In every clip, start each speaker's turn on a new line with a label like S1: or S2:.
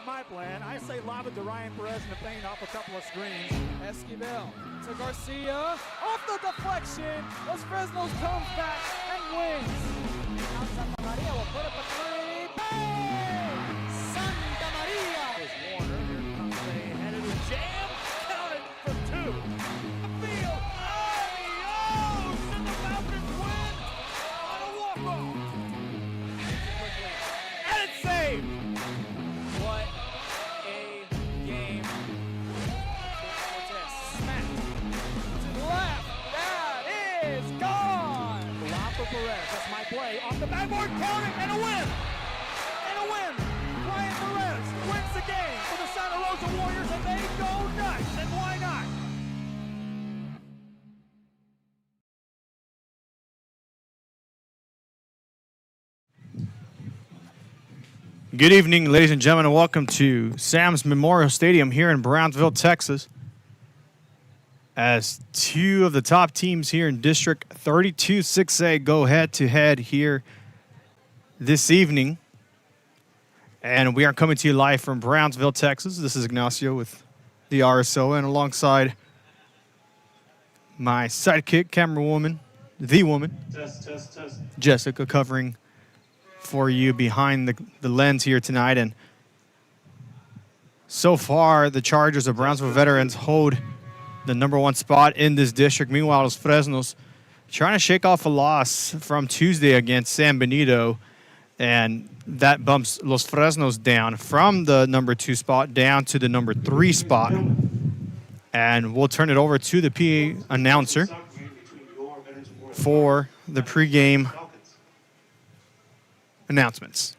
S1: not my plan. I say lob it to Ryan Perez in the paint off a couple of screens.
S2: Esquivel to Garcia. Off the deflection. Los Fresnos comes back and wins. Now Santa Maria will put up a three. Bang! Santa Maria.
S1: There's Warner. Here comes a headed jam. Counted for two. Field. Adios! And the Falcons win on a walk-off. And it's saved. What a game. Cortez smacked
S2: To the left. That is gone.
S1: lob for Perez. That's my play. Off the backboard, counted, and a win. And a win. Ryan Perez wins the game for the Santa Rosa Warriors, and they go nuts. And why not?
S3: Good evening, ladies and gentlemen, and welcome to Sam's Memorial Stadium here in Brownsville, Texas. As two of the top teams here in District 32 6A go head-to-head here this evening. And we are coming to you live from Brownsville, Texas. This is Ignacio with the RSO, and alongside my sidekick, camera woman, the woman,
S4: Test.
S3: Jessica, covering for you behind the lens here tonight. And so far, the Chargers of Brownsville veterans hold the #1 spot in this district. Meanwhile, Los Fresnos trying to shake off a loss from Tuesday against San Benito, and that bumps Los Fresnos down from the #2 spot down to the #3 spot. And we'll turn it over to the PA announcer for the pregame announcements.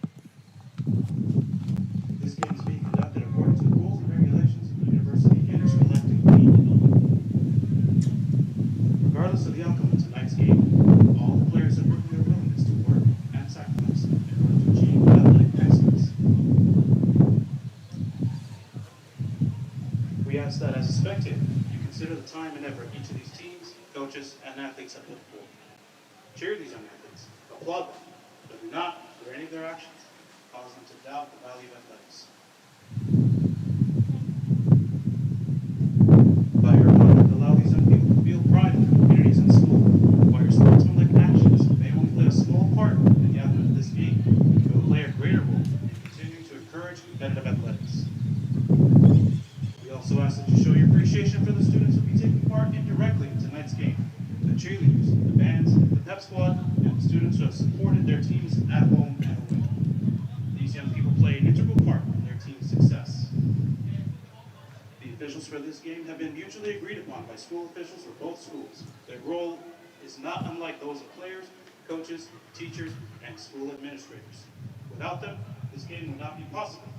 S4: This game is being conducted according to the rules and regulations of the University Interscholastic League. Regardless of the outcome of tonight's game, all the players have proven their willingness to work and sacrifice in order to achieve athletic excellence. We ask that as a spectator, you consider the time and effort each of these teams, coaches, and athletes have put forth. Cheer these young athletes, applaud them, but do not, through any of their actions, cause them to doubt the value of athletics. By your conduct, allow these young people to feel pride in their communities and school. While your sportsmanlike actions may only play a small part in the outcome of this game, it will play a greater role in continuing to encourage competitive athletics. We also ask that you show your appreciation for the students who will be taking part indirectly in tonight's game. The cheerleaders, the bands, the pep squad, and the students who have supported their teams at home and away. These young people play an integral part in their team's success. The officials for this game have been mutually agreed upon by school officials for both schools. Their role is not unlike those of players, coaches, teachers, and school administrators. Without them, this game would not be possible.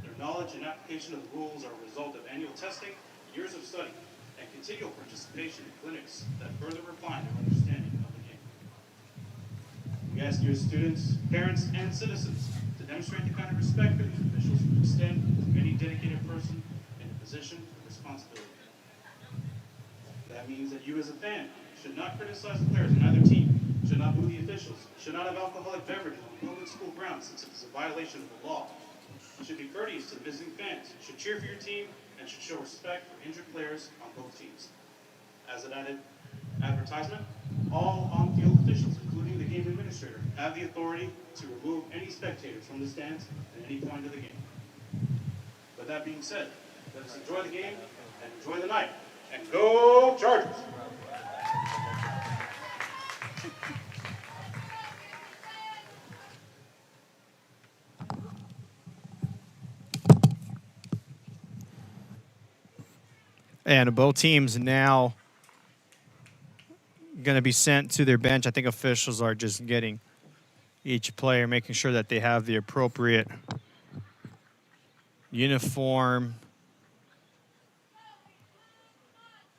S4: Their knowledge and application of the rules are a result of annual testing, years of study, and continual participation in clinics that further refine their understanding of the game. We ask you as students, parents, and citizens to demonstrate the kind of respect for these officials who extend to any dedicated person in a position of responsibility. That means that you as a fan should not criticize the players on either team, should not boo the officials, should not have alcoholic beverages on public school grounds since it is a violation of the law. You should be courteous to the visiting fans, should cheer for your team, and should show respect for injured players on both teams. As an added advertisement, all on-field officials, including the game administrator, have the authority to remove any spectators from the stands at any point of the game. With that being said, let us enjoy the game and enjoy the night. And go Chargers!
S3: And both teams now going to be sent to their bench. I think officials are just getting each player, making sure that they have the appropriate uniform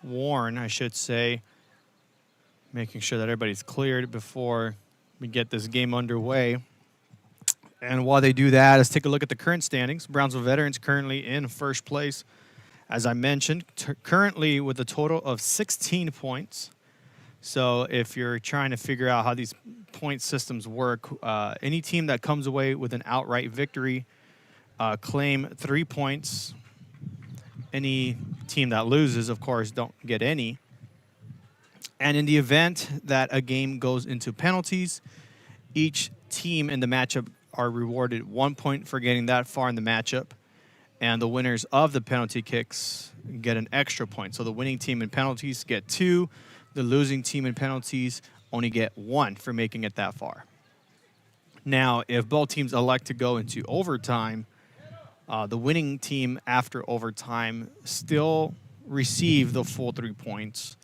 S3: worn, I should say, making sure that everybody's cleared before we get this game underway. And while they do that, let's take a look at the current standings. Brownsville Veterans currently in first place, as I mentioned, currently with a total of 16 points. So if you're trying to figure out how these point systems work, any team that comes away with an outright victory claim 3 points. Any team that loses, of course, don't get any. And in the event that a game goes into penalties, each team in the matchup are rewarded 1 point for getting that far in the matchup. And the winners of the penalty kicks get an extra point. So the winning team in penalties get 2. The losing team in penalties only get 1 for making it that far. Now, if both teams elect to go into overtime, the winning team after overtime still receive the full 3 points,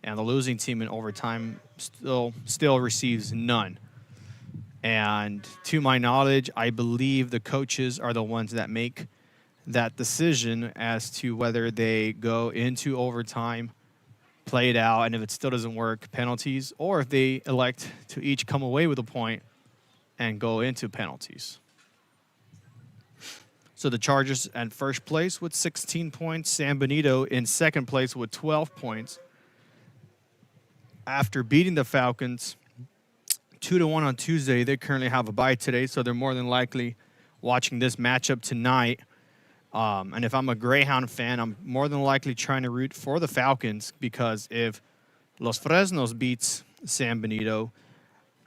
S3: and the losing team in overtime still receives none. And to my knowledge, I believe the coaches are the ones that make that decision as to whether they go into overtime, play it out, and if it still doesn't work, penalties, or if they elect to each come away with a point and go into penalties. So the Chargers at first place with 16 points, San Benito in second place with 12 points. After beating the Falcons 2-1 on Tuesday, they currently have a bye today, so they're more than likely watching this matchup tonight. And if I'm a Greyhound fan, I'm more than likely trying to root for the Falcons, because if Los Fresnos beats San Benito,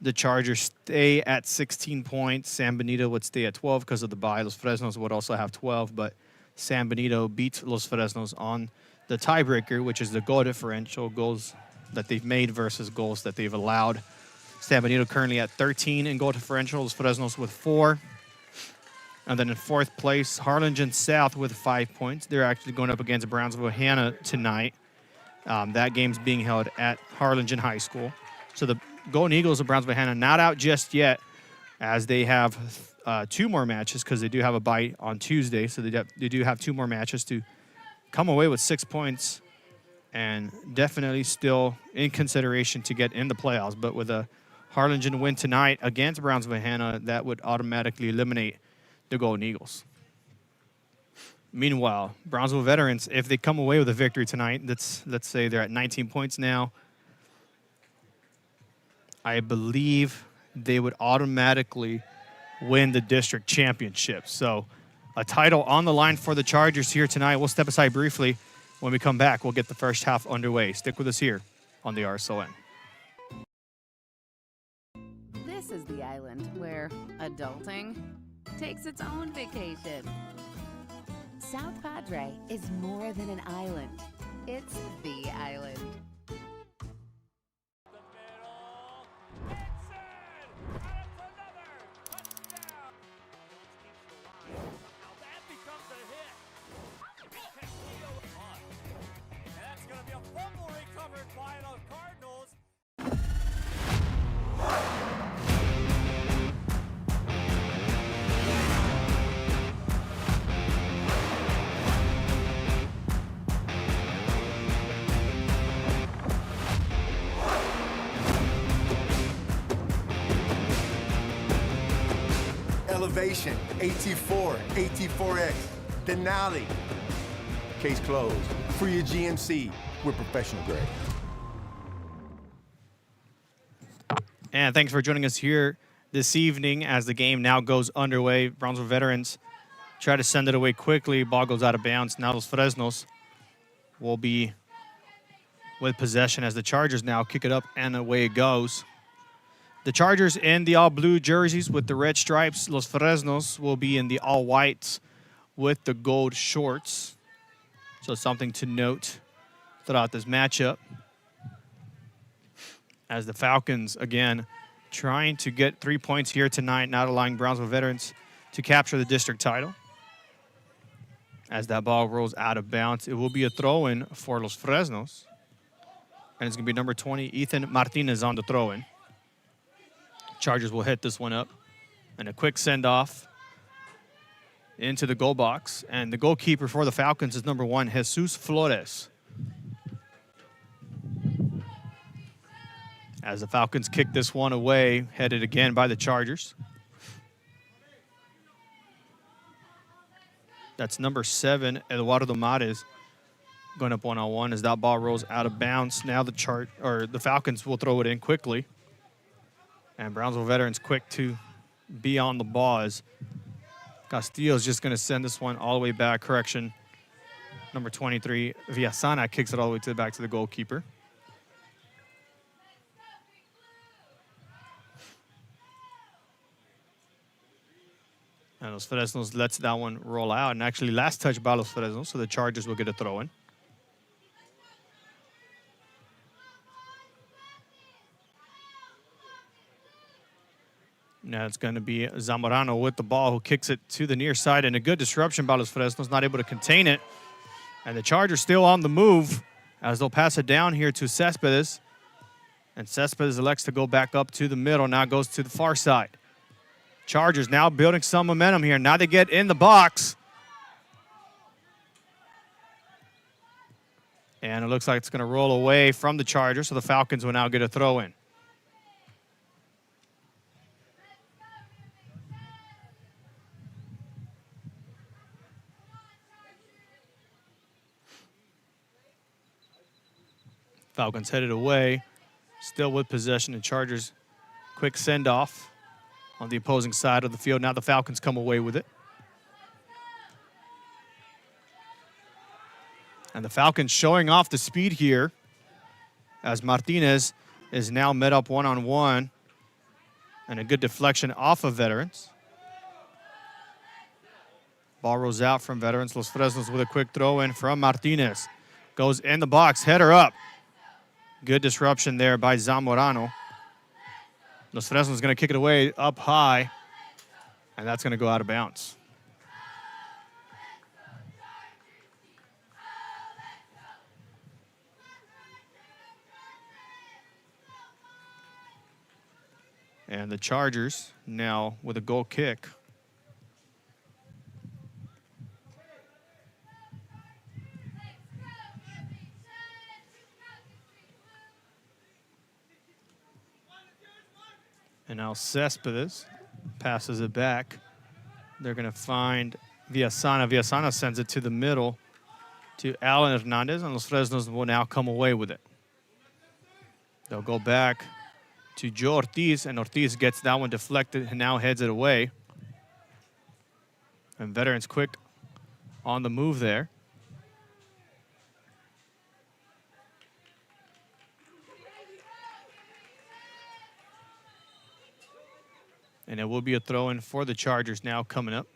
S3: the Chargers stay at 16 points. San Benito would stay at 12 because of the bye. Los Fresnos would also have 12, but San Benito beats Los Fresnos on the tiebreaker, which is the goal differential, goals that they've made versus goals that they've allowed. San Benito currently at 13 in goal differential, Los Fresnos with 4. And then in fourth place, Harlingen South with 5 points. They're actually going up against Brownsville Hannah tonight. That game's being held at Harlingen High School. So the Golden Eagles of Brownsville Hannah not out just yet, as they have 2 more matches, because they do have a bye on Tuesday. So they do have 2 more matches to come away with 6 points, and definitely still in consideration to get in the playoffs. But with a Harlingen win tonight against Brownsville Hannah, that would automatically eliminate the Golden Eagles. Meanwhile, Brownsville Veterans, if they come away with a victory tonight, let's say they're at 19 points now, I believe they would automatically win the district championship. So a title on the line for the Chargers here tonight. We'll step aside briefly. When we come back, we'll get the first half underway. Stick with us here on the RSON.
S5: This is the island where adulting takes its own vacation. South Padre is more than an island. It's the island.
S6: Elevation, AT4, AT4X, Denali. Case closed. Free your GMC. We're professional grade.
S3: And thanks for joining us here this evening as the game now goes underway. Brownsville Veterans try to send it away quickly. Ball goes out of bounds. Now Los Fresnos will be with possession as the Chargers now kick it up, and away it goes. The Chargers in the all-blue jerseys with the red stripes. Los Fresnos will be in the all-whites with the gold shorts. So something to note throughout this matchup, as the Falcons, again, trying to get 3 points here tonight, not allowing Brownsville Veterans to capture the district title. As that ball rolls out of bounds, it will be a throw-in for Los Fresnos. And it's going to be number 20, Ethan Martinez, on the throw-in. Chargers will hit this one up. And a quick send-off into the goal box. And the goalkeeper for the Falcons is number 1, Jesus Flores. As the Falcons kick this one away, headed again by the Chargers. That's number 7, Eduardo Mares, going up one-on-one as that ball rolls out of bounds. Now the Falcons will throw it in quickly. And Brownsville Veterans quick to be on the ball as Castillo's just going to send this one all the way back. Correction. Number 23, Villasana, kicks it all the way to the back to the goalkeeper. And Los Fresnos lets that one roll out. And actually, last touch by Los Fresnos, so the Chargers will get a throw in. Now it's going to be Zamorano with the ball, who kicks it to the near side. And a good disruption by Los Fresnos, not able to contain it. And the Chargers still on the move as they'll pass it down here to Cespedes. And Cespedes elects to go back up to the middle, now goes to the far side. Chargers now building some momentum here. Now they get in the box. And it looks like it's going to roll away from the Chargers, so the Falcons will now get a throw in. Falcons headed away, still with possession, and Chargers quick send-off on the opposing side of the field. Now the Falcons come away with it. And the Falcons showing off the speed here as Martinez is now met up one-on-one. And a good deflection off of Veterans. Ball rolls out from Veterans. Los Fresnos with a quick throw in from Martinez. Goes in the box, header up. Good disruption there by Zamorano. Los Fresnos is going to kick it away up high, and that's going to go out of bounds. And the Chargers now with a goal kick. And now Cespedes passes it back. They're going to find Villasana. Villasana sends it to the middle to Alan Hernandez, and Los Fresnos will now come away with it. They'll go back to Joe Ortiz, and Ortiz gets that one deflected and now heads it away. And Veterans quick on the move there. And it will be a throw-in for the Chargers now coming up.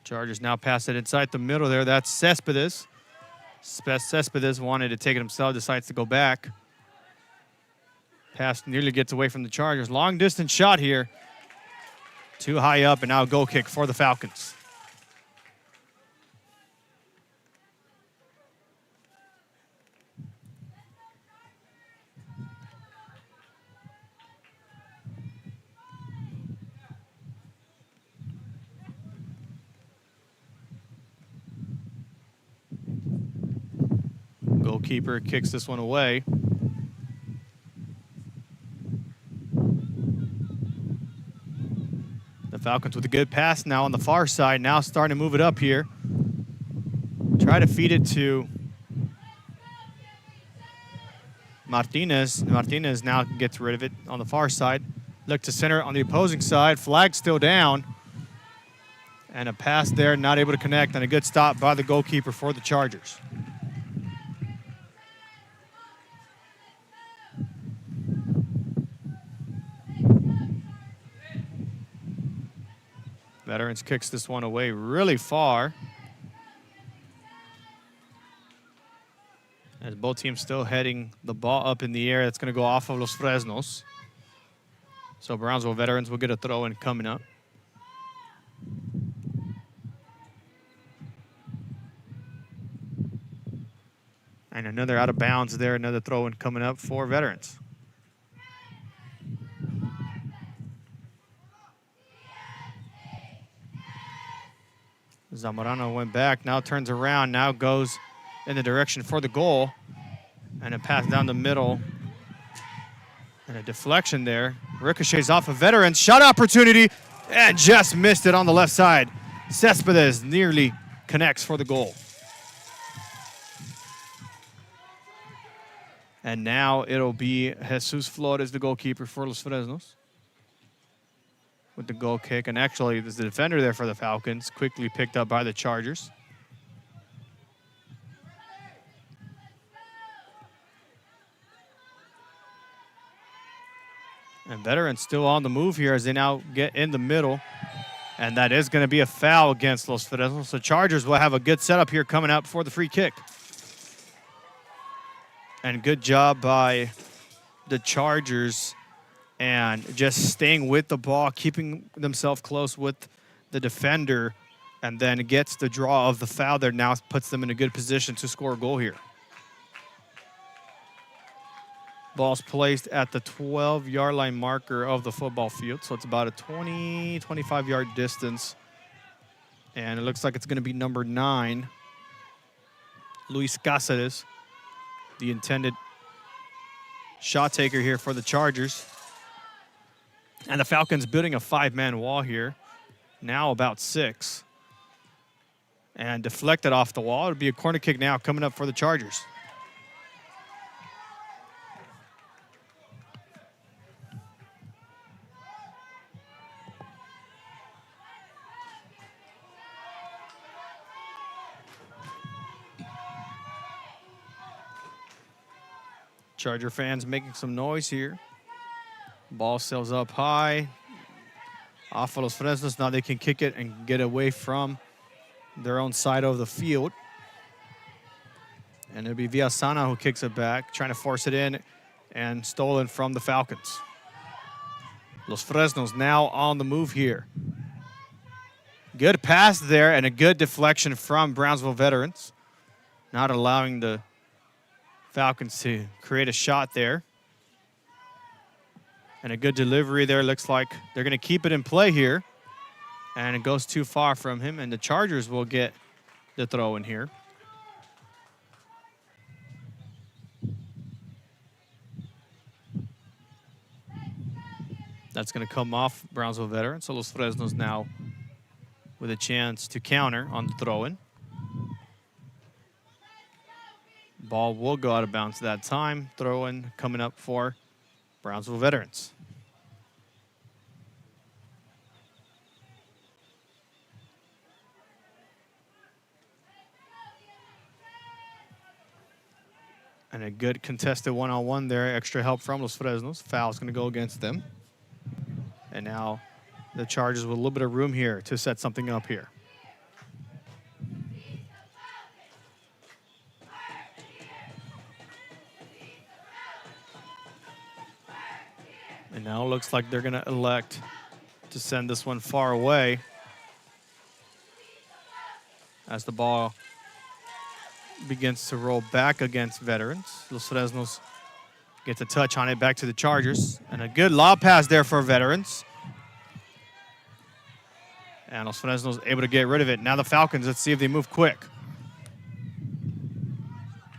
S3: Chargers now pass it inside the middle there. That's Cespedes. Cespedes wanted to take it himself, decides to go back. Pass nearly gets away from the Chargers. Long distance shot here. Too high up, and now a goal kick for the Falcons. Goalkeeper kicks this one away. The Falcons with a good pass now on the far side, now starting to move it up here. Try to feed it to Martinez. Martinez now gets rid of it on the far side. Look to center on the opposing side. Flag still down. And a pass there, not able to connect, and a good stop by the goalkeeper for the Chargers. Veterans kicks this one away really far. As both teams still heading the ball up in the air. That's going to go off of Los Fresnos. So Brownsville Veterans will get a throw in coming up. And another out of bounds there, another throw in coming up for Veterans. Zamorano went back, now turns around, now goes in the direction for the goal. And a pass down the middle. And a deflection there. Ricochets off of Veterans. Shot opportunity, and just missed it on the left side. Cespedes nearly connects for the goal. And now it'll be Jesus Flores, the goalkeeper for Los Fresnos, with the goal kick. And actually, there's the defender there for the Falcons, quickly picked up by the Chargers. And Veterans still on the move here as they now get in the middle. And that is going to be a foul against Los Fresnos. So Chargers will have a good setup here coming up for the free kick. And good job by the Chargers and just staying with the ball, keeping themselves close with the defender, and then gets the draw of the foul there. Now puts them in a good position to score a goal here. Ball's placed at the 12-yard line marker of the football field, so it's about a 20, 25-yard distance. And it looks like it's going to be number 9, Luis Cáceres, the intended shot taker here for the Chargers. And the Falcons building a 5-man wall here, now about 6. And deflected off the wall. It'll be a corner kick now coming up for the Chargers. Charger fans making some noise here. Ball sails up high. Off of Los Fresnos. Now they can kick it and get away from their own side of the field. And it'll be Villasana who kicks it back, trying to force it in, and stolen from the Falcons. Los Fresnos now on the move here. Good pass there and a good deflection from Brownsville Veterans, not allowing the Falcons to create a shot there. And a good delivery there. Looks like they're going to keep it in play here. And it goes too far from him. And the Chargers will get the throw in here. That's going to come off Brownsville Veterans. So Los Fresnos now with a chance to counter on the throw-in. Ball will go out of bounds that time. Throw-in coming up for Brownsville Veterans. And a good contested one-on-one there. Extra help from Los Fresnos. Foul's going to go against them. And now the Chargers with a little bit of room here to set something up here. And now it looks like they're going to elect to send this one far away as the ball begins to roll back against Veterans. Los Fresnos gets a touch on it back to the Chargers. And a good lob pass there for Veterans. And Los Fresnos able to get rid of it. Now the Falcons, let's see if they move quick.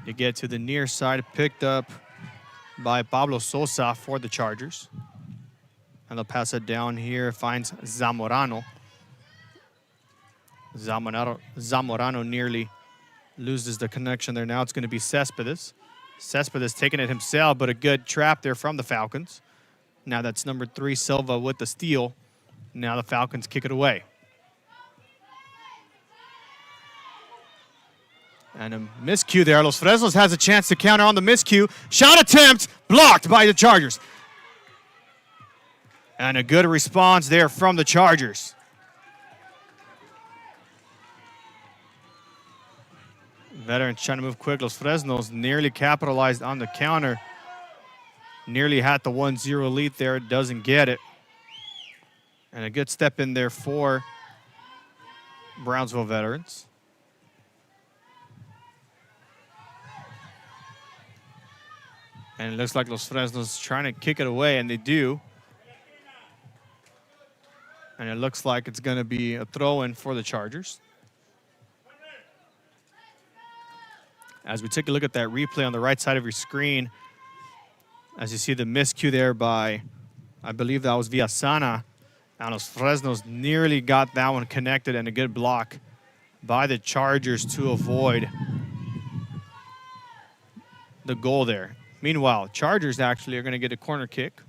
S3: They get to the near side, picked up by Pablo Sosa for the Chargers. And they'll pass it down here, finds Zamorano. Zamorano nearly loses the connection there. Now it's going to be Cespedes. Cespedes taking it himself, but a good trap there from the Falcons. Now that's number 3, Silva with the steal. Now the Falcons kick it away. And a miscue there. Los Fresnos has a chance to counter on the miscue. Shot attempt blocked by the Chargers. And a good response there from the Chargers. Veterans trying to move quick. Los Fresnos nearly capitalized on the counter. Nearly had the 1-0 lead there. Doesn't get it. And a good step in there for Brownsville Veterans. And it looks like Los Fresnos trying to kick it away, and they do. And it looks like it's going to be a throw-in for the Chargers. As we take a look at that replay on the right side of your screen, as you see the miscue there by, I believe that was Villasana. And Los Fresnos nearly got that one connected, and a good block by the Chargers to avoid the goal there. Meanwhile, Chargers actually are going to get a corner kick.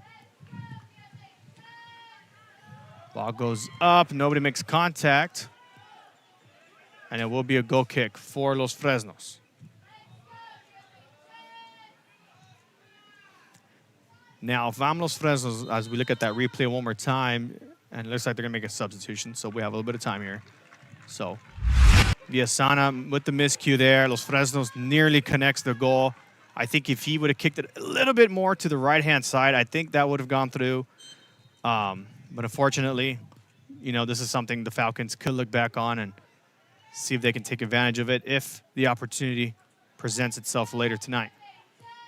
S3: Ball goes up. Nobody makes contact. And it will be a goal kick for Los Fresnos. Now, if I'm Los Fresnos, as we look at that replay one more time, and it looks like they're going to make a substitution, so we have a little bit of time here. So, Villasana with the miscue there. Los Fresnos nearly connects the goal. I think if he would have kicked it a little bit more to the right-hand side, I think that would have gone through. But unfortunately, you know, this is something the Falcons could look back on and see if they can take advantage of it if the opportunity presents itself later tonight.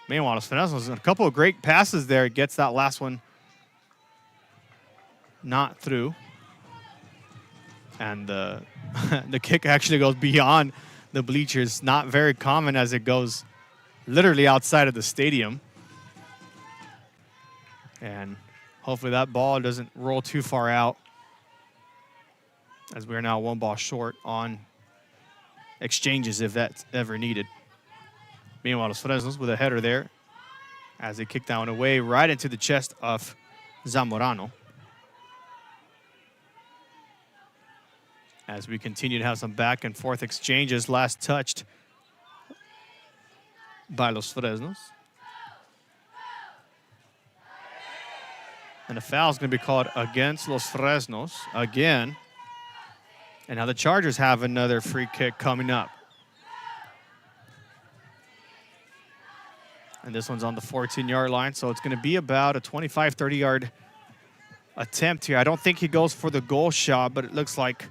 S3: Meanwhile, Los Fresnos, a couple of great passes there. Gets that last one not through. And the kick actually goes beyond the bleachers. Not very common as it goes literally outside of the stadium. And hopefully that ball doesn't roll too far out, as we are now one ball short on exchanges if that's ever needed. Meanwhile, Los Fresnos with a header there as they kick that one away right into the chest of Zamorano. As we continue to have some back and forth exchanges, last touched by Los Fresnos. And a foul is going to be called against Los Fresnos again. And now the Chargers have another free kick coming up. And this one's on the 14-yard line, so it's going to be about a 25, 30-yard attempt here. I don't think he goes for the goal shot, but it looks like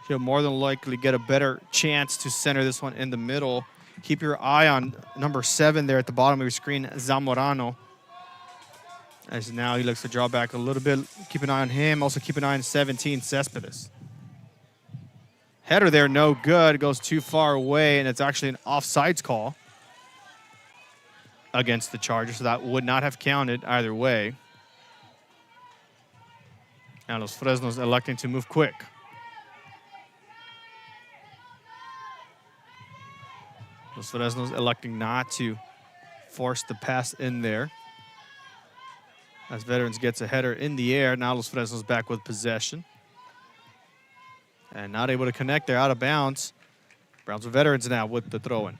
S3: he'll more than likely get a better chance to center this one in the middle. Keep your eye on number 7 there at the bottom of your screen, Zamorano. As now he looks to draw back a little bit. Keep an eye on him. Also keep an eye on 17, Cespedes. Header there, no good. It goes too far away, and it's actually an offsides call against the Chargers, so that would not have counted either way. Now Los Fresnos electing to move quick. Los Fresnos electing not to force the pass in there. As Veterans gets a header in the air, now Los Fresnos back with possession. And not able to connect there, out of bounds. Brownsville Veterans now with the throw-in.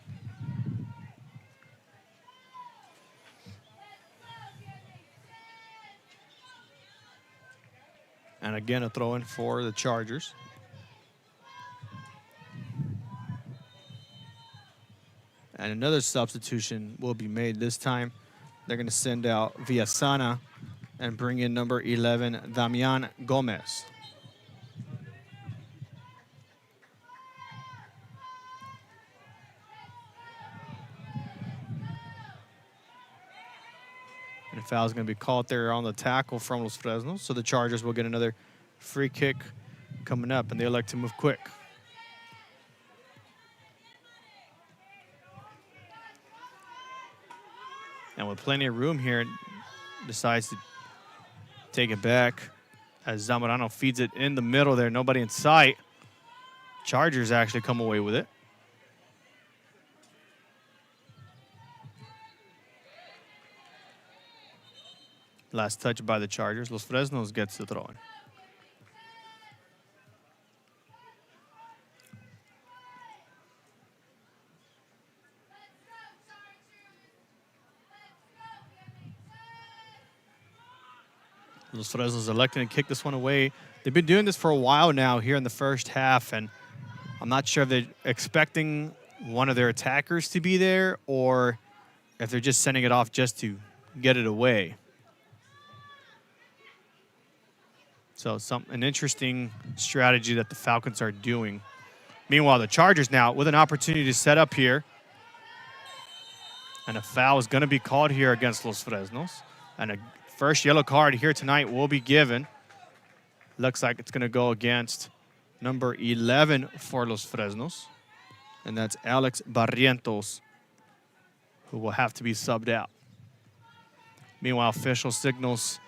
S3: And again, a throw-in for the Chargers. And another substitution will be made this time. They're going to send out Villasana and bring in number 11, Damian Gomez. And a foul is going to be called there on the tackle from Los Fresnos. So the Chargers will get another free kick coming up, and they elect to move quick. And with plenty of room here, decides to take it back as Zamorano feeds it in the middle there. Nobody in sight. Chargers actually come away with it. Last touch by the Chargers. Los Fresnos gets the throw-in. Los Fresnos electing to kick this one away. They've been doing this for a while now here in the first half, and I'm not sure if they're expecting one of their attackers to be there or if they're just sending it off just to get it away. So an interesting strategy that the Falcons are doing. Meanwhile, the Chargers now with an opportunity to set up here. And a foul is going to be called here against Los Fresnos. And a first yellow card here tonight will be given. Looks like it's going to go against number 11 for Los Fresnos. And that's Alex Barrientos, who will have to be subbed out. Meanwhile, official signals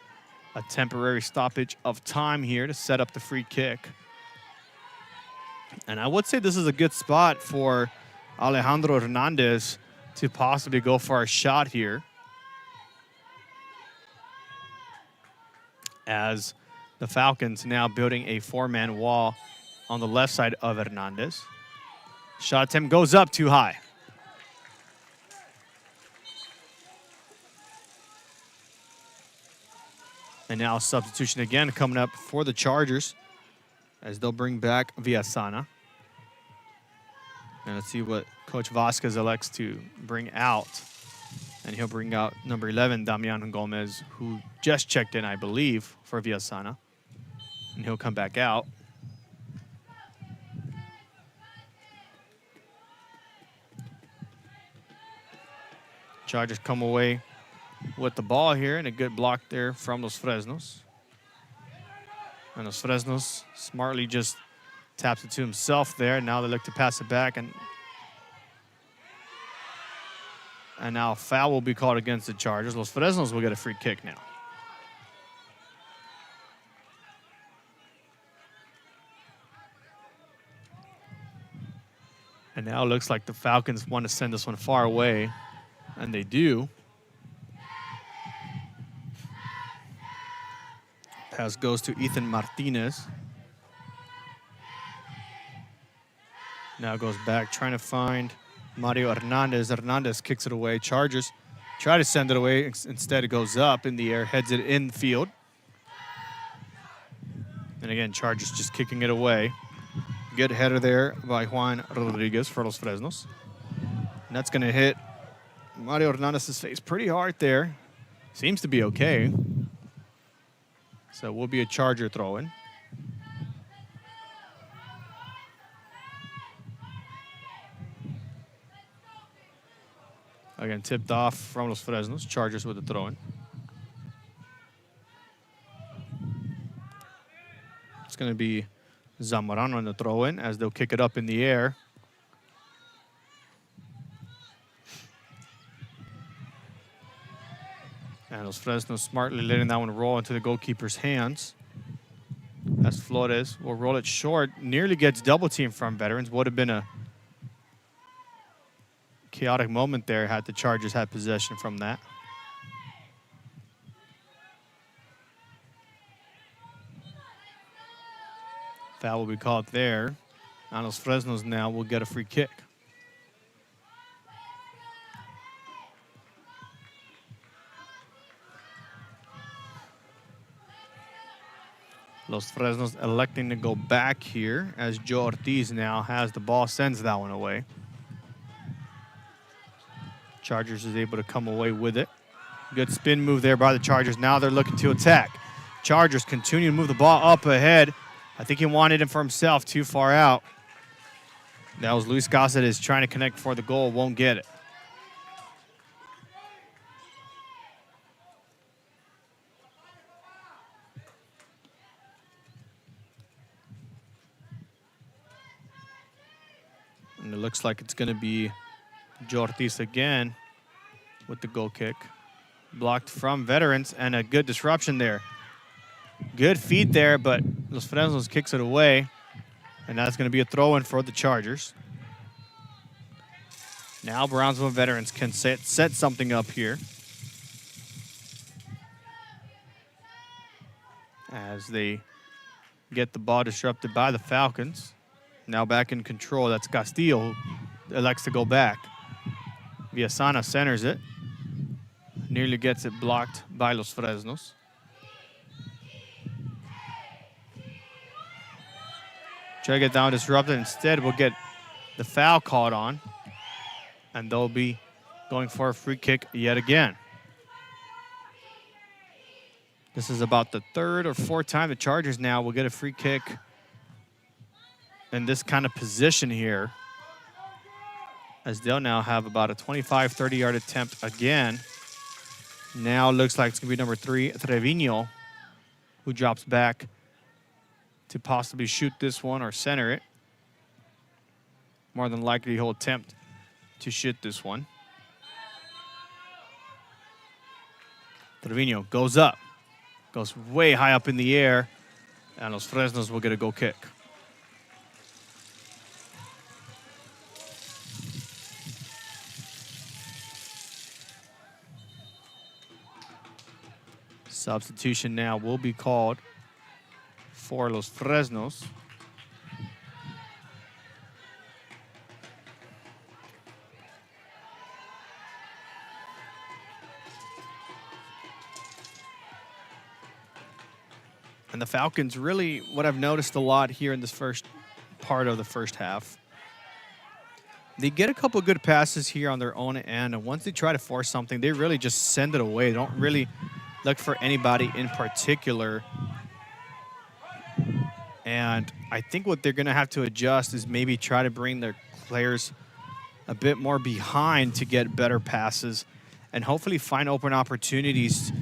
S3: a temporary stoppage of time here to set up the free kick. And I would say this is a good spot for Alejandro Hernandez to possibly go for a shot here. as the Falcons now building a 4-man wall on the left side of Hernandez. Shot attempt goes up too high. And now substitution again coming up for the Chargers as they'll bring back Villasana. And let's see what Coach Vasquez elects to bring out. And he'll bring out number 11, Damian Gomez, who just checked in, I believe, for Villasana. And he'll come back out. Chargers come away with the ball here, and a good block there from Los Fresnos. And Los Fresnos smartly just taps it to himself there. Now they look to pass it back, and now a foul will be called against the Chargers. Los Fresnos will get a free kick now. And now it looks like the Falcons want to send this one far away, and they do. Pass goes to Ethan Martinez. Now goes back, trying to find Mario Hernandez. Hernandez kicks it away. Chargers try to send it away. Instead, it goes up in the air, heads it in the field. And again, Chargers just kicking it away. Good header there by Juan Rodriguez for Los Fresnos. And that's going to hit Mario Hernandez's face pretty hard there. Seems to be okay. So it will be a Charger throw-in. Again, tipped off from Los Fresnos. Chargers with the throw-in. It's going to be Zamorano on the throw-in as they'll kick it up in the air. And Los Fresnos smartly letting that one roll into the goalkeeper's hands. As Flores will roll it short. Nearly gets double teamed from veterans. Would have been a chaotic moment there had the Chargers had possession from that. Foul will be called there. And Los Fresnos now will get a free kick. Los Fresnos electing to go back here as Joe Ortiz now has the ball, sends that one away. Chargers is able to come away with it. Good spin move there by the Chargers. Now they're looking to attack. Chargers continue to move the ball up ahead. I think he wanted it for himself, too far out. That was Luis Cáceres trying to connect for the goal, won't get it. And it looks like it's going to be Joe Ortiz again with the goal kick. Blocked from veterans, and a good disruption there. Good feed there, but Los Fresnos kicks it away. And that's going to be a throw-in for the Chargers. Now Brownsville veterans can set something up here. As they get the ball disrupted by the Falcons. Now back in control. That's Castillo who elects to go back. Villasana centers it. Nearly gets it blocked by Los Fresnos. Try to get down disrupted. Instead, we'll get the foul called on. And they'll be going for a free kick yet again. This is about the third or fourth time the Chargers now will get a free kick in this kind of position here, as they'll now have about a 25, 30-yard attempt again. Now looks like it's going to be number 3, Trevino, who drops back to possibly shoot this one or center it. More than likely he'll attempt to shoot this one. Trevino goes up, goes way high up in the air, and Los Fresnos will get a goal kick. Substitution now will be called for Los Fresnos. And the Falcons really, what I've noticed a lot here in this first part of the first half, they get a couple good passes here on their own end, and once they try to force something, they really just send it away. They don't really look for anybody in particular. And I think what they're going to have to adjust is maybe try to bring their players a bit more behind to get better passes and hopefully find open opportunities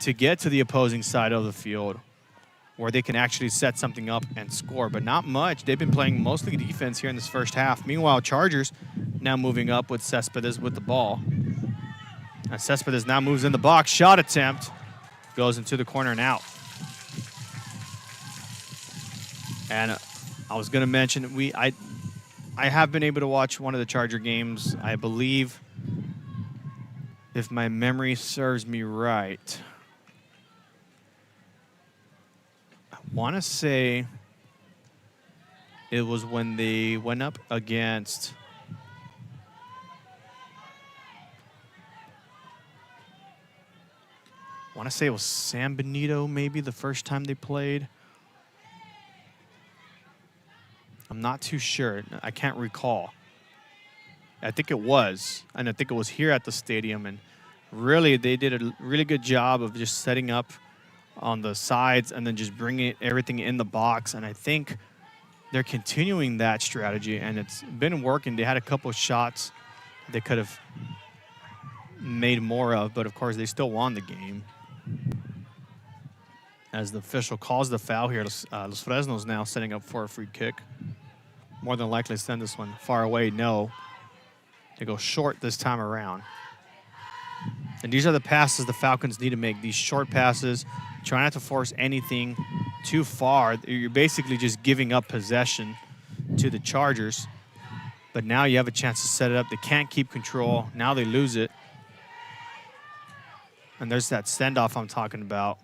S3: to get to the opposing side of the field where they can actually set something up and score, but not much. They've been playing mostly defense here in this first half. Meanwhile, Chargers now moving up with Cespedes with the ball. And Cespedes now moves in the box. Shot attempt goes into the corner and out. And I was going to mention, I have been able to watch one of the Charger games, I believe, if my memory serves me right. Want to say it was when they went up against want to say it was San Benito maybe the first time they played. I'm not too sure. I can't recall. I think it was, and I think it was here at the stadium, and really they did a really good job of just setting up on the sides and then just bringing everything in the box. And I think they're continuing that strategy, and it's been working. They had a couple of shots they could have made more of, but of course they still won the game. As the official calls the foul here, Los Fresnos now setting up for a free kick. More than likely send this one far away. No. They go short this time around. And these are the passes the Falcons need to make, these short passes. Try not to force anything too far. You're basically just giving up possession to the Chargers. But now you have a chance to set it up. They can't keep control. Now they lose it. And there's that send-off I'm talking about.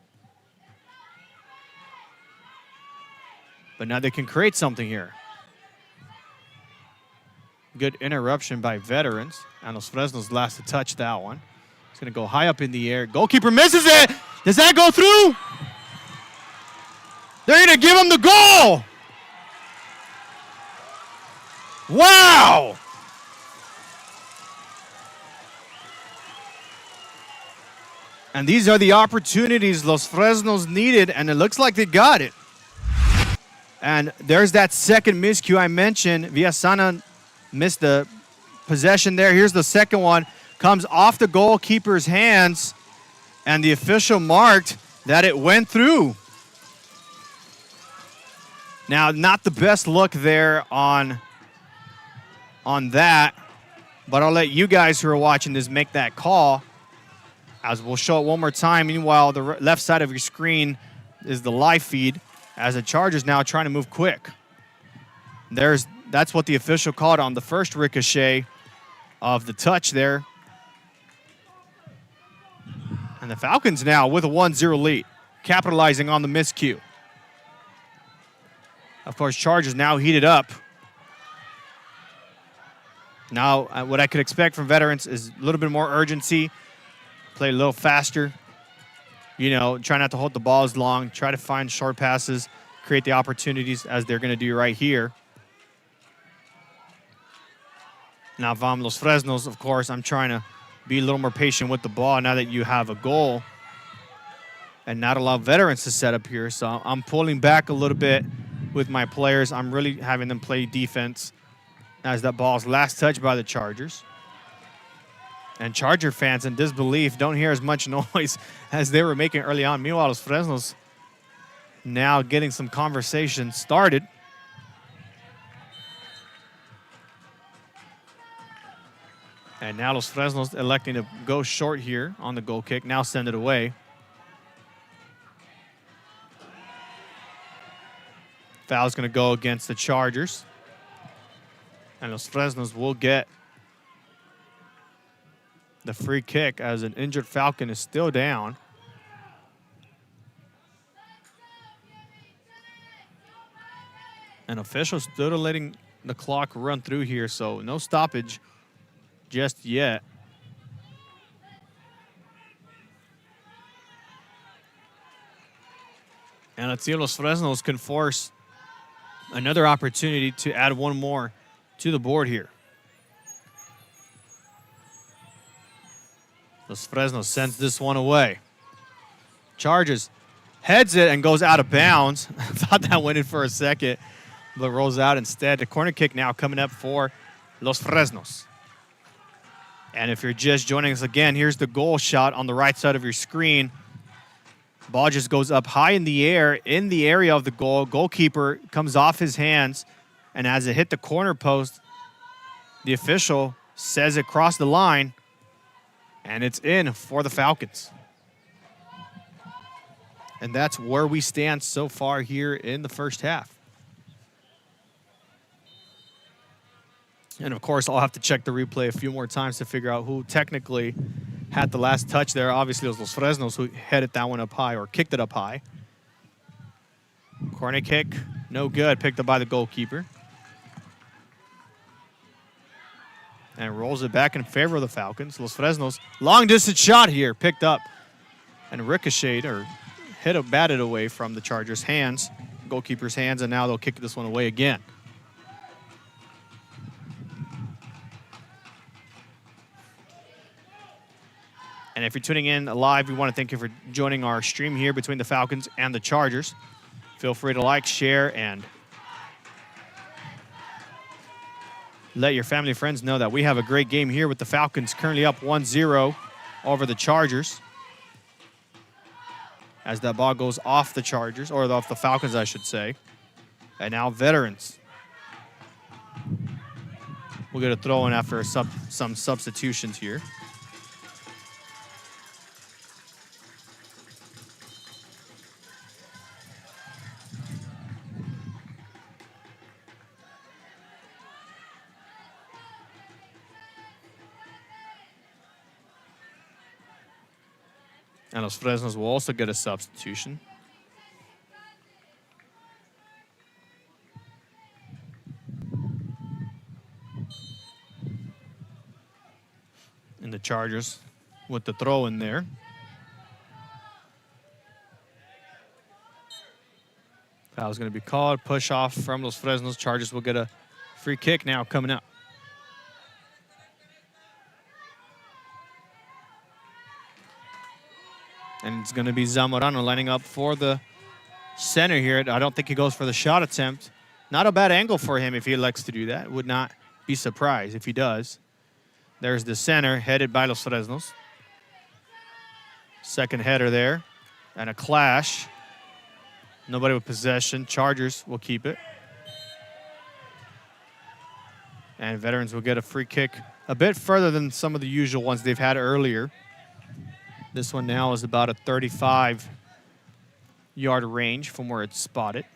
S3: But now they can create something here. Good interruption by veterans. And Los Fresnos last to touch that one. It's going to go high up in the air. Goalkeeper misses it. Does that go through? They're going to give him the goal. Wow. And these are the opportunities Los Fresnos needed, and it looks like they got it. And there's that second miscue I mentioned. Villasana missed the possession there. Here's the second one. Comes off the goalkeeper's hands, and the official marked that it went through. Now, not the best look there on that, but I'll let you guys who are watching this make that call, as we'll show it one more time. Meanwhile, the left side of your screen is the live feed, as the Chargers now trying to move quick. That's what the official called on the first ricochet of the touch there. And the Falcons now with a 1-0 lead, capitalizing on the miscue. Of course, Chargers now heated up. Now, what I could expect from veterans is a little bit more urgency, play a little faster. You know, try not to hold the ball as long, try to find short passes, create the opportunities as they're going to do right here. Now, Los Fresnos, of course, I'm trying to be a little more patient with the ball now that you have a goal and not allow veterans to set up here. So I'm pulling back a little bit with my players. I'm really having them play defense as that ball is last touched by the Chargers. And Charger fans in disbelief don't hear as much noise as they were making early on. Meanwhile, Los Fresnos now getting some conversation started. And now Los Fresnos electing to go short here on the goal kick. Now send it away. Foul's going to go against the Chargers. And Los Fresnos will get the free kick as an injured Falcon is still down. And officials still letting the clock run through here, so no stoppage just yet. And let's see if Los Fresnos can force another opportunity to add one more to the board here. Los Fresnos sends this one away. Charges, heads it, and goes out of bounds. Thought that went in for a second, but rolls out instead. The corner kick now coming up for Los Fresnos. And if you're just joining us again, here's the goal shot on the right side of your screen. Ball just goes up high in the air, in the area of the goal. Goalkeeper comes off his hands, and as it hit the corner post, the official says it crossed the line, and it's in for the Falcons. And that's where we stand so far here in the first half. And, of course, I'll have to check the replay a few more times to figure out who technically had the last touch there. Obviously, it was Los Fresnos who headed that one up high or kicked it up high. Corner kick, no good. Picked up by the goalkeeper. And rolls it back in favor of the Falcons. Los Fresnos, long-distance shot here, picked up and ricocheted or batted away from the Chargers' hands, goalkeeper's hands, and now they'll kick this one away again. And if you're tuning in live, we want to thank you for joining our stream here between the Falcons and the Chargers. Feel free to like, share, and let your family and friends know that we have a great game here with the Falcons currently up 1-0 over the Chargers. As that ball goes off the Chargers, or off the Falcons, I should say. And now veterans. We'll get a throw in after some substitutions here. And Los Fresnos will also get a substitution. And the Chargers with the throw in there. Foul's going to be called. Push off from Los Fresnos. Chargers will get a free kick now coming up. And it's going to be Zamorano lining up for the center here. I don't think he goes for the shot attempt. Not a bad angle for him if he elects to do that. Would not be surprised if he does. There's the center headed by Los Fresnos. Second header there. And a clash. Nobody with possession. Chargers will keep it. And veterans will get a free kick a bit further than some of the usual ones they've had earlier. This one now is about a 35-yard range from where it's spotted.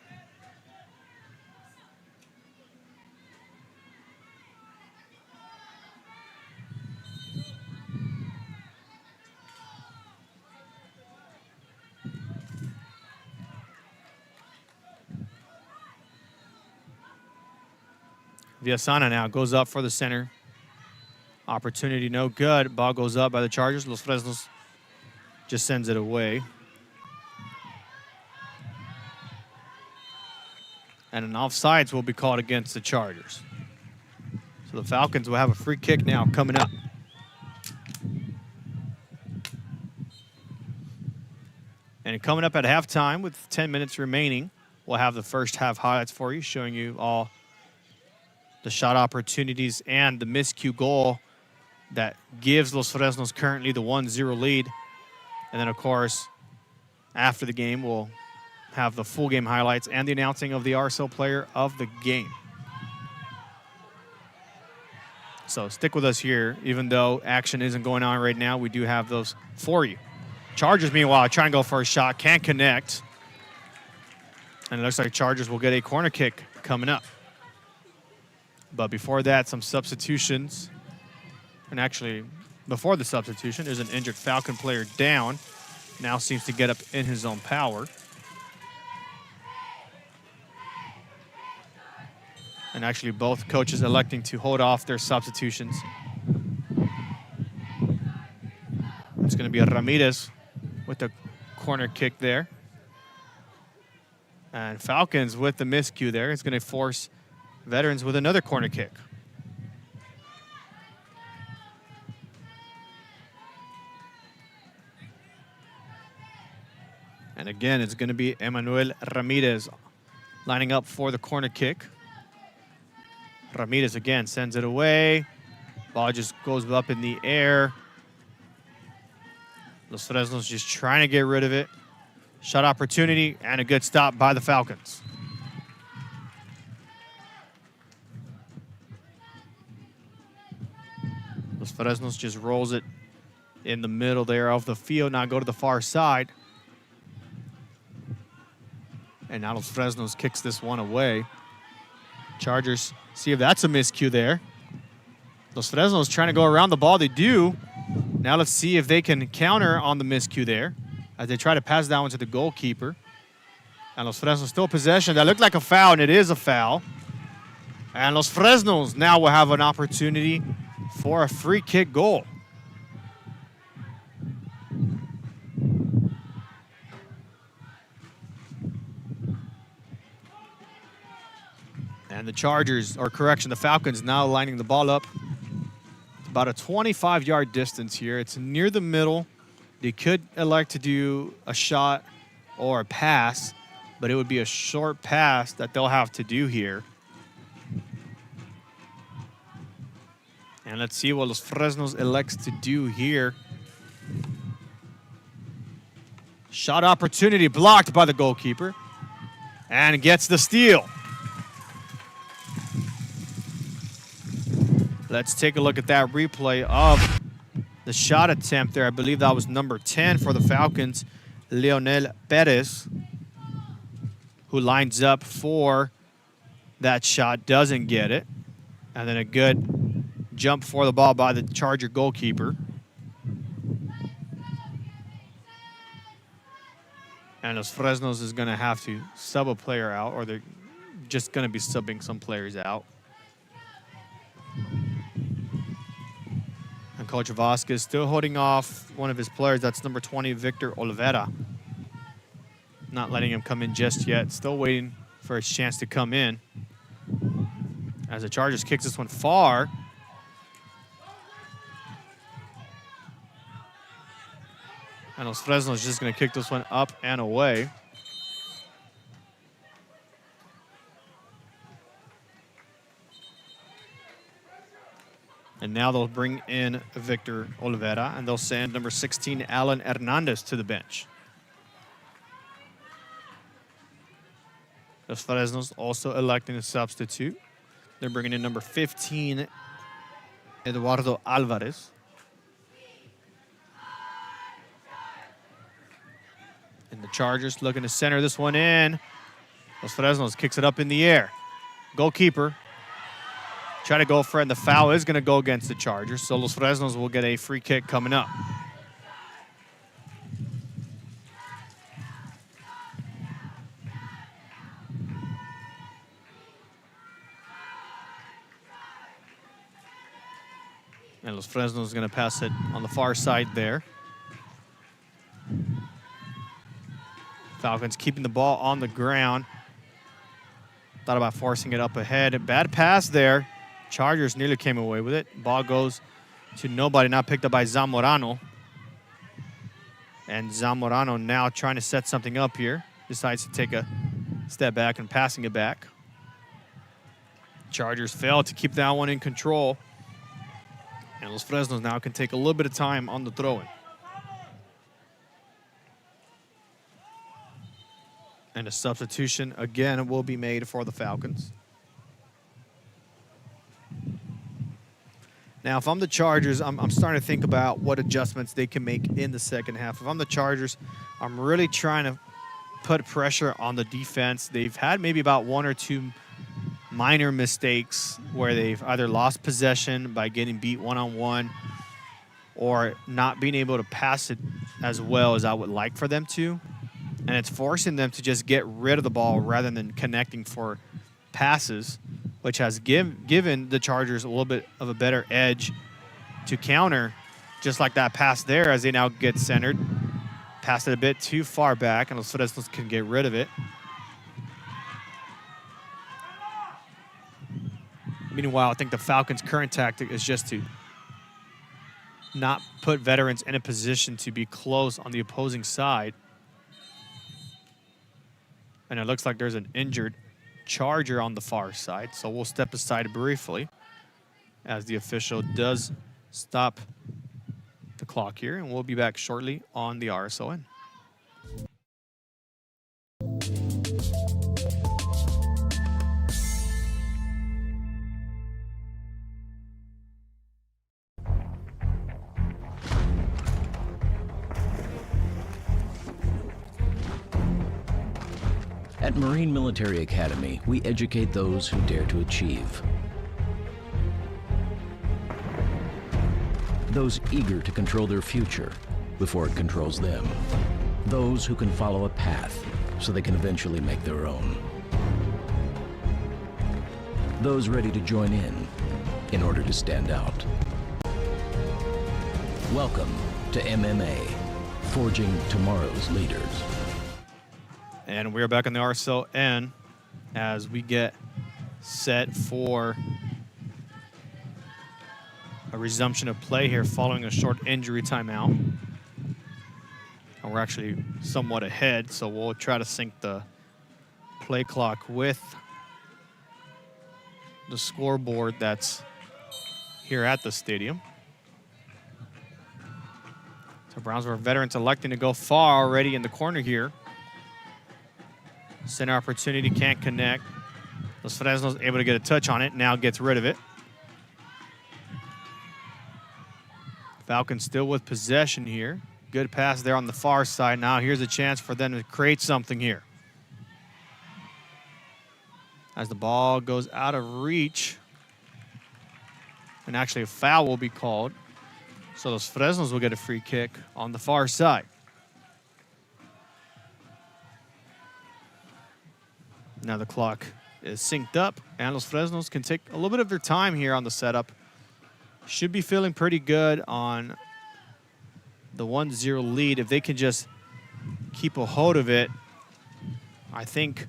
S3: Villasana now goes up for the center. Opportunity no good. Ball goes up by the Chargers. Los Fresnos just sends it away. And an offsides will be called against the Chargers. So the Falcons will have a free kick now coming up. And coming up at halftime with 10 minutes remaining, we'll have the first half highlights for you, showing you all the shot opportunities and the miscue goal that gives Los Fresnos currently the 1-0 lead. And then, of course, after the game, we'll have the full game highlights and the announcing of the RSL player of the game. So stick with us here. Even though action isn't going on right now, we do have those for you. Chargers, meanwhile, trying to go for a shot. Can't connect. And it looks like Chargers will get a corner kick coming up. But before that, some substitutions. And actually, before the substitution, there's an injured Falcon player down. Now seems to get up in his own power. And actually both coaches electing to hold off their substitutions. It's going to be a Ramirez with the corner kick there. And Falcons with the miscue there. It's going to force Veterans with another corner kick. And again, it's going to be Emmanuel Ramirez lining up for the corner kick. Ramirez again sends it away. Ball just goes up in the air. Los Fresnos just trying to get rid of it. Shot opportunity and a good stop by the Falcons. Los Fresnos just rolls it in the middle there of the field. Now go to the far side. And now Los Fresnos kicks this one away. Chargers see if that's a miscue there. Los Fresnos trying to go around the ball. They do. Now let's see if they can counter on the miscue there as they try to pass that one to the goalkeeper. And Los Fresnos still possession. That looked like a foul, and it is a foul. And Los Fresnos now will have an opportunity for a free kick goal. And the Chargers, or correction, the Falcons now lining the ball up. It's about a 25-yard distance here. It's near the middle. They could elect to do a shot or a pass, but it would be a short pass that they'll have to do here. And let's see what Los Fresnos elects to do here. Shot opportunity blocked by the goalkeeper. And gets the steal. Let's take a look at that replay of the shot attempt there. I believe that was number 10 for the Falcons, Leonel Perez, who lines up for that shot, doesn't get it. And then a good jump for the ball by the Charger goalkeeper. And Los Fresnos is going to have to sub a player out, or they're just going to be subbing some players out. And Coach Vasquez still holding off one of his players. That's number 20, Victor Olivera. Not letting him come in just yet. Still waiting for his chance to come in. As the Chargers kicks this one far. And Los Fresnos is just going to kick this one up and away. And now they'll bring in Victor Olivera, and they'll send number 16, Alan Hernandez, to the bench. Los Fresnos also electing a substitute. They're bringing in number 15, Eduardo Alvarez. And the Chargers looking to center this one in. Los Fresnos kicks it up in the air. Goalkeeper try to go for it, and the foul is going to go against the Chargers. So Los Fresnos will get a free kick coming up. And Los Fresnos is going to pass it on the far side there. Falcons keeping the ball on the ground. Thought about forcing it up ahead. Bad pass there. Chargers nearly came away with it. Ball goes to nobody, now picked up by Zamorano. And Zamorano now trying to set something up here. Decides to take a step back and passing it back. Chargers fail to keep that one in control. And Los Fresnos now can take a little bit of time on the throw-in. And a substitution again will be made for the Falcons. Now, if I'm the Chargers, I'm starting to think about what adjustments they can make in the second half. If I'm the Chargers, I'm really trying to put pressure on the defense. They've had maybe about one or two minor mistakes where they've either lost possession by getting beat one-on-one or not being able to pass it as well as I would like for them to. And it's forcing them to just get rid of the ball rather than connecting for passes, which has given the Chargers a little bit of a better edge to counter, just like that pass there as they now get centered. Passed it a bit too far back, and Los Fresnos can get rid of it. Meanwhile, I think the Falcons' current tactic is just to not put veterans in a position to be close on the opposing side. And it looks like there's an injured Charger on the far side, so we'll step aside briefly as the official does stop the clock here, and we'll be back shortly on the RSON.
S7: At Marine Military Academy, we educate those who dare to achieve. Those eager to control their future before it controls them. Those who can follow a path so they can eventually make their own. Those ready to join in order to stand out. Welcome to MMA, forging tomorrow's leaders.
S3: And we're back on the RSON as we get set for a resumption of play here following a short injury timeout. And we're actually somewhat ahead, so we'll try to sync the play clock with the scoreboard that's here at the stadium. So Brownsville veterans electing to go far already in the corner here. Center opportunity, can't connect. Los Fresnos able to get a touch on it, now gets rid of it. Falcons still with possession here. Good pass there on the far side. Now here's a chance for them to create something here. As the ball goes out of reach, and actually a foul will be called. So Los Fresnos will get a free kick on the far side. Now the clock is synced up, and Los Fresnos can take a little bit of their time here on the setup. Should be feeling pretty good on the 1-0 lead. If they can just keep a hold of it, I think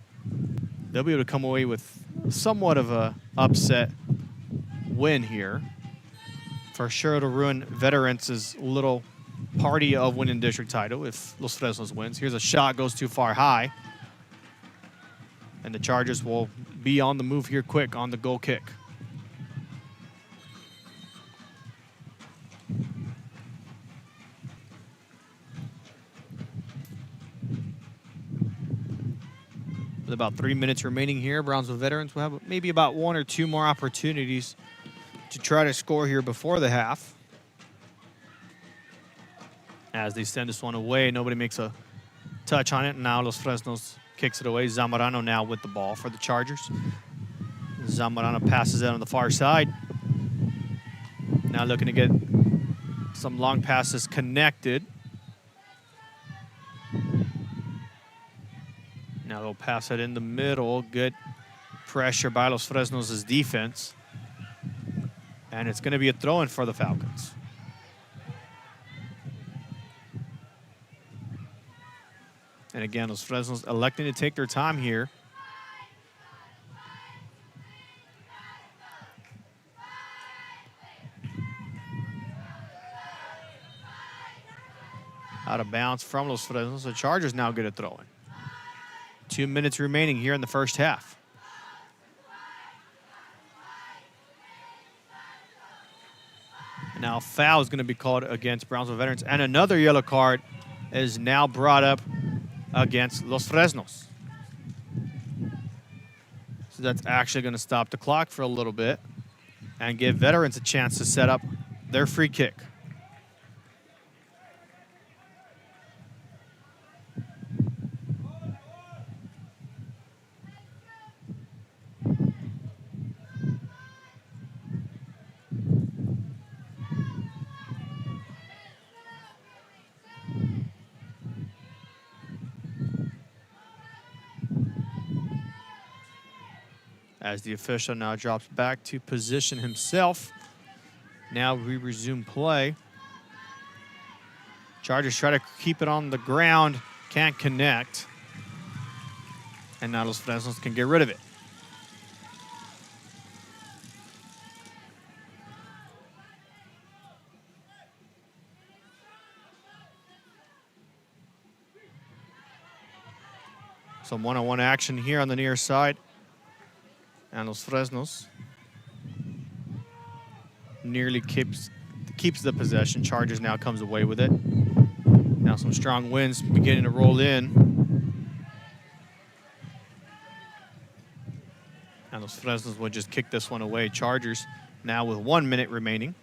S3: they'll be able to come away with somewhat of a upset win here. For sure it'll ruin Veterans' little party of winning district title if Los Fresnos wins. Here's a shot, goes too far high. And the Chargers will be on the move here quick on the goal kick. With about 3 minutes remaining here, Brownsville veterans will have maybe about 1 or 2 more opportunities to try to score here before the half. As they send this one away, nobody makes a touch on it. Now Los Fresnos kicks it away. Zamorano now with the ball for the Chargers. Zamorano passes it on the far side. Now looking to get some long passes connected. Now they'll pass it in the middle. Good pressure by Los Fresnos' defense. And it's going to be a throw-in for the Falcons. And again, Los Fresnos electing to take their time here. Out of bounds from Los Fresnos. The Chargers now get a throw-in. 2 minutes remaining here in the first half. And now a foul is going to be called against Brownsville veterans. And another yellow card is now brought up against Los Fresnos. So that's actually going to stop the clock for a little bit and give veterans a chance to set up their free kick. as the official now drops back to position himself. Now we resume play. Chargers try to keep it on the ground, can't connect. And now Los Fresnos can get rid of it. Some one-on-one action here on the near side. And Los Fresnos nearly keeps the possession. Chargers now comes away with it. Now some strong winds beginning to roll in. And Los Fresnos will just kick this one away. Chargers now with 1 minute remaining.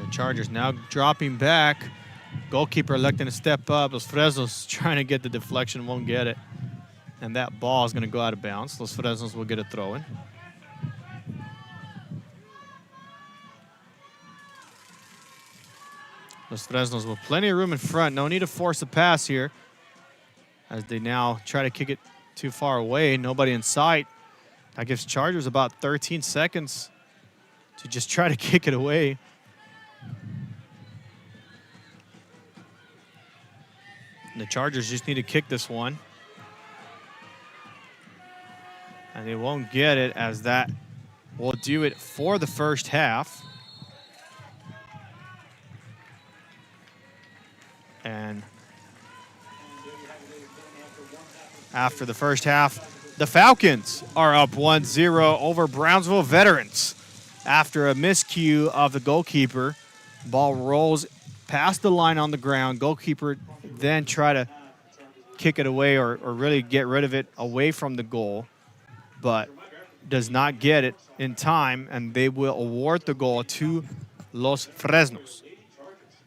S3: Chargers now dropping back. Goalkeeper electing to step up. Los Fresnos trying to get the deflection, won't get it. And that ball is going to go out of bounds. Los Fresnos will get a throw in. Los Fresnos with plenty of room in front. No need to force a pass here as they now try to kick it too far away. Nobody in sight. That gives Chargers about 13 seconds to just try to kick it away. The Chargers just need to kick this one. And they won't get it, as that will do it for the first half. And after the first half, the Falcons are up 1-0 over Brownsville Veterans. After a miscue of the goalkeeper, ball rolls past the line on the ground. Goalkeeper then try to kick it away or really get rid of it away from the goal, but does not get it in time, and they will award the goal to Los Fresnos.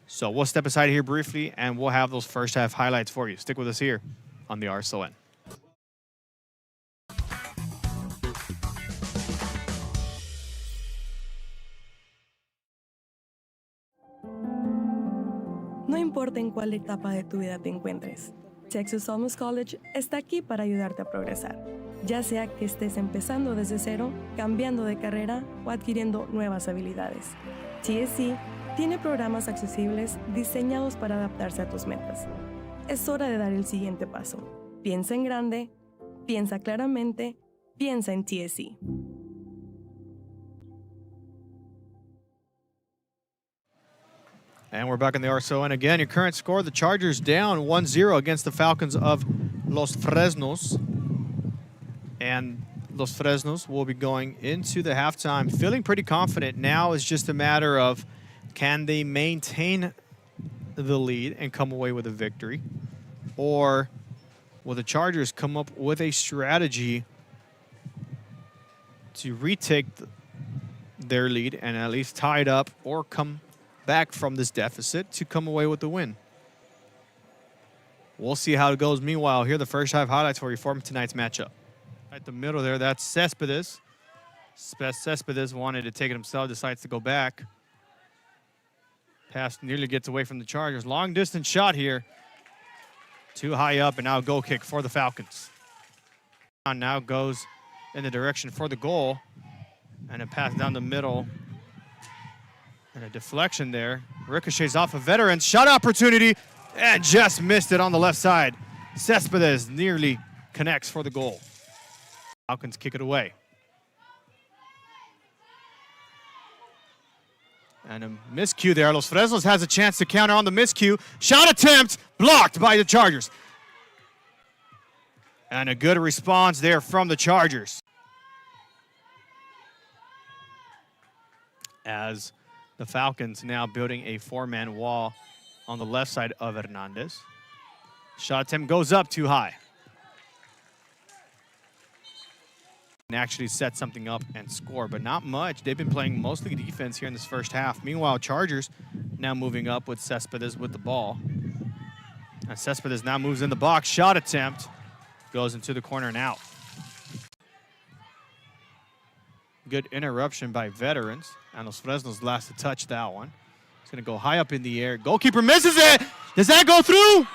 S3: So we'll step aside here briefly, and we'll have those first half highlights for you. Stick with us here on the RSON.
S8: No importa en cuál etapa de tu vida te encuentres, Texas Almus College está aquí para ayudarte a progresar. Ya sea que estés empezando desde cero, cambiando de carrera o adquiriendo nuevas habilidades. TSC tiene programas accesibles diseñados para adaptarse a tus metas. Es hora de dar el siguiente paso. Piensa en grande, piensa claramente, piensa en TSC.
S3: And we're back in the RSON again. Your current score, the Chargers down 1-0 against the Falcons of Los Fresnos. And Los Fresnos will be going into the halftime feeling pretty confident. Now it's just a matter of, can they maintain the lead and come away with a victory? Or will the Chargers come up with a strategy to retake their lead and at least tie it up, or come back from this deficit to come away with the win? We'll see how it goes. Meanwhile, here are the first half highlights for you from tonight's matchup. At the middle there, that's Cespedes. Cespedes wanted to take it himself, decides to go back. Pass nearly gets away from the Chargers. Long distance shot here. Too high up, and now a goal kick for the Falcons. Now goes in the direction for the goal. And a pass down the middle. And a deflection there. Ricochets off of Veterans. Shot opportunity, and just missed it on the left side. Cespedes nearly connects for the goal. Falcons kick it away. And a miscue there. Los Fresnos has a chance to counter on the miscue. Shot attempt blocked by the Chargers. And a good response there from the Chargers, as the Falcons now building a four-man wall on the left side of Hernandez. Shot attempt goes up too high. And actually set something up and score, but not much. They've been playing mostly defense here in this first half. Meanwhile, Chargers now moving up with Cespedes with the ball. And Cespedes now moves in the box. Shot attempt. Goes into the corner and out. Good interruption by veterans. And Los Fresnos last to touch that one. It's going to go high up in the air. Goalkeeper misses it. Does that go through?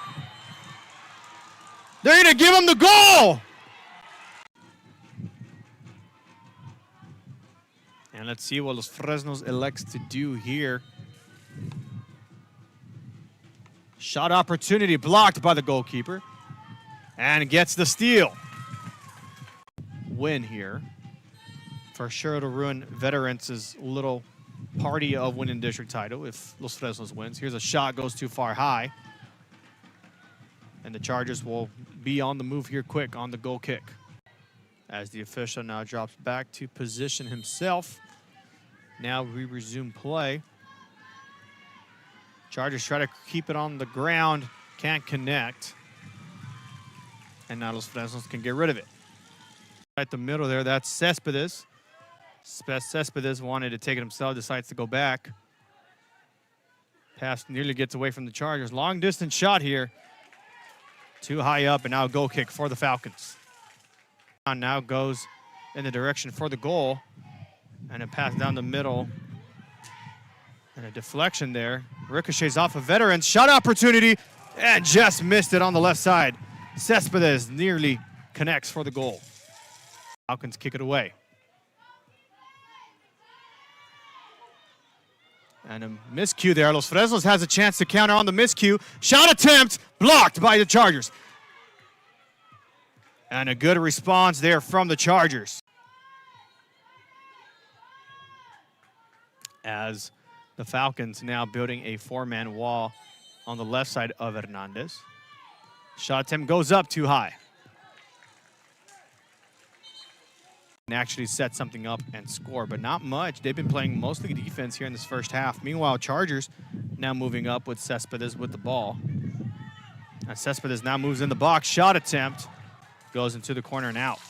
S3: They're going to give him the goal. And let's see what Los Fresnos elects to do here. Shot opportunity blocked by the goalkeeper. And gets the steal. Win here. For sure it'll ruin Veterans' little party of winning district title if Los Fresnos wins. Here's a shot, goes too far high. And the Chargers will be on the move here quick on the goal kick. As the official now drops back to position himself. Now we resume play. Chargers try to keep it on the ground. Can't connect. And now Los Fresnos can get rid of it. Right the middle there, that's Cespedes. Cespedes wanted to take it himself, decides to go back. Pass nearly gets away from the Chargers. Long distance shot here. Too high up, and now a goal kick for the Falcons. Now goes in the direction for the goal. And a pass down the middle. And a deflection there. Ricochets off of Veterans. Shot opportunity, and just missed it on the left side. Cespedes nearly connects for the goal. Falcons kick it away. And a miscue there. Los Fresnos has a chance to counter on the miscue. Shot attempt blocked by the Chargers. And a good response there from the Chargers. As the Falcons now building a four-man wall on the left side of Hernandez. Shot attempt goes up too high. And actually set something up and score, but not much. They've been playing mostly defense here in this first half. Meanwhile, Chargers now moving up with Cespedes with the ball. And Cespedes now moves in the box. Shot attempt goes into the corner and out.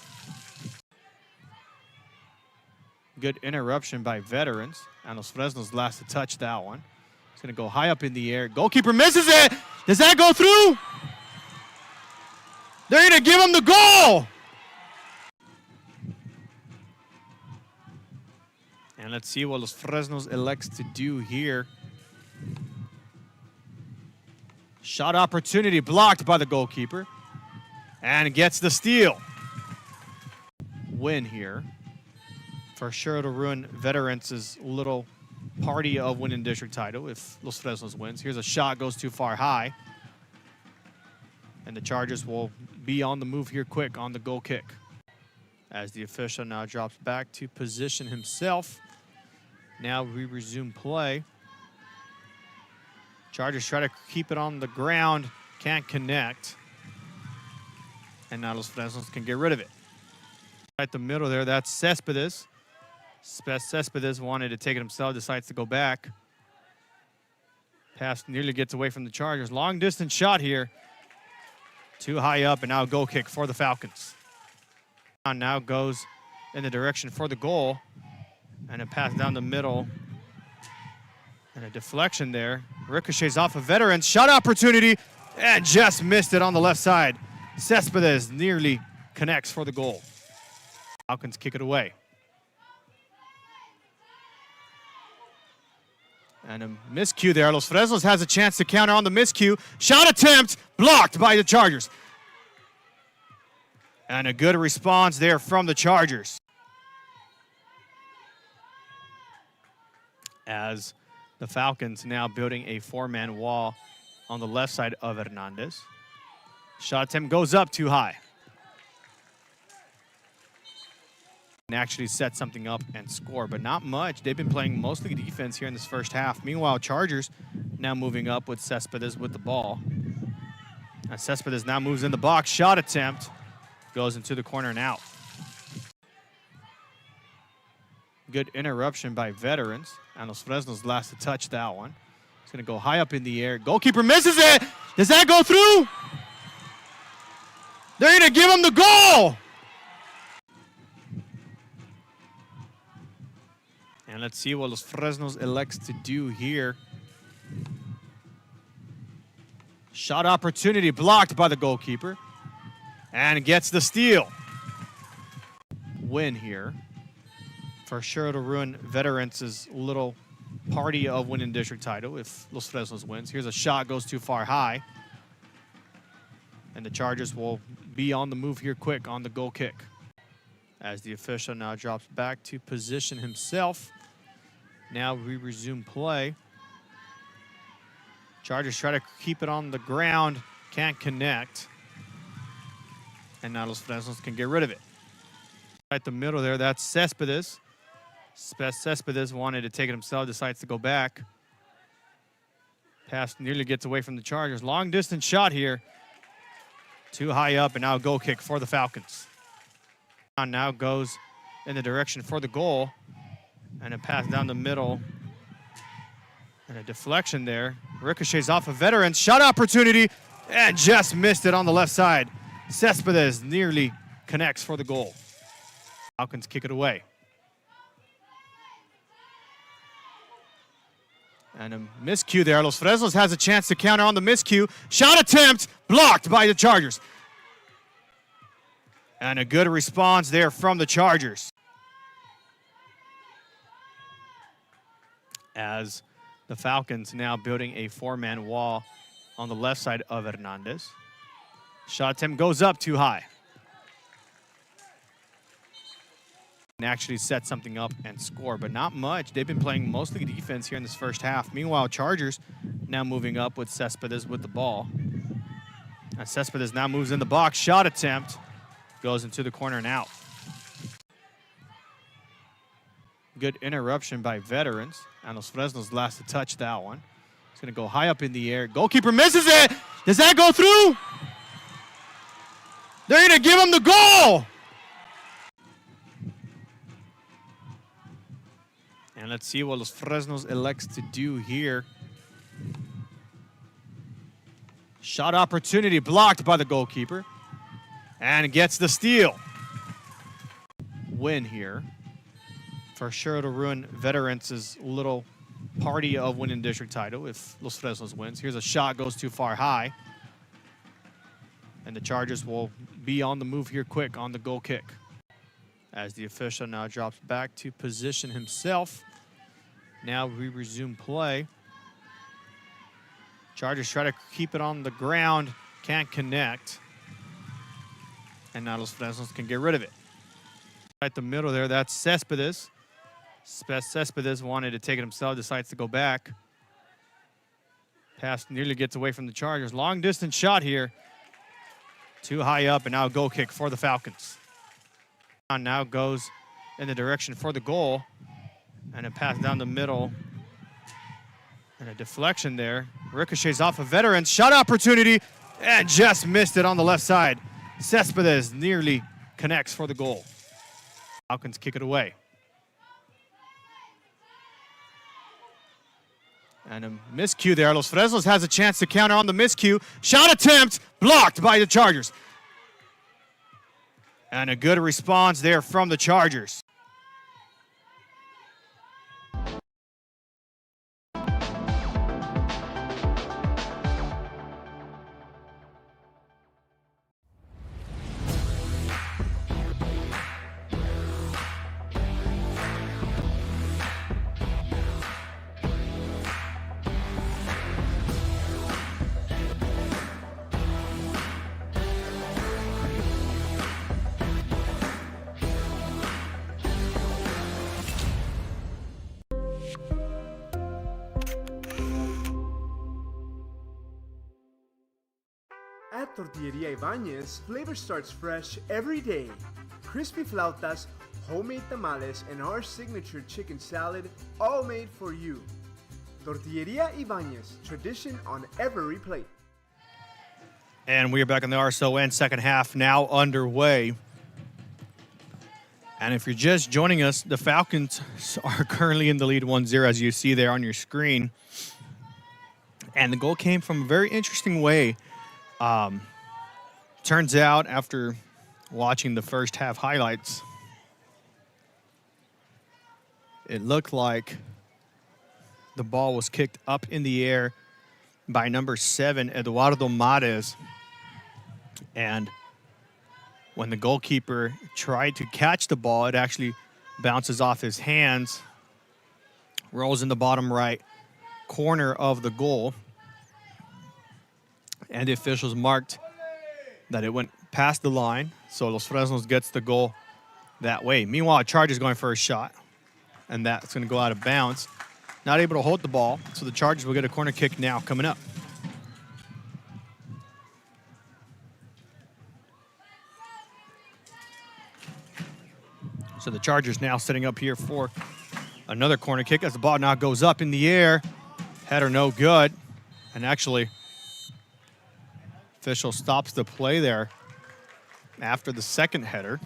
S3: Good interruption by veterans. And Los Fresnos last to touch that one. It's going to go high up in the air. Goalkeeper misses it. Does that go through? They're going to give him the goal. And let's see what Los Fresnos elects to do here. Shot opportunity blocked by the goalkeeper. And gets the steal. Win here. For sure it'll ruin Veterans' little party of winning district title if Los Fresnos wins. Here's a shot, goes too far high. And the Chargers will be on the move here quick on the goal kick. As the official now drops back to position himself. Now we resume play. Chargers try to keep it on the ground. Can't connect. And now Los Fresnos can get rid of it. Right the middle there, that's Cespedes. Cespedes wanted to take it himself, decides to go back. Pass nearly gets away from the Chargers. Long distance shot here. Too high up, and now a goal kick for the Falcons. Now goes in the direction for the goal. And a pass down the middle. And a deflection there. Ricochets off of Veterans. Shot opportunity, and just missed it on the left side. Cespedes nearly connects for the goal. Falcons kick it away. And a miscue there. Los Fresnos has a chance to counter on the miscue. Shot attempt blocked by the Chargers. And a good response there from the Chargers. As the Falcons now building a four-man wall on the left side of Hernandez. Shot attempt goes up too high. And actually set something up and score, but not much. They've been playing mostly defense here in this first half. Meanwhile, Chargers now moving up with Cespedes with the ball. And Cespedes now moves in the box. Shot attempt goes into the corner and out. Good interruption by veterans. And Los Fresnos last to touch that one. It's going to go high up in the air. Goalkeeper misses it. Does that go through? They're going to give him the goal. And let's see what Los Fresnos elects to do here. Shot opportunity blocked by the goalkeeper. And gets the steal. Win here. For sure it'll ruin Veterans' little party of winning district title if Los Fresnos wins. Here's a shot, goes too far high. And the Chargers will be on the move here quick on the goal kick. As the official now drops back to position himself. Now we resume play. Chargers try to keep it on the ground, can't connect. And now Los Fresnos can get rid of it. Right the middle there, that's Cespedes. Cespedes wanted to take it himself, decides to go back. Pass nearly gets away from the Chargers. Long distance shot here. Too high up, and now a goal kick for the Falcons. Now goes in the direction for the goal. And a pass down the middle. And a deflection there. Ricochets off of Veterans. Shot opportunity, and just missed it on the left side. Cespedes nearly connects for the goal. Falcons kick it away. And a miscue there. Los Fresnos has a chance to counter on the miscue. Shot attempt blocked by the Chargers. And a good response there from the Chargers. As the Falcons now building a four-man wall on the left side of Hernandez. Shot attempt goes up too high. And actually set something up and score, but not much. They've been playing mostly defense here in this first half. Meanwhile, Chargers now moving up with Cespedes with the ball. And Cespedes now moves in the box. Shot attempt goes into the corner and out. Good interruption by Veterans. And Los Fresnos last to touch that one. It's going to go high up in the air. Goalkeeper misses it. Does that go through? They're going to give him the goal. And let's see what Los Fresnos elects to do here. Shot opportunity blocked by the goalkeeper. And gets the steal. Win here. For sure it'll ruin Veterans' little party of winning district title if Los Fresnos wins. Here's a shot, goes too far high. And the Chargers will be on the move here quick on the goal kick. As the official now drops back to position himself. Now we resume play. Chargers try to keep it on the ground, can't connect. And now Los Fresnos can get rid of it. Right the middle there, that's Cespedes. Cespedes wanted to take it himself, decides to go back. Pass nearly gets away from the Chargers. Long distance shot here. Too high up, and now a goal kick for the Falcons. Now goes in the direction for the goal. And a pass down the middle. And a deflection there. Ricochets off of Veterans. Shot opportunity, and just missed it on the left side. Cespedes nearly connects for the goal. Falcons kick it away. And a miscue there. Los Fresnos has a chance to counter on the miscue. Shot attempt blocked by the Chargers. And a good response there from the Chargers.
S9: At Tortilleria Ibañez, flavor starts fresh every day. Crispy flautas, homemade tamales, and our signature chicken salad, all made for you. Tortilleria Ibañez, tradition on every plate.
S3: And we are back in the RSON second half now underway. And if you're just joining us, the Falcons are currently in the lead 1-0, as you see there on your screen. And the goal came from a very interesting way. Turns out, after watching the first half highlights, it looked like the ball was kicked up in the air by number 7, Eduardo Mares. And when the goalkeeper tried to catch the ball, it actually bounces off his hands, rolls in the bottom right corner of the goal. And the officials marked that it went past the line, so Los Fresnos gets the goal that way. Meanwhile, Chargers going for a shot, and that's going to go out of bounds. Not able to hold the ball, so the Chargers will get a corner kick now coming up. So the Chargers now setting up here for another corner kick as the ball now goes up in the air. Header no good, and actually, official stops the play there after the second header.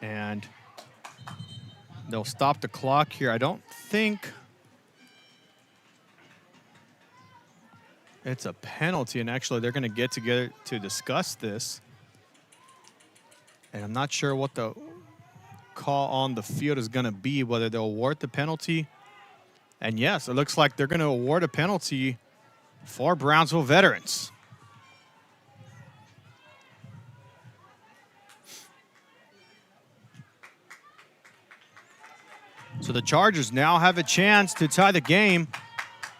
S3: And they'll stop the clock here. I don't think it's a penalty, and actually they're going to get together to discuss this. And I'm not sure what the call on the field is going to be, whether they'll award the penalty. And yes, it looks like they're going to award a penalty for Brownsville veterans. So the Chargers now have a chance to tie the game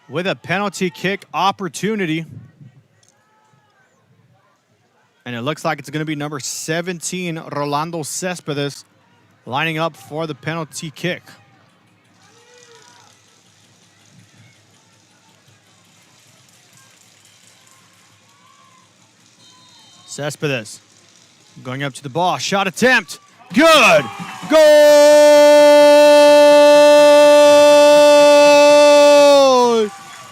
S3: with a penalty kick opportunity. And it looks like it's going to be number 17, Rolando Cespedes, lining up for the penalty kick. Cespedes going up to the ball. Shot attempt. Good. Goal!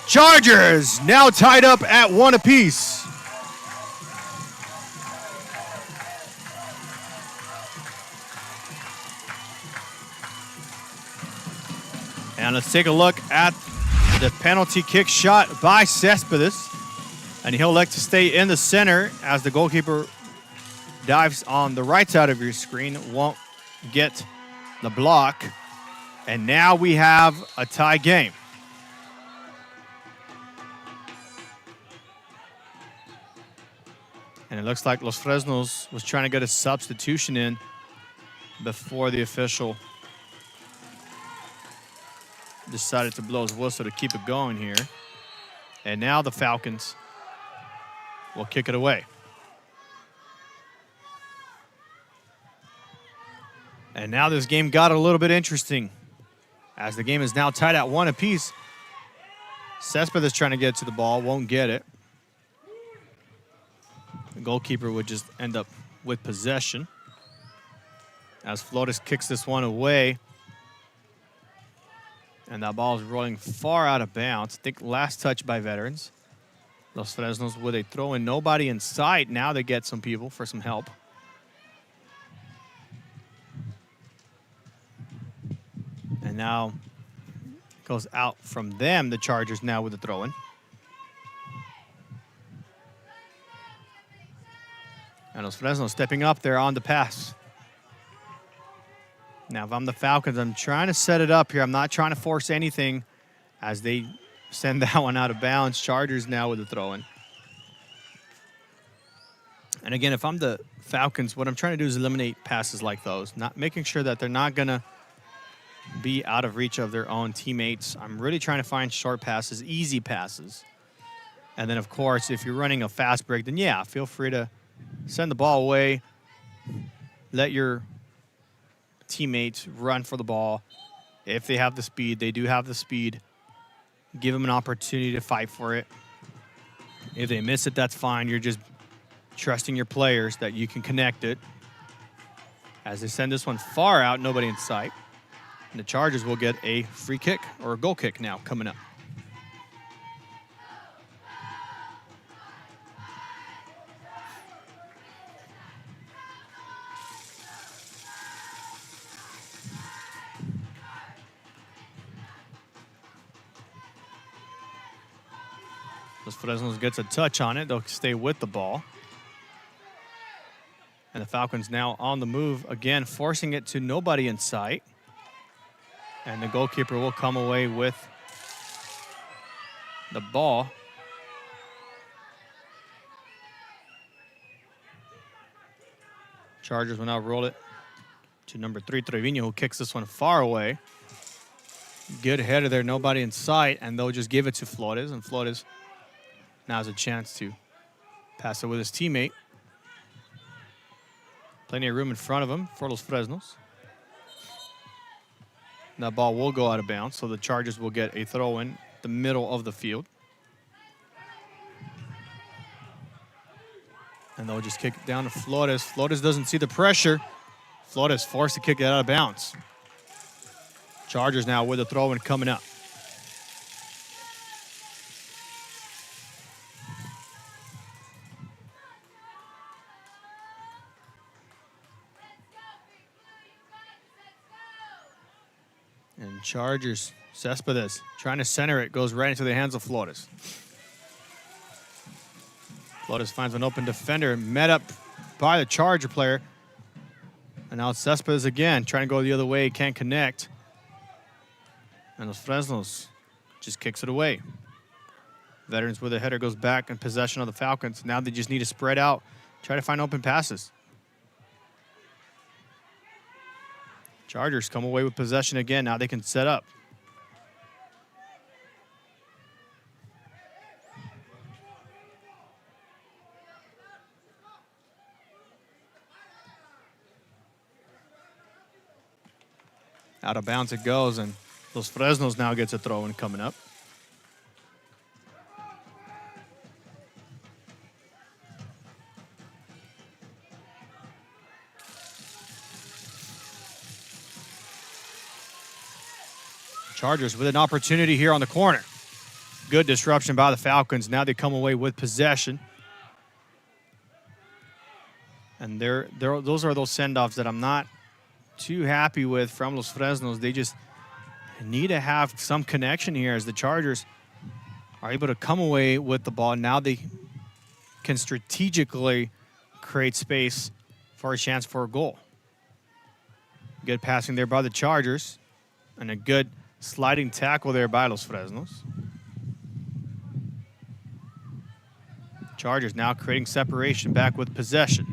S3: Chargers now tied up at 1 apiece. And let's take a look at the penalty kick shot by Cespedes. And he'll elect to stay in the center as the goalkeeper dives on the right side of your screen. Won't get the block. And now we have a tie game. And it looks like Los Fresnos was trying to get a substitution in before the official decided to blow his whistle to keep it going here. And now the Falcons will kick it away. And now this game got a little bit interesting as the game is now tied at 1 apiece. Cespedes trying to get to the ball, won't get it. The goalkeeper would just end up with possession as Flores kicks this one away. And that ball is rolling far out of bounds. I think last touch by veterans. Los Fresnos with a throw in, nobody in sight. Now they get some people for some help. And now it goes out from them, the Chargers now with the throw in. And Los Fresnos stepping up there on the pass. Now, if I'm the Falcons, I'm trying to set it up here. I'm not trying to force anything as they send that one out of bounds. Chargers now with the throw-in. And again, if I'm the Falcons, what I'm trying to do is eliminate passes like those, not making sure that they're not going to be out of reach of their own teammates. I'm really trying to find short passes, easy passes. And then, of course, if you're running a fast break, then, yeah, feel free to send the ball away. Let your teammates run for the ball. If they have the speed, they do have the speed. Give them an opportunity to fight for it. If they miss it, that's fine. You're just trusting your players that you can connect it. As they send this one far out, nobody in sight. And the Chargers will get a free kick or a goal kick now coming up. Los Fresnos gets a touch on it. They'll stay with the ball. And the Falcons now on the move again, forcing it to nobody in sight. And the goalkeeper will come away with the ball. Chargers will now roll it to number 3, Trevino, who kicks this one far away. Good header there, nobody in sight, and they'll just give it to Flores, and Flores now has a chance to pass it with his teammate. Plenty of room in front of him for Los Fresnos. That ball will go out of bounds, so the Chargers will get a throw in the middle of the field. And they'll just kick it down to Flores. Flores doesn't see the pressure. Flores forced to kick it out of bounds. Chargers now with a throw in coming up. And Chargers, Cespedes trying to center it, goes right into the hands of Flores. Flores finds an open defender, met up by the Charger player. And now it's Cespedes again, trying to go the other way, can't connect. And Los Fresnos just kicks it away. Veterans with a header goes back in possession of the Falcons. Now they just need to spread out, try to find open passes. Chargers come away with possession again. Now they can set up. Out of bounds it goes, and Los Fresnos now gets a throw-in coming up. Chargers with an opportunity here on the corner. Good disruption by the Falcons. Now they come away with possession. And those are those send-offs that I'm not too happy with from Los Fresnos. They just need to have some connection here as the Chargers are able to come away with the ball. Now they can strategically create space for a chance for a goal. Good passing there by the Chargers, and a good sliding tackle there by Los Fresnos. Chargers now creating separation, back with possession.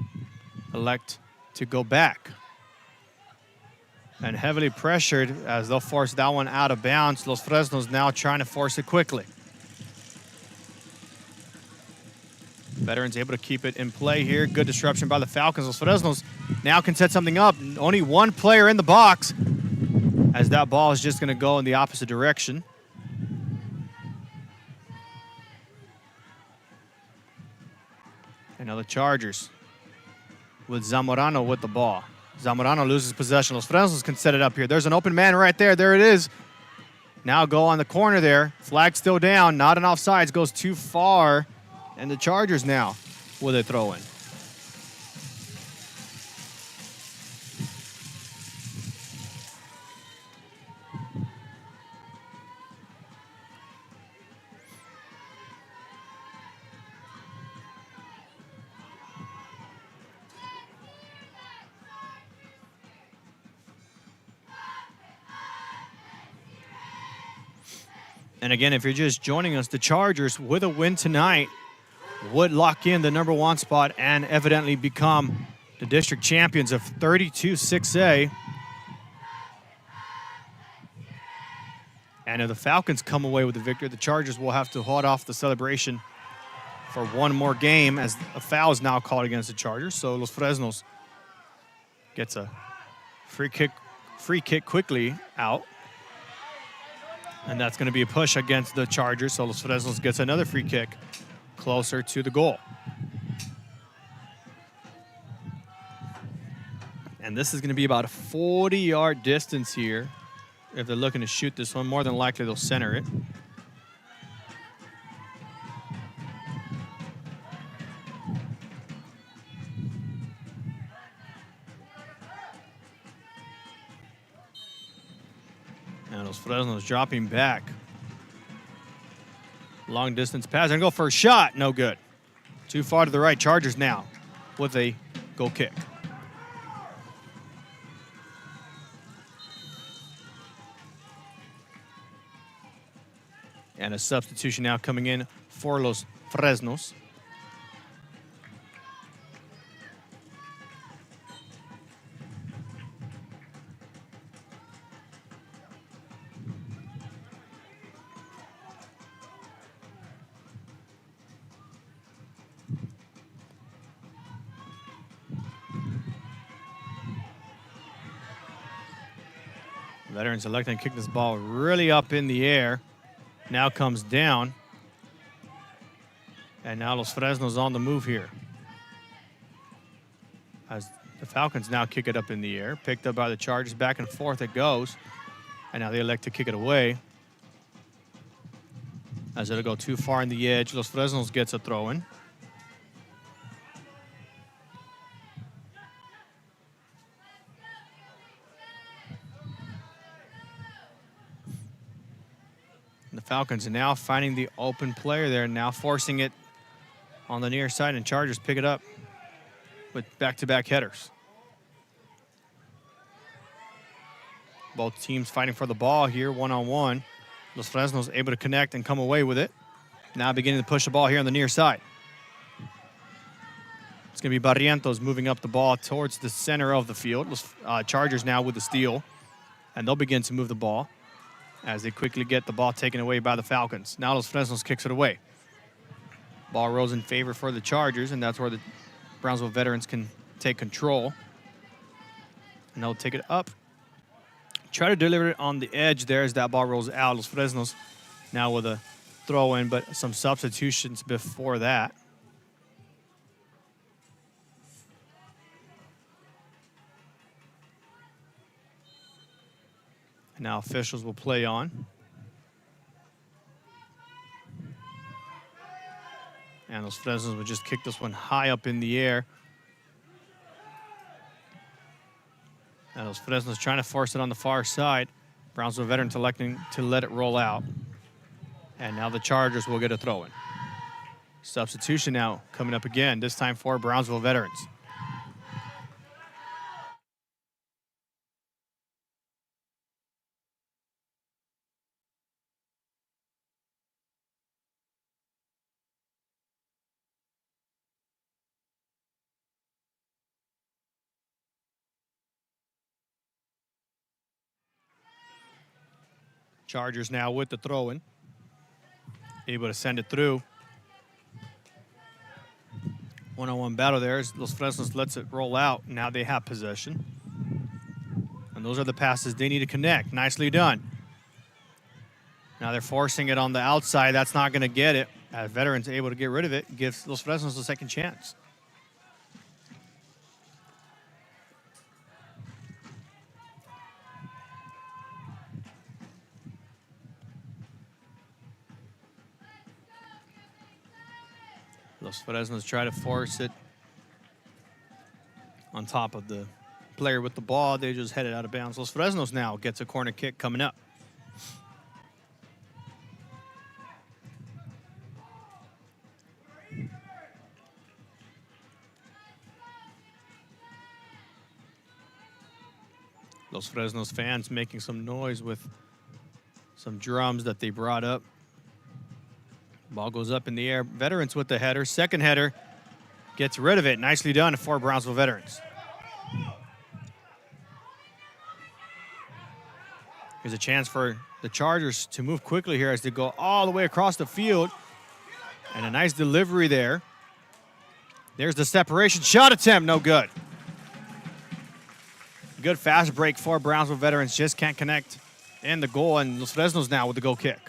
S3: Elect to go back. And heavily pressured as they'll force that one out of bounds. Los Fresnos now trying to force it quickly. Veterans able to keep it in play here. Good disruption by the Falcons. Los Fresnos now can set something up. Only one player in the box, as that ball is just going to go in the opposite direction. And now the Chargers with Zamorano with the ball. Zamorano loses possession. Los Fresnos can set it up here. There's an open man right there. There it is. Now go on the corner there. Flag still down. Not an offsides. Goes too far. And the Chargers now with a throw-in. And again, if you're just joining us, the Chargers, with a win tonight, would lock in the #1 spot and evidently become the district champions of 32-6A. And if the Falcons come away with the victory, the Chargers will have to hold off the celebration for one more game, as a foul is now called against the Chargers. So Los Fresnos gets a free kick quickly out. And that's going to be a push against the Chargers. So Los Fresnos gets another free kick closer to the goal. And this is going to be about a 40-yard distance here. If they're looking to shoot this one, more than likely they'll center it. And Los Fresnos dropping back. Long distance pass, and go for a shot. No good. Too far to the right. Chargers now with a goal kick. And a substitution now coming in for Los Fresnos. Veterans electing to kick this ball really up in the air. Now comes down. And now Los Fresnos on the move here. As the Falcons now kick it up in the air. Picked up by the Chargers. Back and forth it goes. And now they elect to kick it away. As it'll go too far in the edge. Los Fresnos gets a throw in. The Falcons are now finding the open player there, now forcing it on the near side, and Chargers pick it up with back-to-back headers. Both teams fighting for the ball here, one-on-one. Los Fresnos able to connect and come away with it. Now beginning to push the ball here on the near side. It's going to be Barrientos moving up the ball towards the center of the field. Chargers now with the steal, and they'll begin to move the ball as they quickly get the ball taken away by the Falcons. Now Los Fresnos kicks it away. Ball rolls in favor for the Chargers, and that's where the Brownsville veterans can take control. And they'll take it up. Try to deliver it on the edge there as that ball rolls out. Los Fresnos now with a throw in, but some substitutions before that. And now officials will play on. And Los Fresnos will just kick this one high up in the air. And Los Fresnos trying to force it on the far side. Brownsville veterans electing to let it roll out. And now the Chargers will get a throw in. Substitution now coming up again, this time for Brownsville veterans. Chargers now with the throw-in. Able to send it through. One-on-one battle there as Los Fresnos lets it roll out. Now they have possession. And those are the passes they need to connect. Nicely done. Now they're forcing it on the outside. That's not going to get it. As veterans able to get rid of it, gives Los Fresnos a second chance. Los Fresnos try to force it on top of the player with the ball. They just headed out of bounds. Los Fresnos now gets a corner kick coming up. Los Fresnos fans making some noise with some drums that they brought up. Ball goes up in the air. Veterans with the header. Second header gets rid of it. Nicely done for Brownsville veterans. Here's a chance for the Chargers to move quickly here as they go all the way across the field. And a nice delivery there. There's the separation. Shot attempt, no good. Good fast break for Brownsville veterans. Just can't connect in the goal. And Los Fresnos now with the goal kick.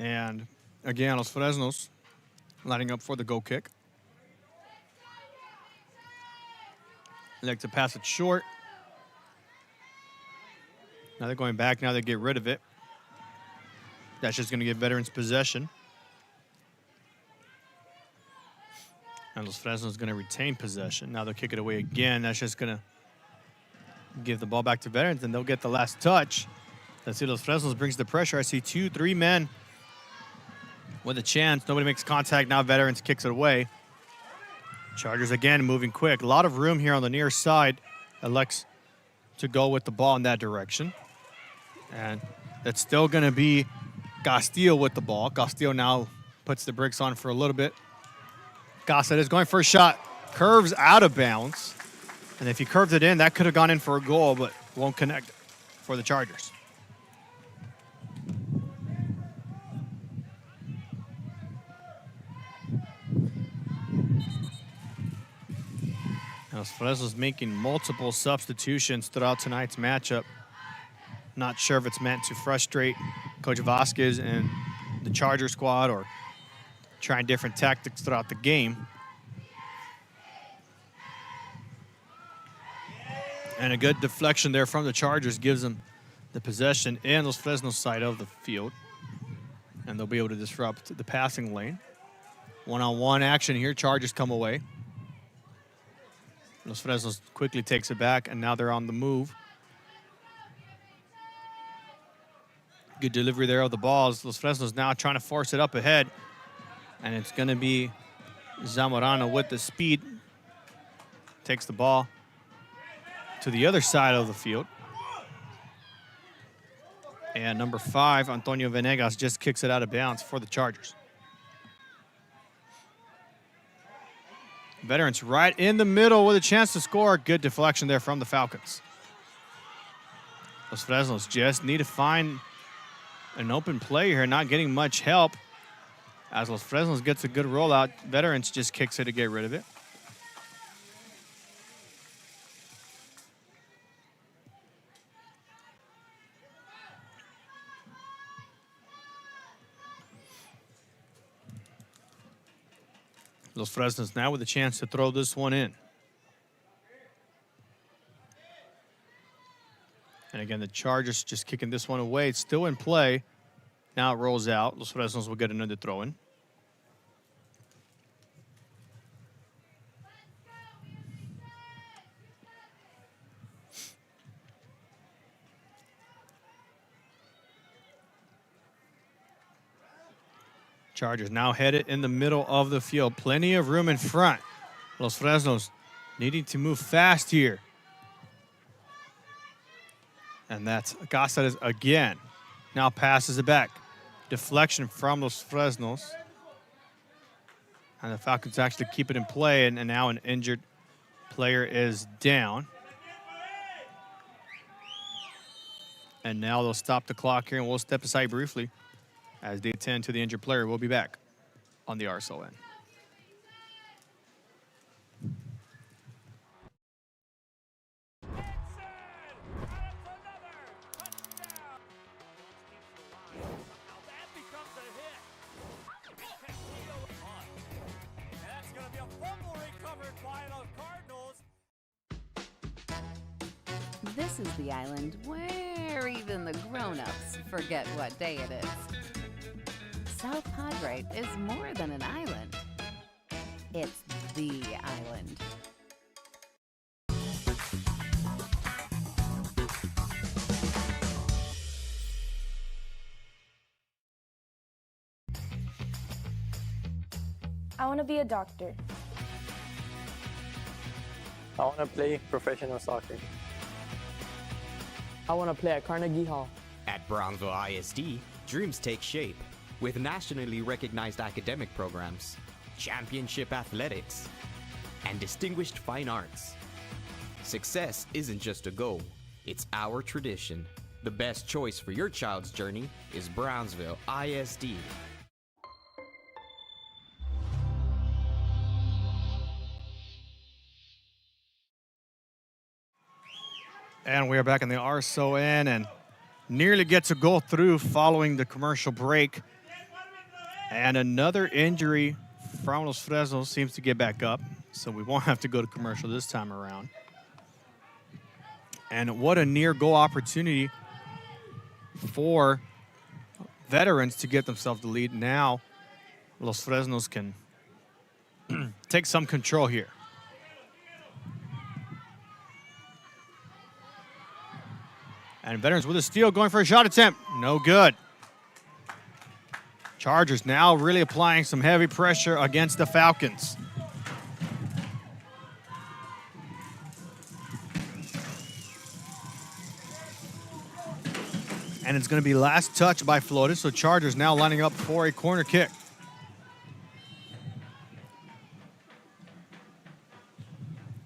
S3: And again, Los Fresnos lining up for the goal kick. Like to pass it short. Now they're going back. Now they get rid of it. That's just going to give veterans possession. And Los Fresnos going to retain possession. Now they'll kick it away again. That's just going to give the ball back to Veterans, and they'll get the last touch. Let's see, Los Fresnos brings the pressure. I see 2-3 men with a chance. Nobody makes contact. Now Veterans kicks it away. Chargers again moving quick. A lot of room here on the near side. Elects to go with the ball in that direction. And that's still going to be Castillo with the ball. Castillo now puts the brakes on for a little bit. Gossett is going for a shot. Curves out of bounds. And if he curved it in, that could have gone in for a goal, but won't connect for the Chargers. Los Fresnos making multiple substitutions throughout tonight's matchup. Not sure if it's meant to frustrate Coach Vasquez and the Charger squad or trying different tactics throughout the game. And a good deflection there from the Chargers gives them the possession in Los Fresnos side of the field. And they'll be able to disrupt the passing lane. One-on-one action here. Chargers come away. Los Fresnos quickly takes it back, and now they're on the move. Good delivery there of the balls. Los Fresnos now trying to force it up ahead. And it's going to be Zamorano with the speed. Takes the ball to the other side of the field. And number 5, Antonio Venegas, just kicks it out of bounds for the Chargers. Veterans right in the middle with a chance to score. Good deflection there from the Falcons. Los Fresnos just need to find an open play here, not getting much help. As Los Fresnos gets a good rollout, Veterans just kicks it to get rid of it. Los Fresnos now with a chance to throw this one in. And again, the Chargers just kicking this one away. It's still in play. Now it rolls out. Los Fresnos will get another throw in. Chargers now headed in the middle of the field. Plenty of room in front. Los Fresnos needing to move fast here. And that's Cáceres again. Now passes it back. Deflection from Los Fresnos. And the Falcons actually keep it in play, and now an injured player is down. And now they'll stop the clock here, and we'll step aside briefly as they attend to the injured player. We'll be back on the RSON.
S5: This is the island where even the grown-ups forget what day it is. South Padre is more than an island. It's the island.
S10: I want to be a doctor.
S11: I want to play professional soccer.
S12: I want to play at Carnegie Hall.
S13: At Brownsville ISD, dreams take shape with nationally recognized academic programs, championship athletics, and distinguished fine arts. Success isn't just a goal, it's our tradition. The best choice for your child's journey is Brownsville ISD.
S3: And we are back in the RSON, and nearly gets a goal through following the commercial break. And another injury from Los Fresnos seems to get back up, so we won't have to go to commercial this time around. And what a near goal opportunity for Veterans to get themselves the lead. Now Los Fresnos can take some control here. And Veterans with a steal, going for a shot attempt. No good. Chargers now really applying some heavy pressure against the Falcons. And it's going to be last touch by Flores, so Chargers now lining up for a corner kick.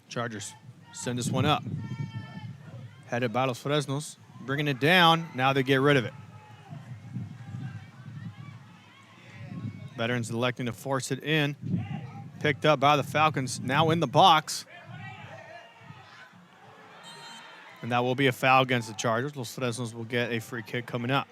S3: Chargers send this one up. Headed by Los Fresnos, bringing it down. Now they get rid of it. Veterans electing to force it in. Picked up by the Falcons, now in the box. And that will be a foul against the Chargers. Los Fresnos will get a free kick coming up.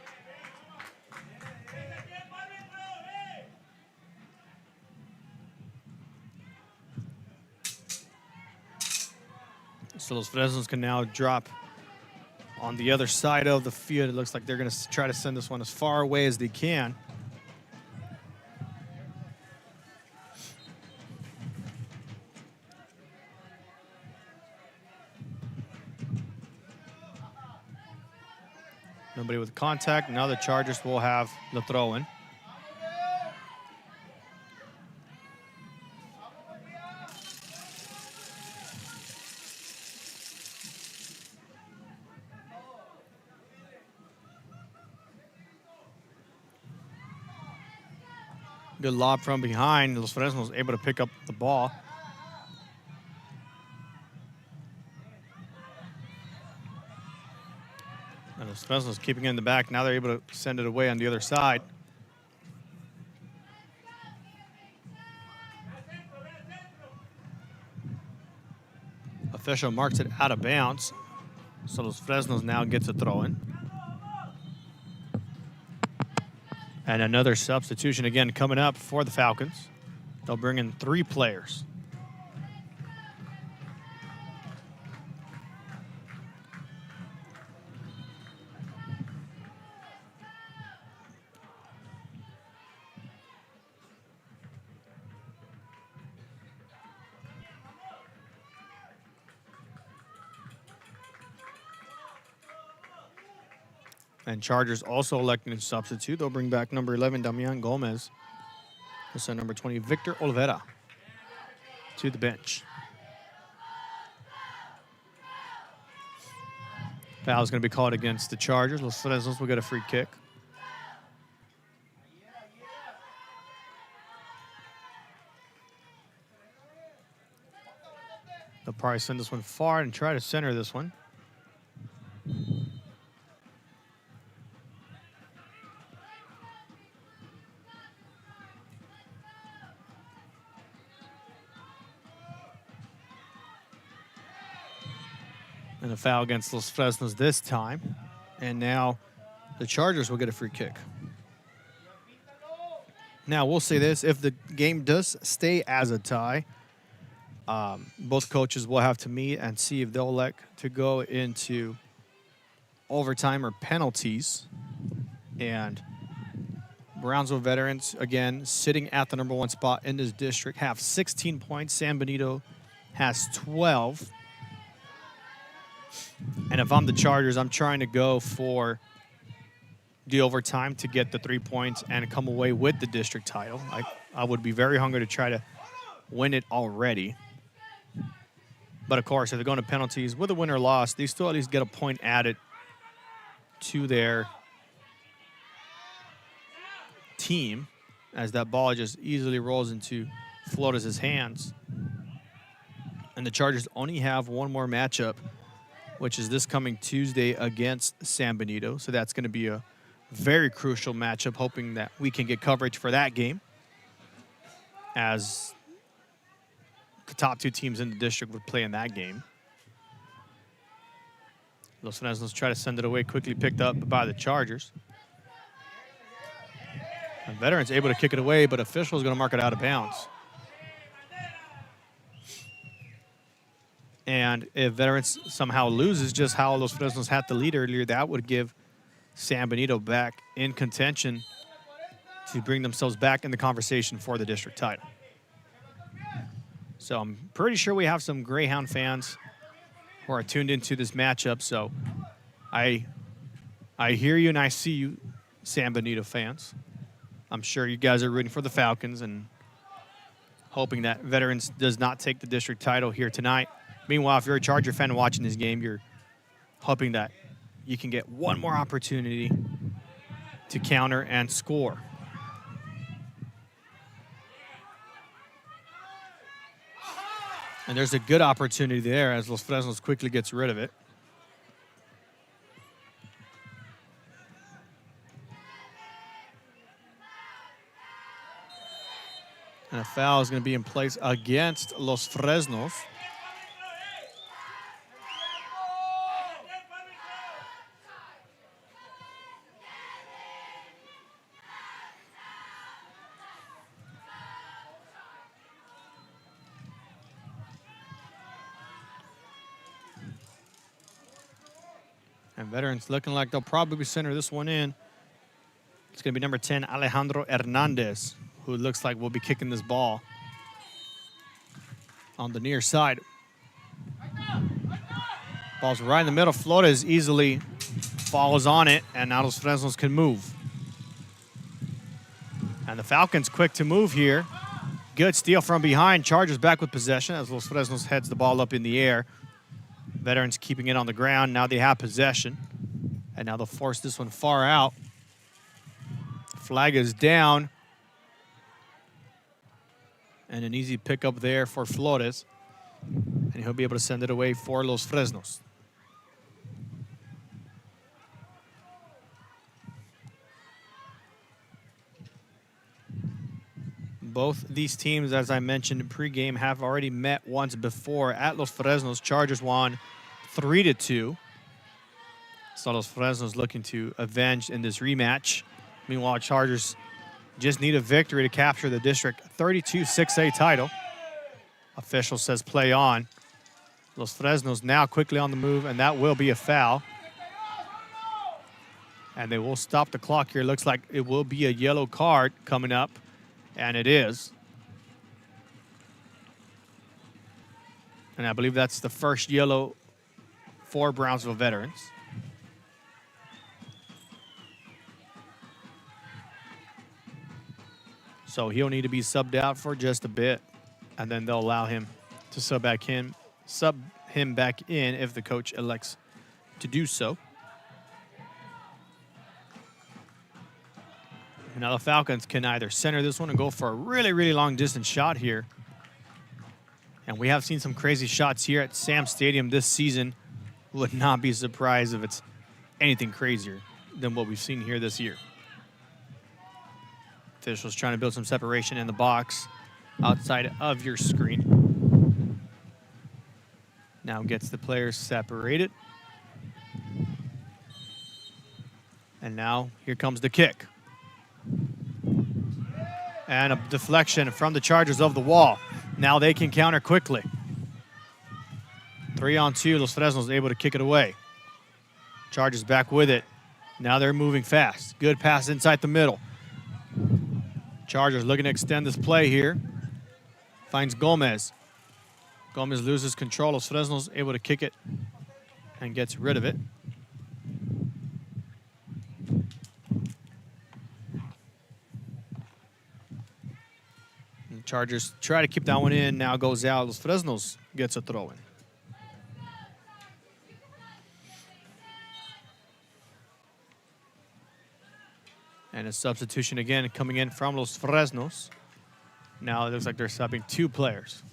S3: So Los Fresnos can now drop on the other side of the field. It looks like they're going to try to send this one as far away as they can. Nobody with contact. Now the Chargers will have the throw-in. Good lob from behind. Los Fresnos able to pick up the ball. And Los Fresnos keeping it in the back. Now they're able to send it away on the other side. Official marks it out of bounds. So Los Fresnos now gets a throw in. And another substitution again coming up for the Falcons. They'll bring in 3 players. And Chargers also electing to substitute. They'll bring back number 11, Damian Gomez. Also number 20, Victor Olivera to the bench. Foul is going to be called against the Chargers. Los Fresnos will get a free kick. They'll probably send this one far and try to center this one. And a foul against Los Fresnos this time. And now the Chargers will get a free kick. Now, we'll say this. If the game does stay as a tie, both coaches will have to meet and see if they'll elect to go into overtime or penalties. And Brownsville Veterans, again, sitting at the number 1 spot in this district, have 16 points. San Benito has 12. And if I'm the Chargers, I'm trying to go for the overtime to get the 3 points and come away with the district title. I would be very hungry to try to win it already. But, of course, if they're going to penalties with a win or loss, they still at least get a point added to their team as that ball just easily rolls into Flores' hands. And the Chargers only have one more matchup, which is this coming Tuesday against San Benito. So that's going to be a very crucial matchup, hoping that we can get coverage for that game, as the top 2 teams in the district would play in that game. Los Fresnos try to send it away, quickly picked up by the Chargers. And Veterans able to kick it away, but official is going to mark it out of bounds. And if Veterans somehow loses, just how Los Fresnos had the lead earlier, that would give San Benito back in contention to bring themselves back in the conversation for the district title. So I'm pretty sure we have some Greyhound fans who are tuned into this matchup. So I hear you and I see you, San Benito fans. I'm sure you guys are rooting for the Falcons and hoping that Veterans does not take the district title here tonight. Meanwhile, if you're a Charger fan watching this game, you're hoping that you can get one more opportunity to counter and score. And there's a good opportunity there as Los Fresnos quickly gets rid of it. And a foul is going to be in place against Los Fresnos. And Veterans looking like they'll probably center this one in. It's going to be number 10, Alejandro Hernandez, who looks like will be kicking this ball on the near side. Ball's right in the middle. Flores easily follows on it, and now Los Fresnos can move. And the Falcons quick to move here. Good steal from behind. Chargers back with possession as Los Fresnos heads the ball up in the air. Veterans keeping it on the ground. Now they have possession. And now they'll force this one far out. Flag is down. And an easy pickup there for Flores. And he'll be able to send it away for Los Fresnos. Both these teams, as I mentioned in pregame, have already met once before at Los Fresnos. Chargers won 3-2. So Los Fresnos looking to avenge in this rematch. Meanwhile, Chargers just need a victory to capture the District 32 6A title. Official says play on. Los Fresnos now quickly on the move, and that will be a foul. And they will stop the clock here. Looks like it will be a yellow card coming up. And it is. And I believe that's the first yellow for Brownsville Veterans. So he'll need to be subbed out for just a bit. And then they'll allow him to sub him back in if the coach elects to do so. Now the Falcons can either center this one and go for a really, really long distance shot here. And we have seen some crazy shots here at Sam Stadium this season. Would not be surprised if it's anything crazier than what we've seen here this year. Officials trying to build some separation in the box outside of your screen. Now gets the players separated. And now here comes the kick. And a deflection from the Chargers of the wall. Now they can counter quickly. 3-on-2, Los Fresnos able to kick it away. Chargers back with it. Now they're moving fast. Good pass inside the middle. Chargers looking to extend this play here. Finds Gomez. Gomez loses control. Los Fresnos able to kick it and gets rid of it. Chargers try to keep that one in. Now goes out. Los Fresnos gets a throw in. And a substitution again coming in from Los Fresnos. Now it looks like they're subbing 2 players.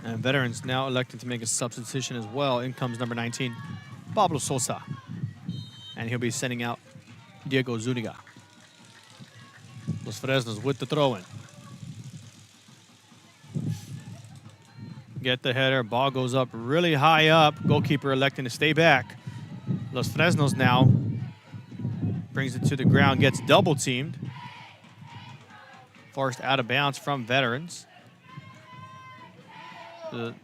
S3: And Veterans now electing to make a substitution as well. In comes number 19, Pablo Sosa. And he'll be sending out Diego Zuniga. Los Fresnos with the throw-in. Get the header. Ball goes up really high up. Goalkeeper electing to stay back. Los Fresnos now brings it to the ground, gets double-teamed. Forced out of bounds from Veterans.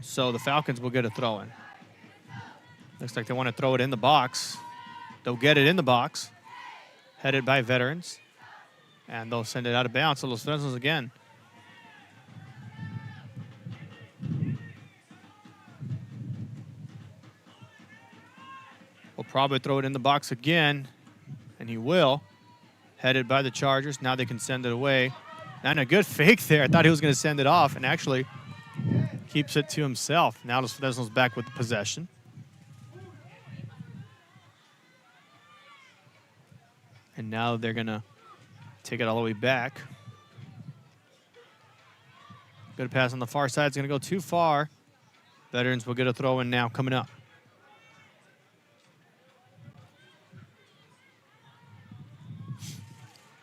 S3: So the Falcons will get a throw in. Looks like they want to throw it in the box. They'll get it in the box. Headed by Veterans. And they'll send it out of bounds to Los Fresnos again. Will probably throw it in the box again. And he will. Headed by the Chargers. Now they can send it away. And a good fake there. I thought he was going to send it off. And actually keeps it to himself. Now Los Fresnos back with the possession. And now they're going to take it all the way back. Good pass on the far side. It's going to go too far. Veterans will get a throw in now coming up.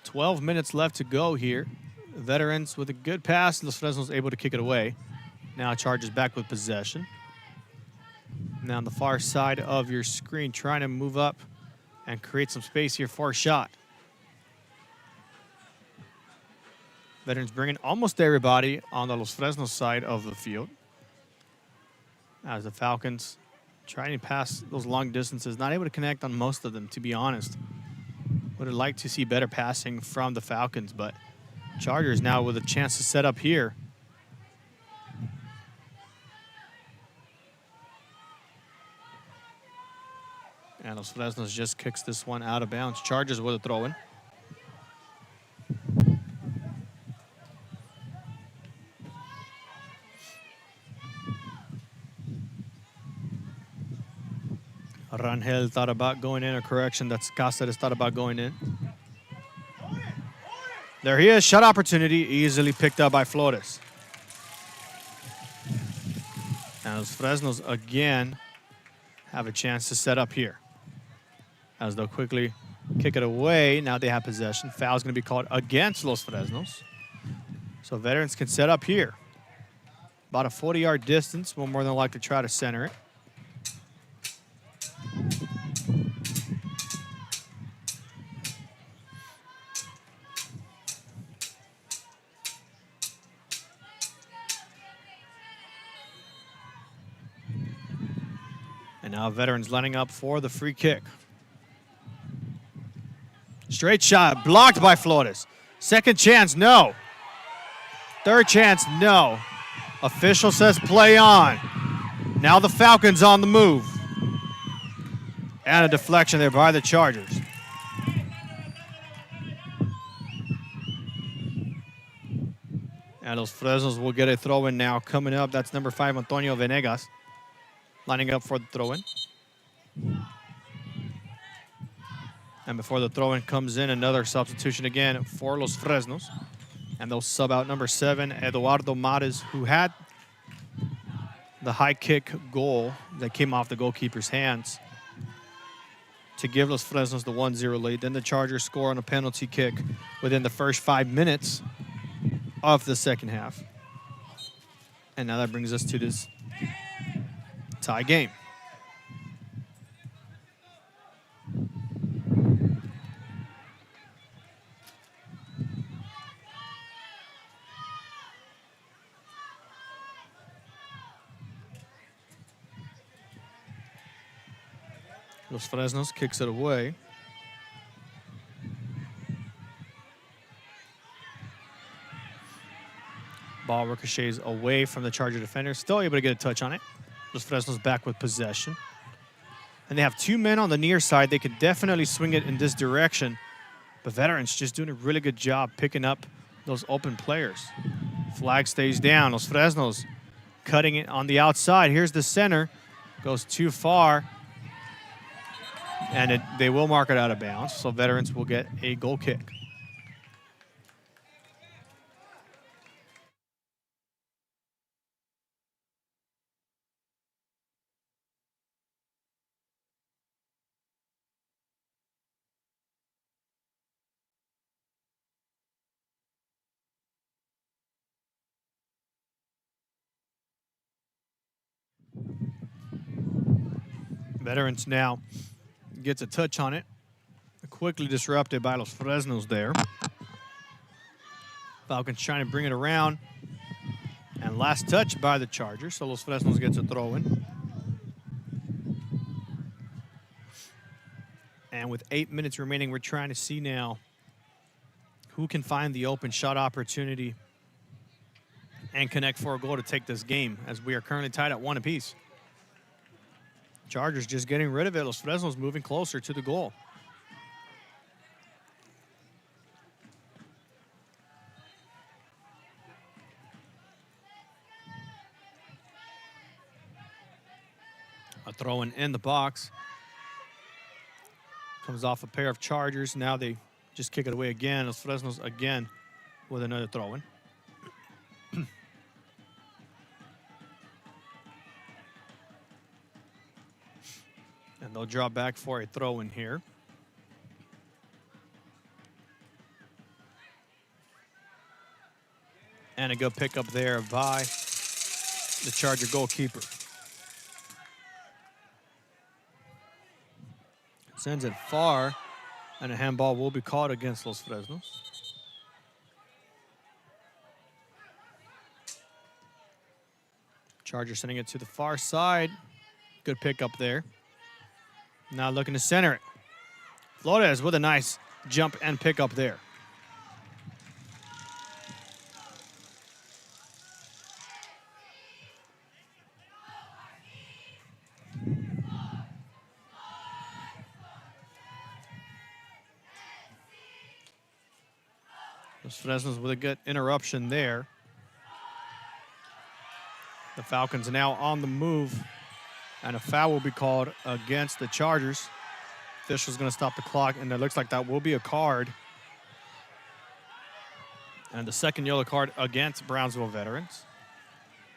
S3: "12 minutes left to go here. Veterans with a good pass. Los Fresnos able to kick it away. Now Chargers back with possession. Now on the far side of your screen, trying to move up and create some space here for a shot. Veterans bringing almost everybody on the Los Fresnos side of the field. As the Falcons trying to pass those long distances, not able to connect on most of them, to be honest. Would have liked to see better passing from the Falcons, but Chargers now with a chance to set up here. And Los Fresnos just kicks this one out of bounds. Chargers with a throw-in. Rangel thought about going in, or correction, that's Cáceres thought about going in. There he is, shot opportunity, easily picked up by Flores. And Los Fresnos again have a chance to set up here. As they'll quickly kick it away. Now they have possession. Foul's going to be called against Los Fresnos. So Veterans can set up here. About a 40-yard distance. We'll more than likely try to center it. And now Veterans lining up for the free kick. Straight shot, blocked by Flores. Second chance, no. Third chance, no. Official says play on. Now the Falcons on the move. And a deflection there by the Chargers. And Los Fresnos will get a throw-in now coming up. That's number 5, Antonio Venegas, lining up for the throw-in. And before the throw-in comes in, another substitution again for Los Fresnos. And they'll sub out number 7, Eduardo Mares, who had the high kick goal that came off the goalkeeper's hands to give Los Fresnos the 1-0 lead. Then the Chargers score on a penalty kick within the first 5 minutes of the second half. And now that brings us to this tie game. Los Fresnos kicks it away. Ball ricochets away from the Charger defender. Still able to get a touch on it. Los Fresnos back with possession. And they have 2 men on the near side. They could definitely swing it in this direction. But Veterans just doing a really good job picking up those open players. Flag stays down. Los Fresnos cutting it on the outside. Here's the center. Goes too far. And they will mark it out of bounds. So Veterans will get a goal kick. Veterans now gets a touch on it. Quickly disrupted by Los Fresnos there. Falcons trying to bring it around. And last touch by the Chargers, so Los Fresnos gets a throw in. And with 8 minutes remaining, we're trying to see now who can find the open shot opportunity and connect for a goal to take this game, as we are currently tied at 1 apiece. Chargers just getting rid of it. Los Fresnos moving closer to the goal. A throw in the box. Comes off a pair of Chargers. Now they just kick it away again. Los Fresnos again with another throw in. And they'll draw back for a throw in here. And a good pickup there by the Charger goalkeeper. Sends it far, and a handball will be called against Los Fresnos. Charger sending it to the far side. Good pickup there. Now looking to center it. Flores with a nice jump and pickup there. Los Fresnos with a good interruption there. The Falcons now on the move, and a foul will be called against the Chargers. Official's going to stop the clock, and it looks like that will be a card. And the second yellow card against Brownsville veterans,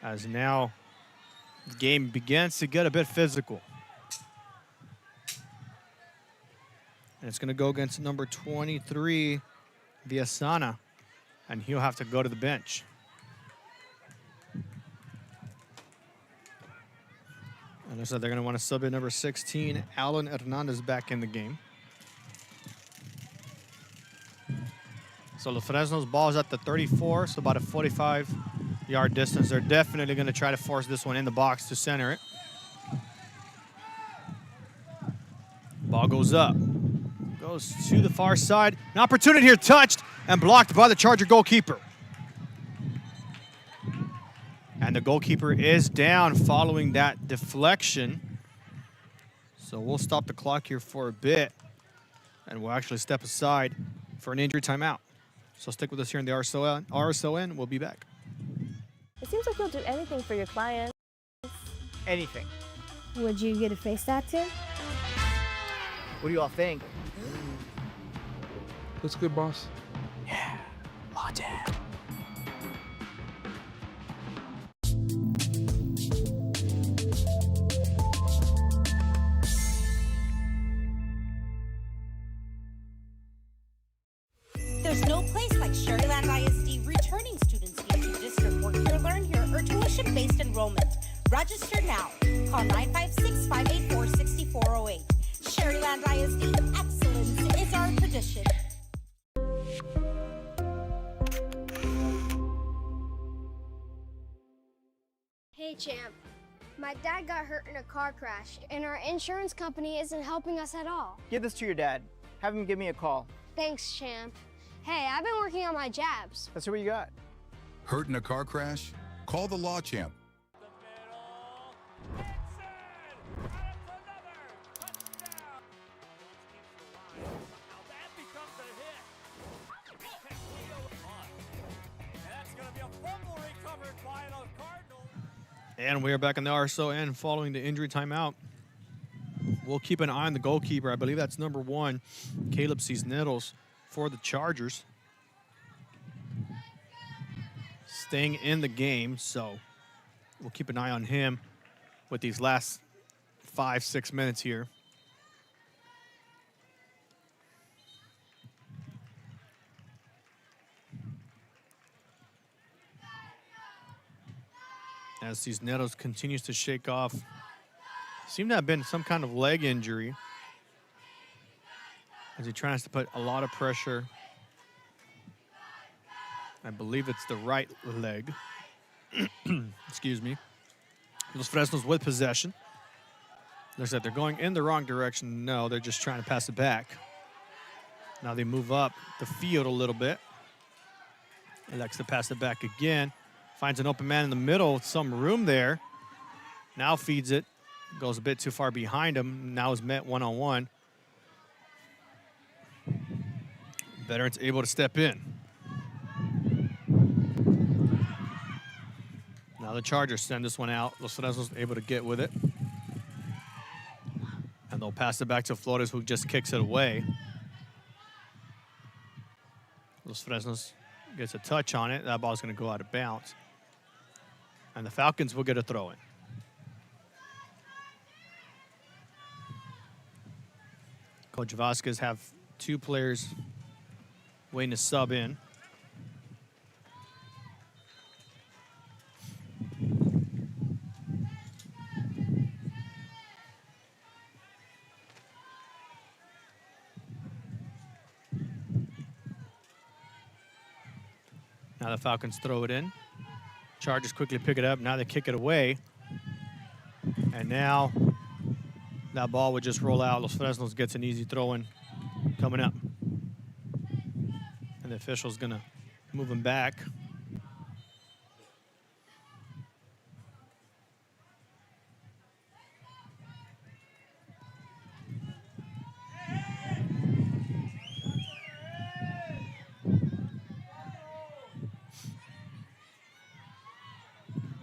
S3: as now the game begins to get a bit physical. And it's going to go against number 23, Villasana, and he'll have to go to the bench. And looks like they're going to want to sub in number 16, Alan Hernandez, back in the game. So Los Fresnos ball's at the 34, so about a 45-yard distance. They're definitely going to try to force this one in the box to center it. Ball goes up. Goes to the far side. An opportunity here, touched and blocked by the Charger goalkeeper. And the goalkeeper is down following that deflection. So we'll stop the clock here for a bit, and we'll actually step aside for an injury timeout. So stick with us here in the RSON. We'll be back.
S10: It seems like you'll do anything for your clients.
S12: Anything.
S10: Would you get a face tattoo?
S12: What do you all think?
S14: Looks good, boss.
S12: Yeah, watch it.
S15: There's no place like Sherryland ISD returning students need to district work here, learn here, or tuition-based enrollment. Register now. Call 956-584-6408. Sherryland ISD, excellence is our tradition.
S16: Hey, champ. My dad got hurt in a car crash, and our insurance company isn't helping us at all.
S12: Give this to your dad. Have him give me a call.
S16: Thanks, champ. Hey, I've been working on my jabs.
S12: Let's see what you got.
S17: Hurt in a car crash? Call the Law Champ.
S3: And we are back in the RSON following the injury timeout. We'll keep an eye on the goalkeeper. I believe that's number 1, Caleb Cisneros, for the Chargers. Staying in the game, so we'll keep an eye on him with these last 5-6 minutes here. As Cisneros continues to shake off, seemed to have been some kind of leg injury, as he tries to put a lot of pressure I believe it's the right leg. Excuse me. Los Fresnos with possession. Looks like they're going in the wrong direction. No, they're just trying to pass it back. Now they move up the field a little bit. Elects to pass it back again. Finds an open man in the middle, some room there. Now feeds it. Goes a bit too far behind him. Now is met one-on-one. Veterans able to step in. Now the Chargers send this one out. Los Fresnos able to get with it. And they'll pass it back to Flores, who just kicks it away. Los Fresnos gets a touch on it. That ball's going to go out of bounds. And the Falcons will get a throw in. Coach Vasquez have 2 players waiting to sub in. Now the Falcons throw it in. Chargers quickly pick it up. Now they kick it away. And now that ball would just roll out. Los Fresnos gets an easy throw in coming up. And the official's going to move him back.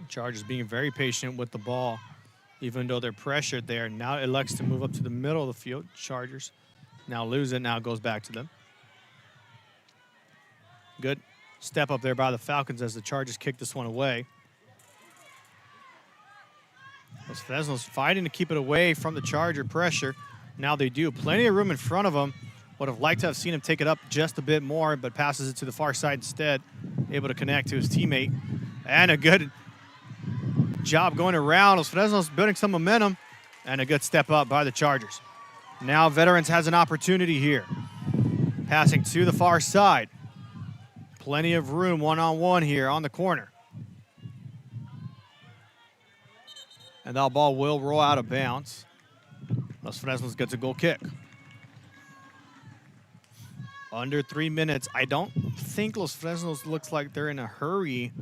S3: Chargers being very patient with the ball, even though they're pressured there. Now it elects to move up to the middle of the field. Chargers now lose it. Now it goes back to them. Good step up there by the Falcons as the Chargers kick this one away. Los Fresnos fighting to keep it away from the Charger pressure. Now they do. Plenty of room in front of them. Would have liked to have seen him take it up just a bit more, but passes it to the far side instead. Able to connect to his teammate. And a good job going around. Los Fresnos building some momentum, and a good step up by the Chargers. Now Veterans has an opportunity here. Passing to the far side. Plenty of room one-on-one here on the corner. And that ball will roll out of bounds. Los Fresnos gets a goal kick. Under 3 minutes. I don't think Los Fresnos looks like they're in a hurry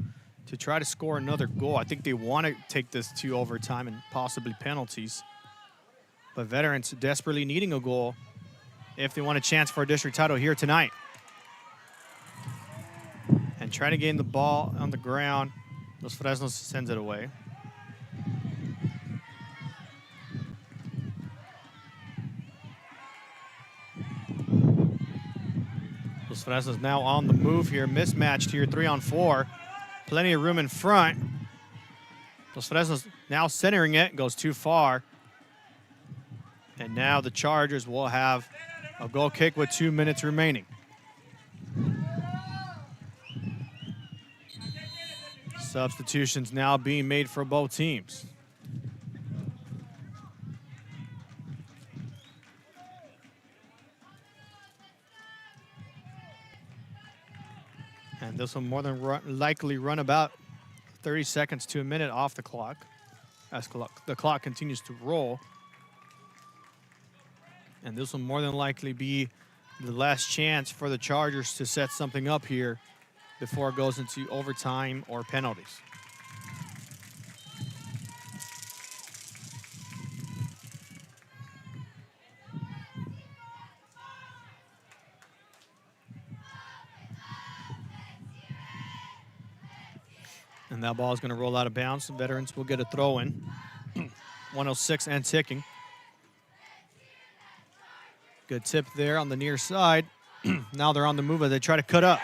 S3: to try to score another goal. I think they want to take this to overtime and possibly penalties. But Veterans desperately needing a goal if they want a chance for a district title here tonight. And trying to gain the ball on the ground. Los Fresnos sends it away. Los Fresnos now on the move here, mismatched here, 3-on-4. Plenty of room in front. Los Fresnos now centering it, goes too far. And now the Chargers will have a goal kick with 2 minutes remaining. Substitutions now being made for both teams. And this will more than likely run about 30 seconds to a minute off the clock as the clock continues to roll. And this will more than likely be the last chance for the Chargers to set something up here before it goes into overtime or penalties. And that ball is going to roll out of bounds. Veterans will get a throw in. 106 and ticking. Good tip there on the near side. Now they're on the move as they try to cut up.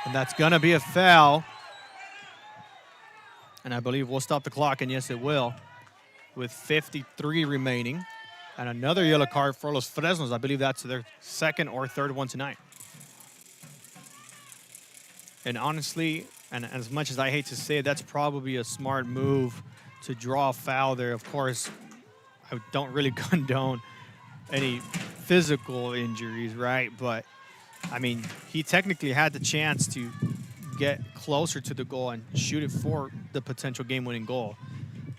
S3: And that's going to be a foul. And I believe we'll stop the clock, and yes, it will, with 53 remaining. And another yellow card for Los Fresnos. I believe that's their second or third one tonight. And honestly, and as much as I hate to say it, that's probably a smart move to draw a foul there. Of course, I don't really condone any physical injuries, right? But, I mean, he technically had the chance to get closer to the goal and shoot it for the potential game-winning goal.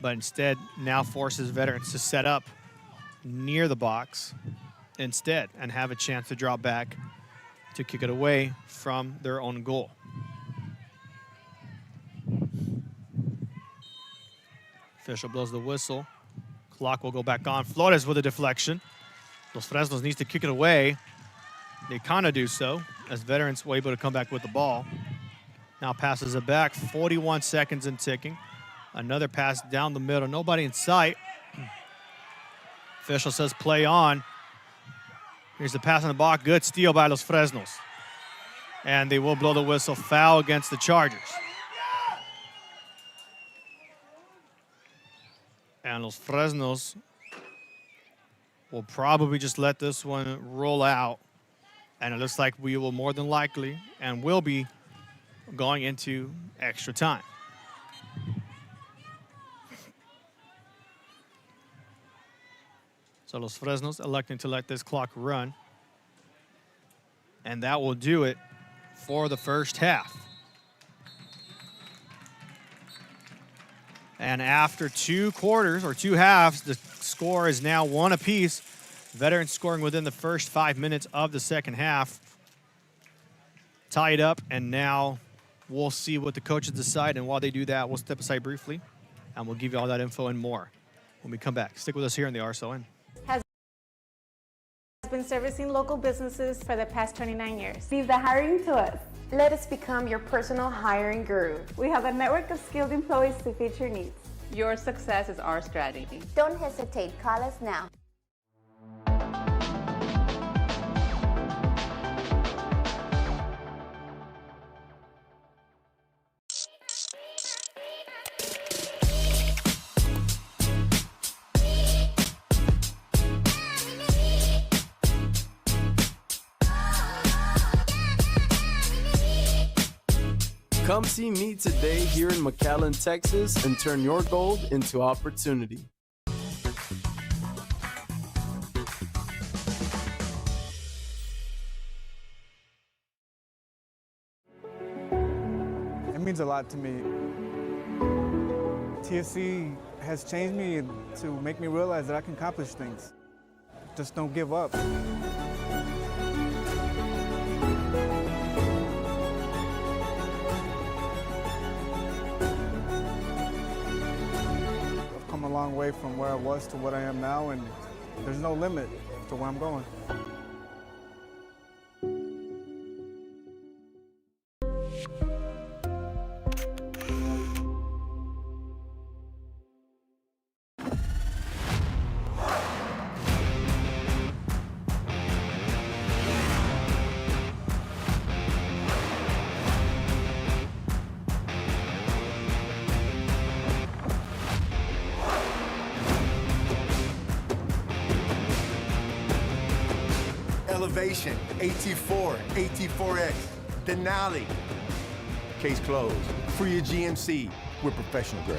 S3: But instead, now forces veterans to set up near the box instead and have a chance to drop back to kick it away from their own goal. Official blows the whistle. Clock will go back on. Flores with a deflection. Los Fresnos needs to kick it away. They kind of do so as veterans were able to come back with the ball. Now passes it back, 41 seconds and ticking. Another pass down the middle, nobody in sight. Official says play on. Here's the pass in the box, good steal by Los Fresnos. And they will blow the whistle, foul against the Chargers. And Los Fresnos will probably just let this one roll out. And it looks like we will more than likely and will be going into extra time. So Los Fresnos electing to let this clock run. And that will do it for the first half. And after 2 quarters or 2 halves, the score is now 1 apiece. Veterans scoring within the first 5 minutes of the second half. Tied up, and now we'll see what the coaches decide. And while they do that, we'll step aside briefly, and we'll give you all that info and more when we come back. Stick with us here in the RSON.
S14: Has been servicing local businesses for the past 29 years.
S18: Leave the hiring to us. Let us become your personal hiring guru.
S14: We have a network of skilled employees to fit your needs.
S18: Your success is our strategy.
S16: Don't hesitate, call us now.
S19: Come see me today here in McAllen, Texas, and turn your gold into opportunity.
S20: It means a lot to me. TFC has changed me to make me realize that I can accomplish things. Just don't give up. A long way from where I was to what I am now, and there's no limit to where I'm going.
S6: Elevation, AT4, AT4X, Denali. Case closed. Free your GMC. We're professional grade.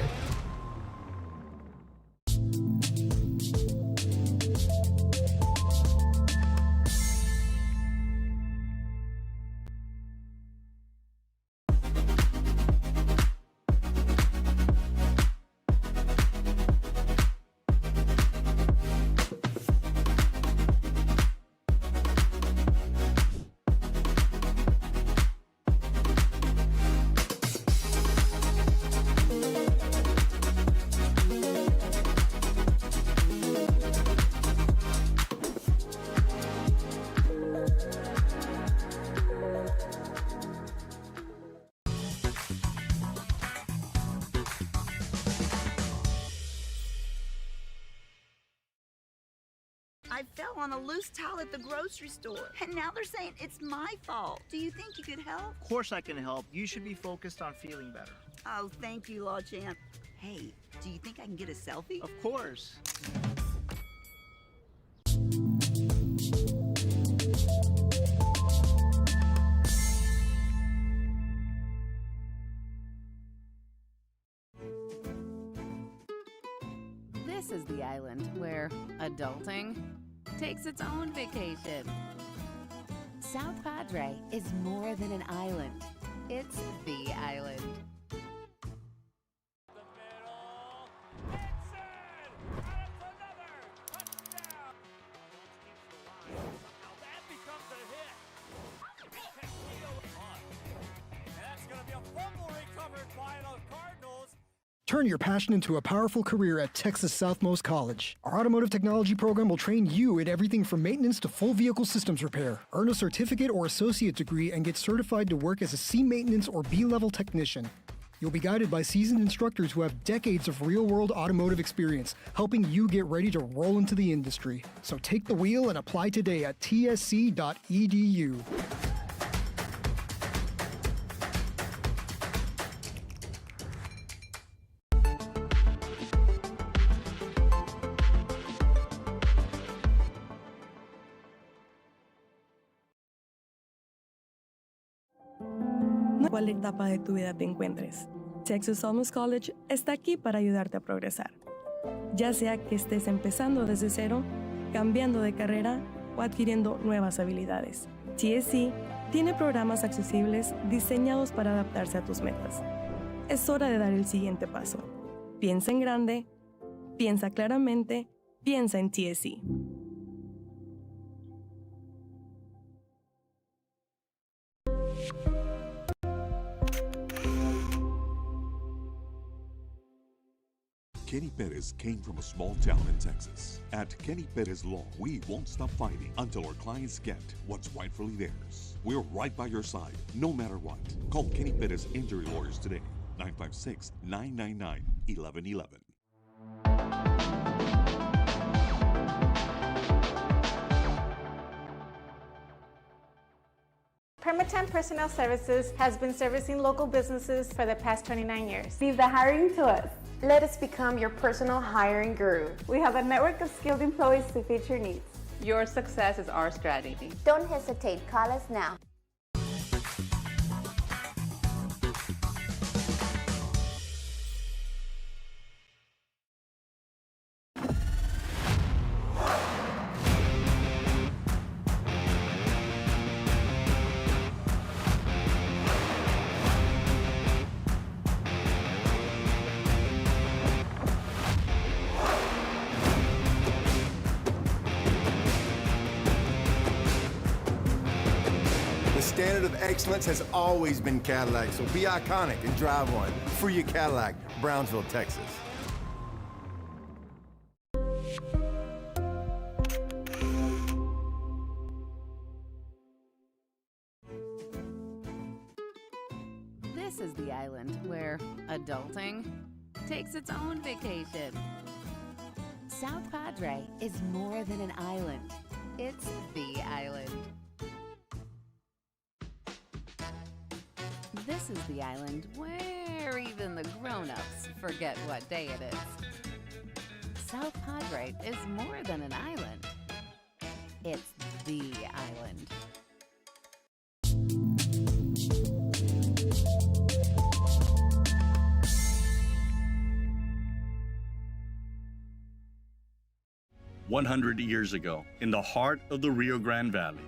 S21: I fell on a loose towel at the grocery store, and now they're saying it's my fault. Do you think you could help?
S12: Of course I can help. You should be focused on feeling better.
S21: Oh, thank you, Law Champ. Hey, do you think I can get a selfie?
S12: Of course.
S5: This is the island where adulting takes its own vacation. South Padre is more than an island. It's the Island.
S2: Turn your passion into a powerful career at Texas Southmost College. Our automotive technology program will train you in everything from maintenance to full vehicle systems repair. Earn a certificate or associate degree and get certified to work as a C maintenance or B-level technician. You'll be guided by seasoned instructors who have decades of real-world automotive experience, helping you get ready to roll into the industry. So take the wheel and apply today at tsc.edu.
S8: ¿Cuál etapa de tu vida te encuentres? Texas Southmost College está aquí para ayudarte a progresar. Ya sea que estés empezando desde cero, cambiando de carrera o adquiriendo nuevas habilidades. TSC tiene programas accesibles diseñados para adaptarse a tus metas. Es hora de dar el siguiente paso. Piensa en grande, piensa claramente, piensa en TSC.
S22: Kenny Perez came from a small town in Texas. At Kenny Perez Law, we won't stop fighting until our clients get what's rightfully theirs. We're right by your side, no matter what. Call Kenny Perez Injury Lawyers today, 956-999-1111.
S14: Permatemp Personnel Services has been servicing local businesses for the past 29 years.
S18: Leave the hiring to us. Let us become your personal hiring guru.
S14: We have a network of skilled employees to fit your needs.
S23: Your success is our strategy.
S10: Don't hesitate, call us now.
S6: The standard of excellence has always been Cadillac, so be iconic and drive one. Free your Cadillac, Brownsville, Texas.
S5: This is the island where adulting takes its own vacation. South Padre is more than an island. It's the island. This is the island where even the grown-ups forget what day it is. South Padre is more than an island. It's the island.
S24: "100 years ago, in the heart of the Rio Grande Valley,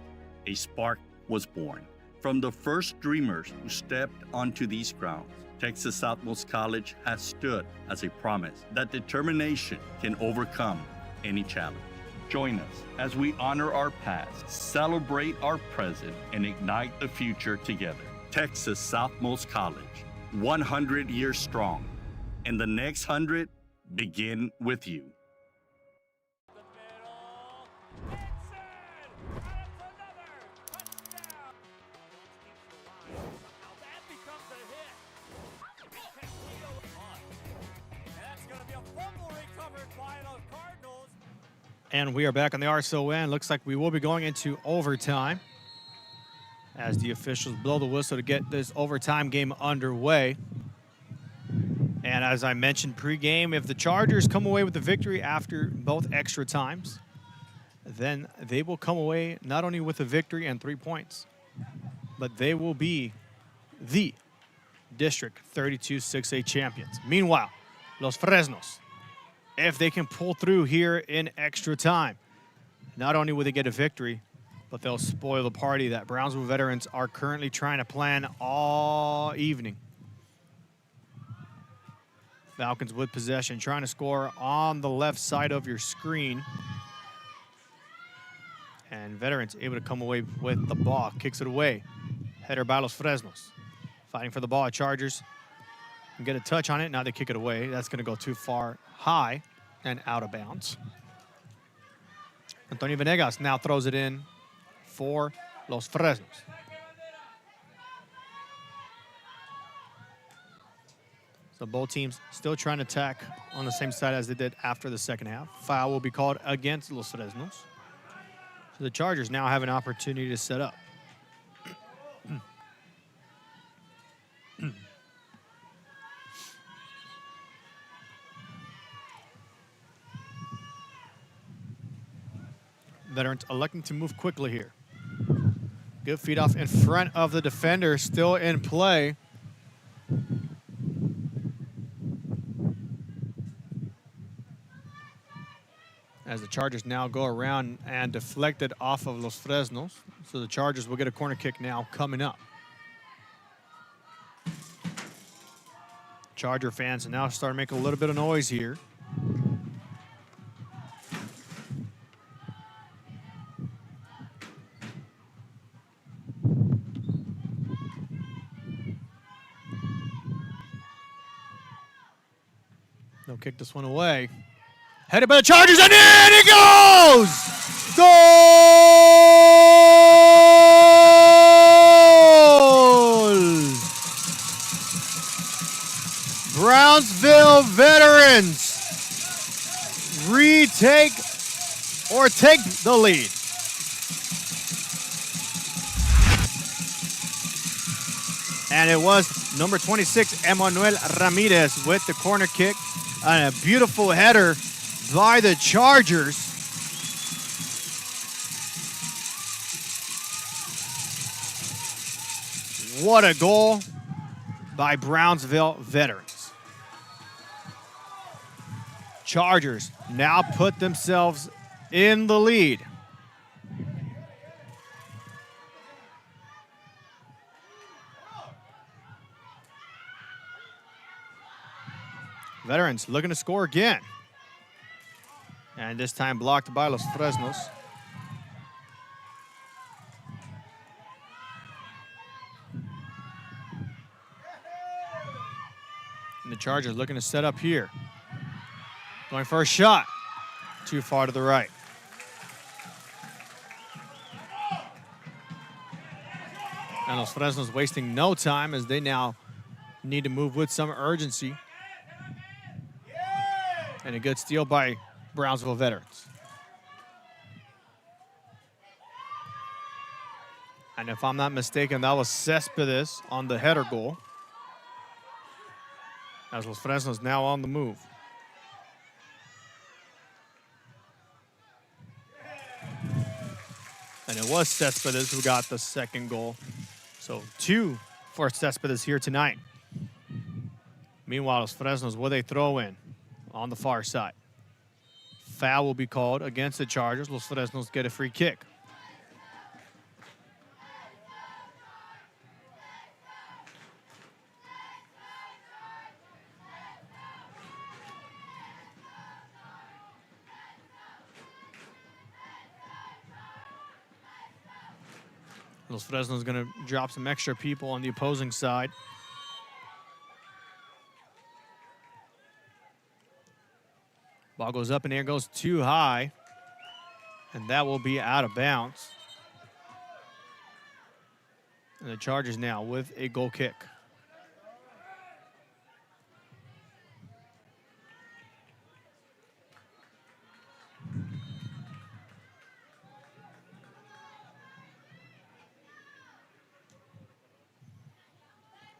S24: a spark was born. From the first dreamers who stepped onto these grounds, Texas Southmost College has stood as a promise that determination can overcome any challenge. Join us as we honor our past, celebrate our present, and ignite the future together. Texas Southmost College, 100 years strong, and the next 100 begin with you."
S3: And we are back on the RSON. Looks like we will be going into overtime as the officials blow the whistle to get this overtime game underway. And as I mentioned pregame, if the Chargers come away with the victory after both extra times, then they will come away not only with a victory and 3 points, but they will be the District 32 6A champions. Meanwhile, Los Fresnos, if they can pull through here in extra time, not only will they get a victory, but they'll spoil the party that Brownsville veterans are currently trying to plan all evening. Falcons with possession, trying to score on the left side of your screen. And veterans able to come away with the ball, kicks it away. Header by Los Fresnos. Fighting for the ball, Chargers can get a touch on it. Now they kick it away. That's going to go too far high and out of bounds. Antonio Venegas now throws it in for Los Fresnos. So both teams still trying to attack on the same side as they did after the second half. Foul will be called against Los Fresnos. So the Chargers now have an opportunity to set up. Veterans electing to move quickly here. Good feed off in front of the defender, still in play. As the Chargers now go around and deflect it off of Los Fresnos. So the Chargers will get a corner kick now coming up. Charger fans now start making a little bit of noise here. They'll kick this one away. Headed by the Chargers, and in it goes! Goal! Brownsville veterans retake or take the lead. And it was number 26, Emmanuel Ramirez with the corner kick. And a beautiful header by the Chargers. What a goal by Brownsville veterans. Chargers now put themselves in the lead. Veterans looking to score again. And this time blocked by Los Fresnos. And the Chargers looking to set up here. Going for a shot. Too far to the right. And Los Fresnos wasting no time as they now need to move with some urgency. And a good steal by Brownsville veterans. And if I'm not mistaken, that was Cespedes on the header goal. As Los Fresnos now on the move. And it was Cespedes who got the second goal. So 2 for Cespedes here tonight. Meanwhile, Los Fresnos with a throw in on the far side. Foul will be called against the Chargers. Los Fresnos get a free kick. Los Fresnos going to drop some extra people on the opposing side. Ball goes up in the air, goes too high. And that will be out of bounds. And the Chargers now with a goal kick.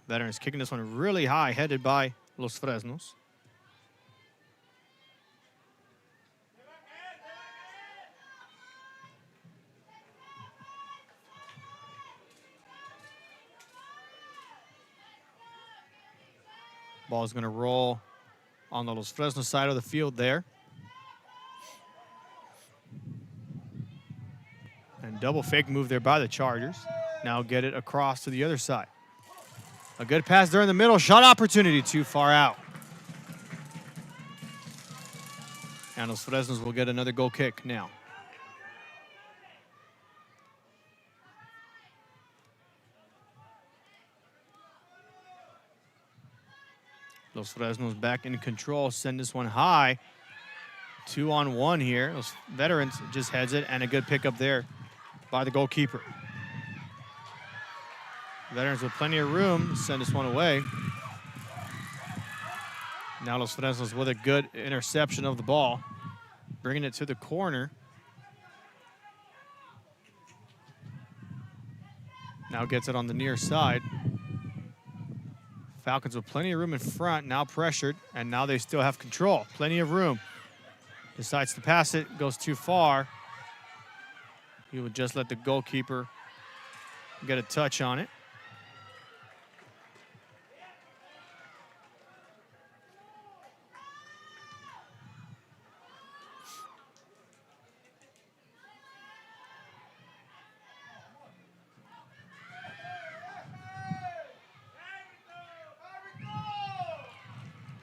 S3: Veterans kicking this one really high, headed by Los Fresnos. Ball's going to roll on the Los Fresnos side of the field there. And double fake move there by the Chargers. Now get it across to the other side. A good pass there in the middle. Shot opportunity too far out. And Los Fresnos will get another goal kick now. Los Fresnos back in control. Send this one high. 2-on-1 here. Those veterans just heads it, and a good pickup there by the goalkeeper. Veterans with plenty of room. Send this one away. Now Los Fresnos with a good interception of the ball. Bringing it to the corner. Now gets it on the near side. Falcons with plenty of room in front, now pressured, and now they still have control. Plenty of room. Decides to pass it, goes too far. He would just let the goalkeeper get a touch on it.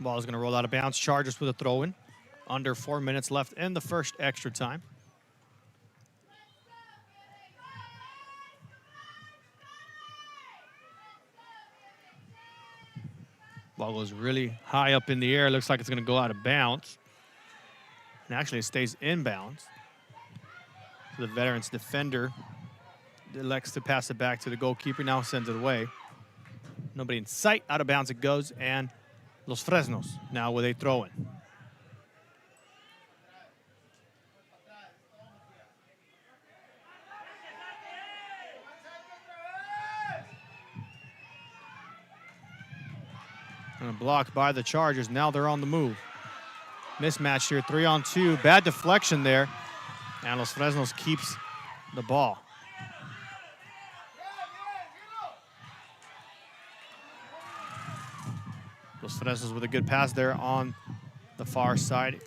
S3: Ball is going to roll out of bounds. Chargers with a throw-in. Under 4 minutes left in the first extra time. Ball goes really high up in the air. Looks like it's going to go out of bounds. And actually it stays in bounds. So the veterans defender elects to pass it back to the goalkeeper. Now sends it away. Nobody in sight. Out of bounds it goes. And Los Fresnos now with a throw-in. And blocked by the Chargers. Now they're on the move. Mismatch here, 3-on-2. Bad deflection there. And Los Fresnos keeps the ball. Los Fresnos with a good pass there on the far side.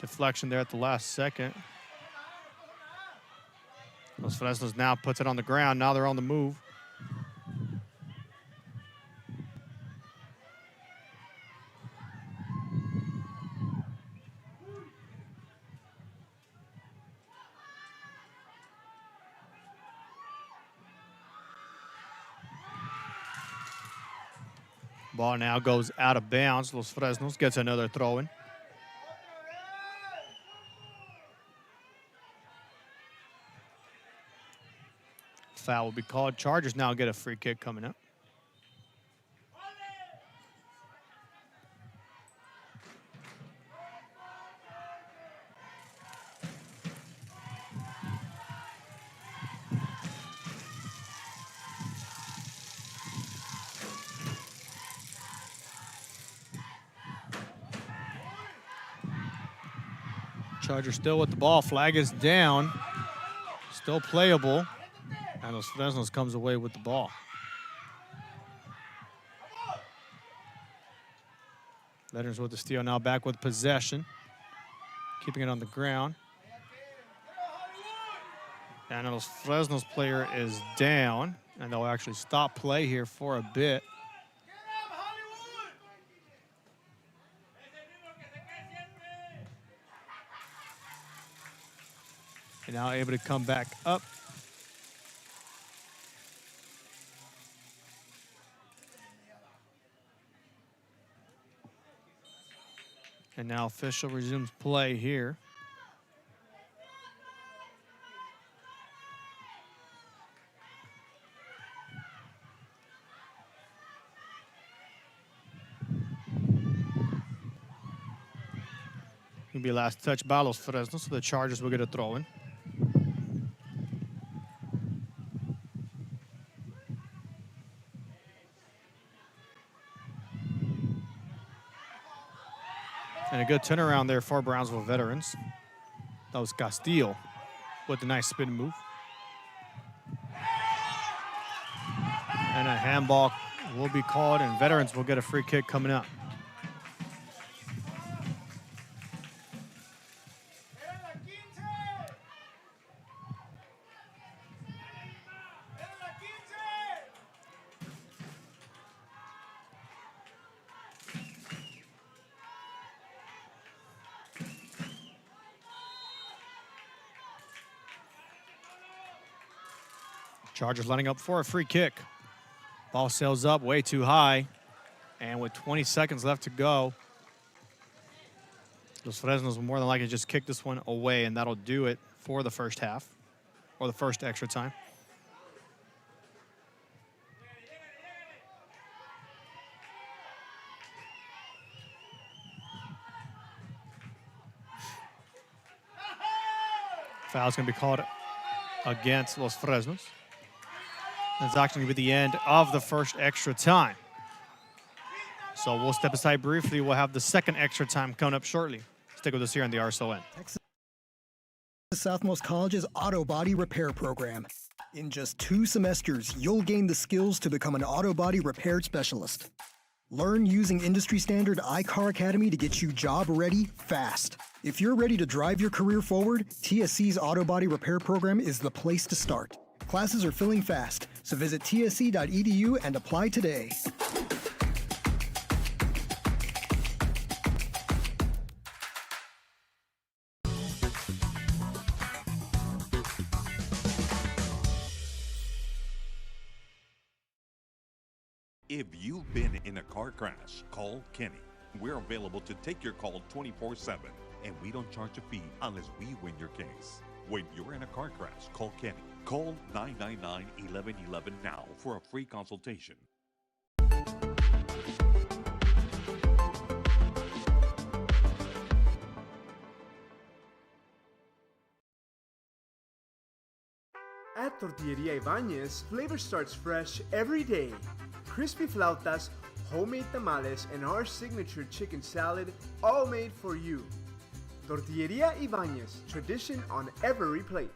S3: Deflection there at the last second. Los Fresnos now puts it on the ground. Now they're on the move. Ball now goes out of bounds. Los Fresnos gets another throw-in. Foul will be called. Chargers now get a free kick coming up. Chargers still with the ball. Flag is down. Still playable. And Los Fresnos comes away with the ball. Veterans with the steal, now back with possession. Keeping it on the ground. And Los Fresnos player is down. And they'll actually stop play here for a bit. And now able to come back up. And now official resumes play here. It'll be last touch by Los Fresnos, so the Chargers will get a throw-in. And a good turnaround there for Brownsville veterans. That was Castillo with a nice spin move. And a handball will be called, and veterans will get a free kick coming up. Chargers lining up for a free kick. Ball sails up way too high. And with 20 seconds left to go, Los Fresnos will more than likely just kick this one away, and that'll do it for the first half, or the first extra time. Foul's going to be called against Los Fresnos. That's actually going to be the end of the first extra time. So we'll step aside briefly. We'll have the second extra time coming up shortly. Stick with us here on the RSON.
S2: Texas Southmost College's auto body repair program. In just 2 semesters, you'll gain the skills to become an auto body repair specialist. Learn using industry standard iCar Academy to get you job ready fast. If you're ready to drive your career forward, TSC's auto body repair program is the place to start. Classes are filling fast, so visit tsc.edu and apply today.
S22: If you've been in a car crash, call Kenny. We're available to take your call 24/7, and we don't charge a fee unless we win your case. When you're in a car crash, call Kenny. Call 999-1111 now for a free consultation.
S1: At Tortilleria Ibañez, flavor starts fresh every day. Crispy flautas, homemade tamales, and our signature chicken salad, all made for you. Tortilleria Ibañez, tradition on every plate.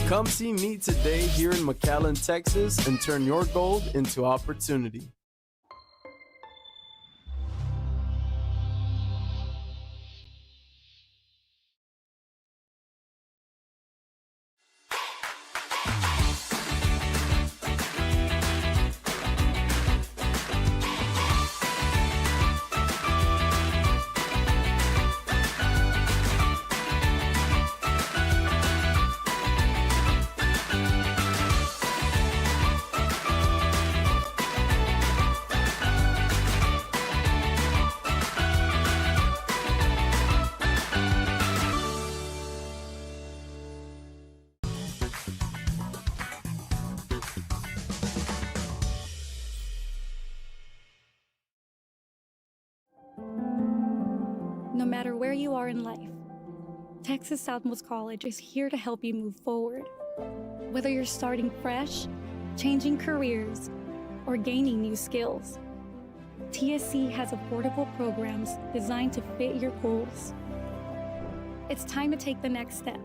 S19: Come see me today here in McAllen, Texas, and turn your gold into opportunity.
S4: No matter where you are in life, Texas Southmost College is here to help you move forward. Whether you're starting fresh, changing careers, or gaining new skills, TSC has affordable programs designed to fit your goals. It's time to take the next step.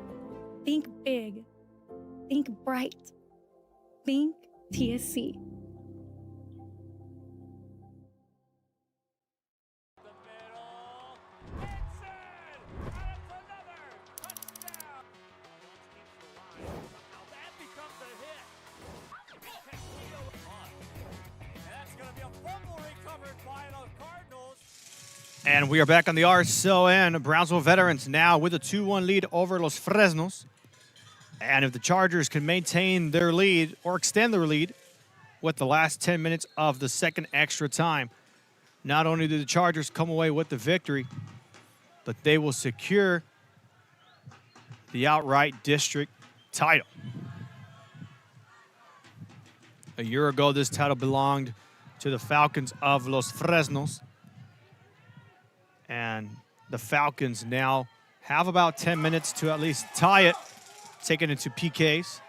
S4: Think big. Think bright. Think TSC.
S3: And we are back on the RSON. Brownsville veterans now with a 2-1 lead over Los Fresnos. And if the Chargers can maintain their lead or extend their lead with the last 10 minutes of the second extra time, not only do the Chargers come away with the victory, but they will secure the outright district title. A year ago, this title belonged to the Falcons of Los Fresnos. And the Falcons now have about 10 minutes to at least tie it, take it into PKs,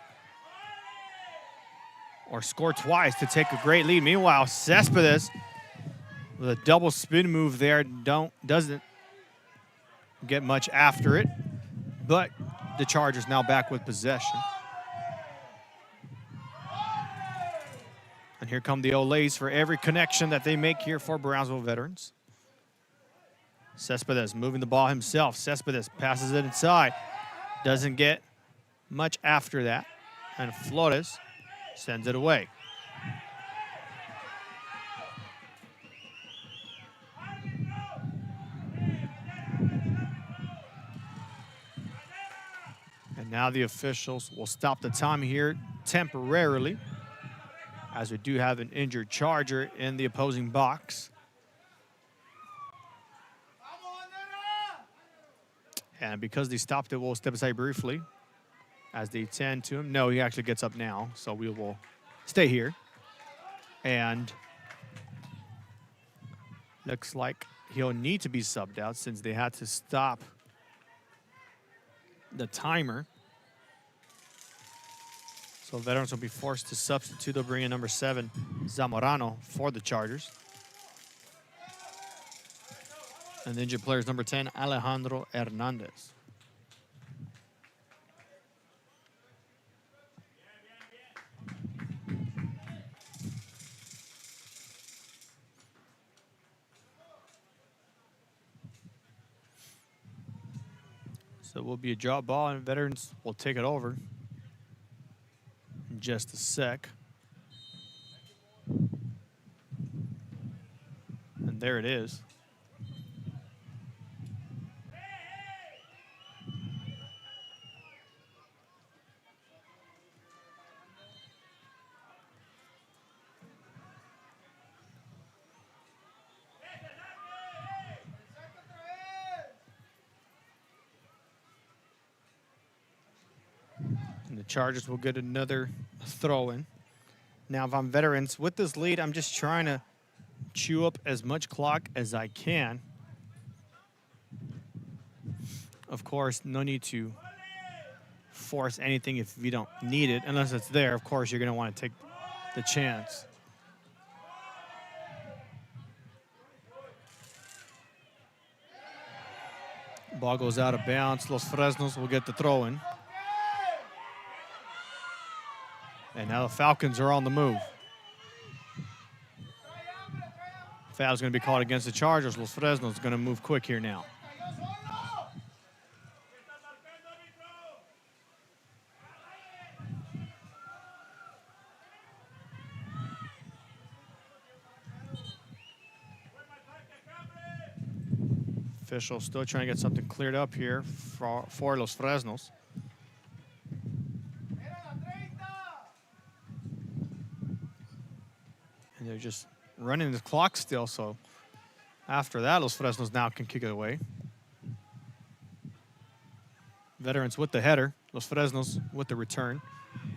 S3: or score twice to take a great lead. Meanwhile, Cespedes with a double spin move there doesn't get much after it, but the Chargers now back with possession. And here come the Olays for every connection that they make here for Brownsville veterans. Cespedes moving the ball himself. Cespedes passes it inside. Doesn't get much after that. And Flores sends it away. And now the officials will stop the time here temporarily, as we do have an injured Charger in the opposing box. And because they stopped it, we'll step aside briefly as they tend to him. No, he actually gets up now, so we will stay here. And looks like he'll need to be subbed out since they had to stop the timer. So veterans will be forced to substitute. They'll bring in number 7, Zamorano, for the Chargers. And the injured player is number 10, Alejandro Hernandez. So it will be a drop ball, and veterans will take it over in just a sec. And there it is. And the Chargers will get another throw in. Now, if I'm veterans, with this lead, I'm just trying to chew up as much clock as I can. Of course, no need to force anything if you don't need it. Unless it's there, of course, you're going to want to take the chance. Ball goes out of bounds. Los Fresnos will get the throw in. And now the Falcons are on the move. Foul is going to be called against the Chargers. Los Fresnos is going to move quick here now. Official still trying to get something cleared up here for Los Fresnos. And they're just running the clock still, so after that, Los Fresnos now can kick it away. Veterans with the header. Los Fresnos with the return.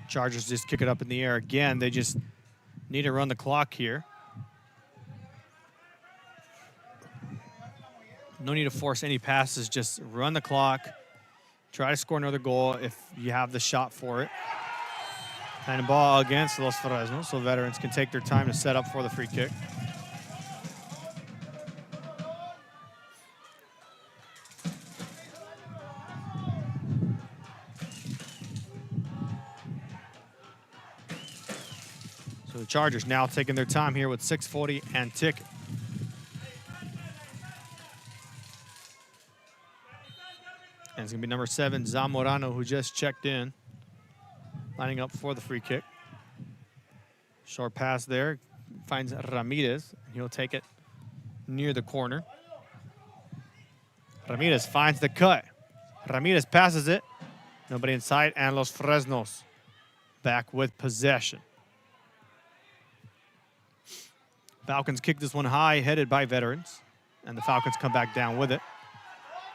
S3: Chargers just kick it up in the air again. They just need to run the clock here. No need to force any passes. Just run the clock. Try to score another goal if you have the shot for it. And the ball against Los Fresnos, so veterans can take their time to set up for the free kick. So the Chargers now taking their time here with 6:40 and ticking. And it's going to be number 7, Zamorano, who just checked in, lining up for the free kick. Short pass there, finds Ramirez. He'll take it near the corner. Ramirez finds the cut. Ramirez passes it. Nobody inside, and Los Fresnos back with possession. Falcons kick this one high, headed by veterans, and the Falcons come back down with it.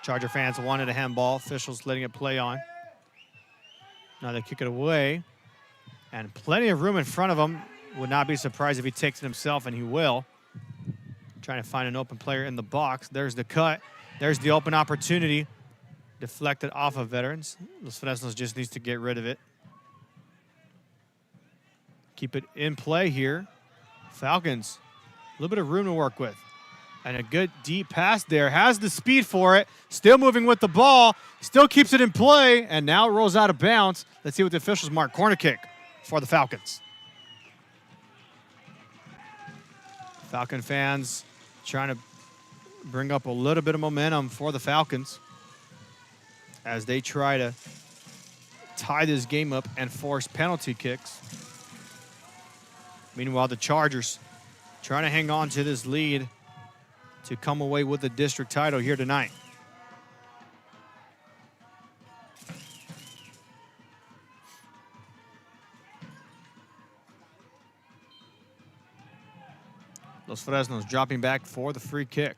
S3: Charger fans wanted a handball. Officials letting it play on. Now they kick it away. And plenty of room in front of him. Would not be surprised if he takes it himself, and he will. Trying to find an open player in the box. There's the cut. There's the open opportunity. Deflected off of veterans. Los Fresnos just needs to get rid of it. Keep it in play here. Falcons, a little bit of room to work with. And a good deep pass there. Has the speed for it. Still moving with the ball. Still keeps it in play. And now it rolls out of bounds. Let's see what the officials mark. Corner kick for the Falcons. Falcon fans trying to bring up a little bit of momentum for the Falcons as they try to tie this game up and force penalty kicks. Meanwhile, the Chargers trying to hang on to this lead to come away with the district title here tonight. Los Fresnos dropping back for the free kick.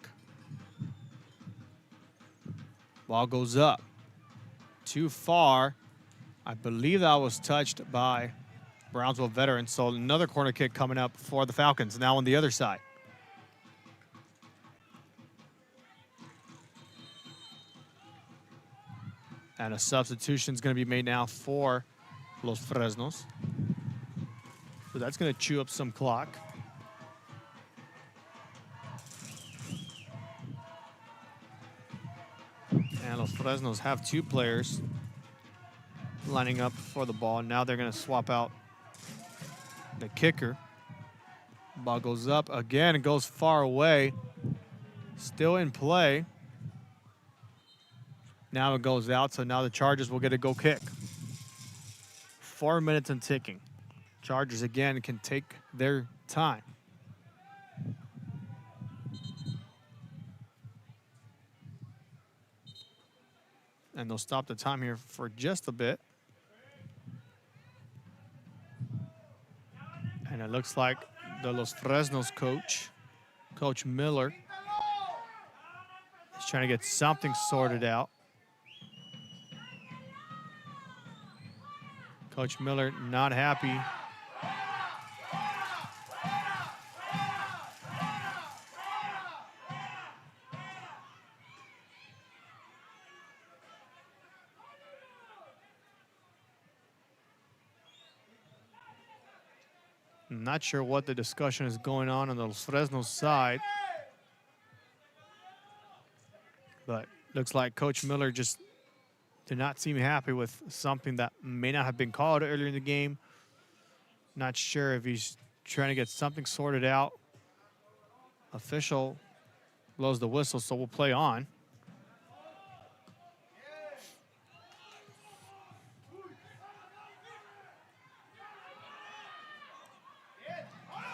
S3: Ball goes up. Too far. I believe that was touched by Brownsville veterans. So another corner kick coming up for the Falcons. Now on the other side. And a substitution is going to be made now for Los Fresnos. So that's going to chew up some clock. And Los Fresnos have two players lining up for the ball. Now they're going to swap out the kicker. Ball goes up again and goes far away. Still in play. Now it goes out, so now the Chargers will get a goal kick. 4 minutes and ticking. Chargers again can take their time. And they'll stop the time here for just a bit. And it looks like the Los Fresnos coach, Coach Miller, is trying to get something sorted out. Coach Miller not happy. I'm not sure what the discussion is going on the Los Fresnos side. But looks like Coach Miller just did not seem happy with something that may not have been called earlier in the game. Not sure if he's trying to get something sorted out. Official blows the whistle, so we'll play on.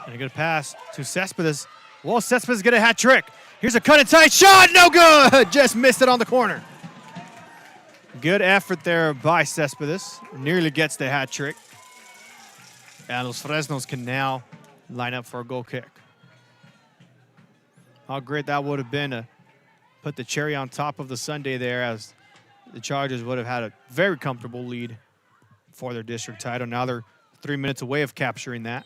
S3: And a good pass to Cespedes. Well, Cespedes get a hat trick. Here's a cut and tight shot, no good! Just missed it on the corner. Good effort there by Cespedes. Nearly gets the hat trick. And Los Fresnos can now line up for a goal kick. How great that would have been to put the cherry on top of the sundae there, as the Chargers would have had a very comfortable lead for their district title. Now they're 3 minutes away of capturing that.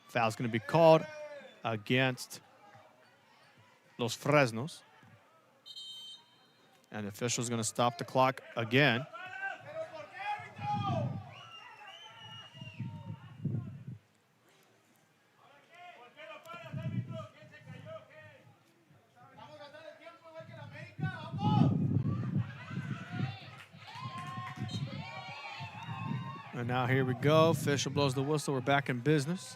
S3: Foul's going to be called against Los Fresnos. And the official's going to stop the clock again. And now here we go. Official blows the whistle. We're back in business.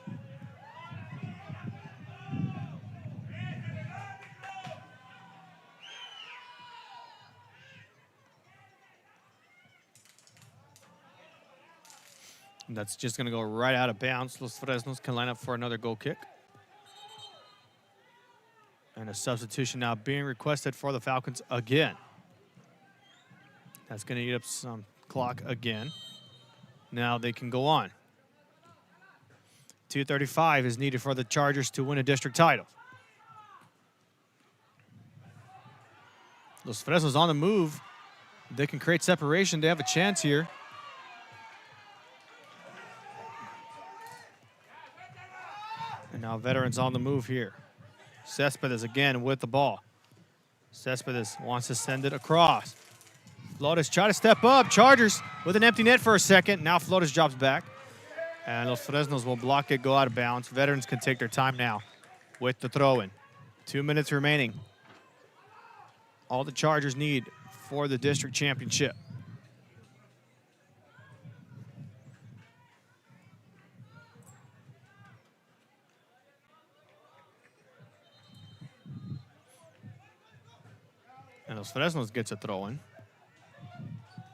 S3: And that's just going to go right out of bounds. Los Fresnos can line up for another goal kick. And a substitution now being requested for the Falcons again. That's going to eat up some clock again. Now they can go on. 2:35 is needed for the Chargers to win a district title. Los Fresnos on the move. They can create separation. They have a chance here. And now veterans on the move here. Cespedes again with the ball. Cespedes wants to send it across. Flores try to step up. Chargers with an empty net for a second. Now Flores drops back. And Los Fresnos will block it, go out of bounds. Veterans can take their time now with the throw-in. 2 minutes remaining. All the Chargers need for the district championship. Los Fresnos gets a throw-in.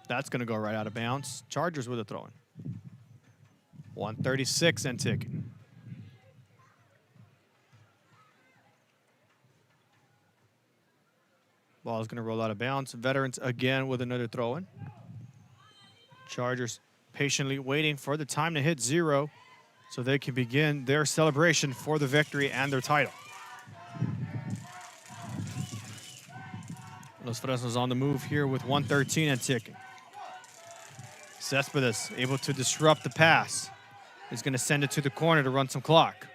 S3: That's going to go right out of bounds. Chargers with a throw-in. 1:36 and ticking. Ball is going to roll out of bounds. Veterans again with another throw-in. Chargers patiently waiting for the time to hit 0 so they can begin their celebration for the victory and their title. Los Fresnos on the move here with 1:13 and ticking. Cespedes able to disrupt the pass. He's going to send it to the corner to run some clock.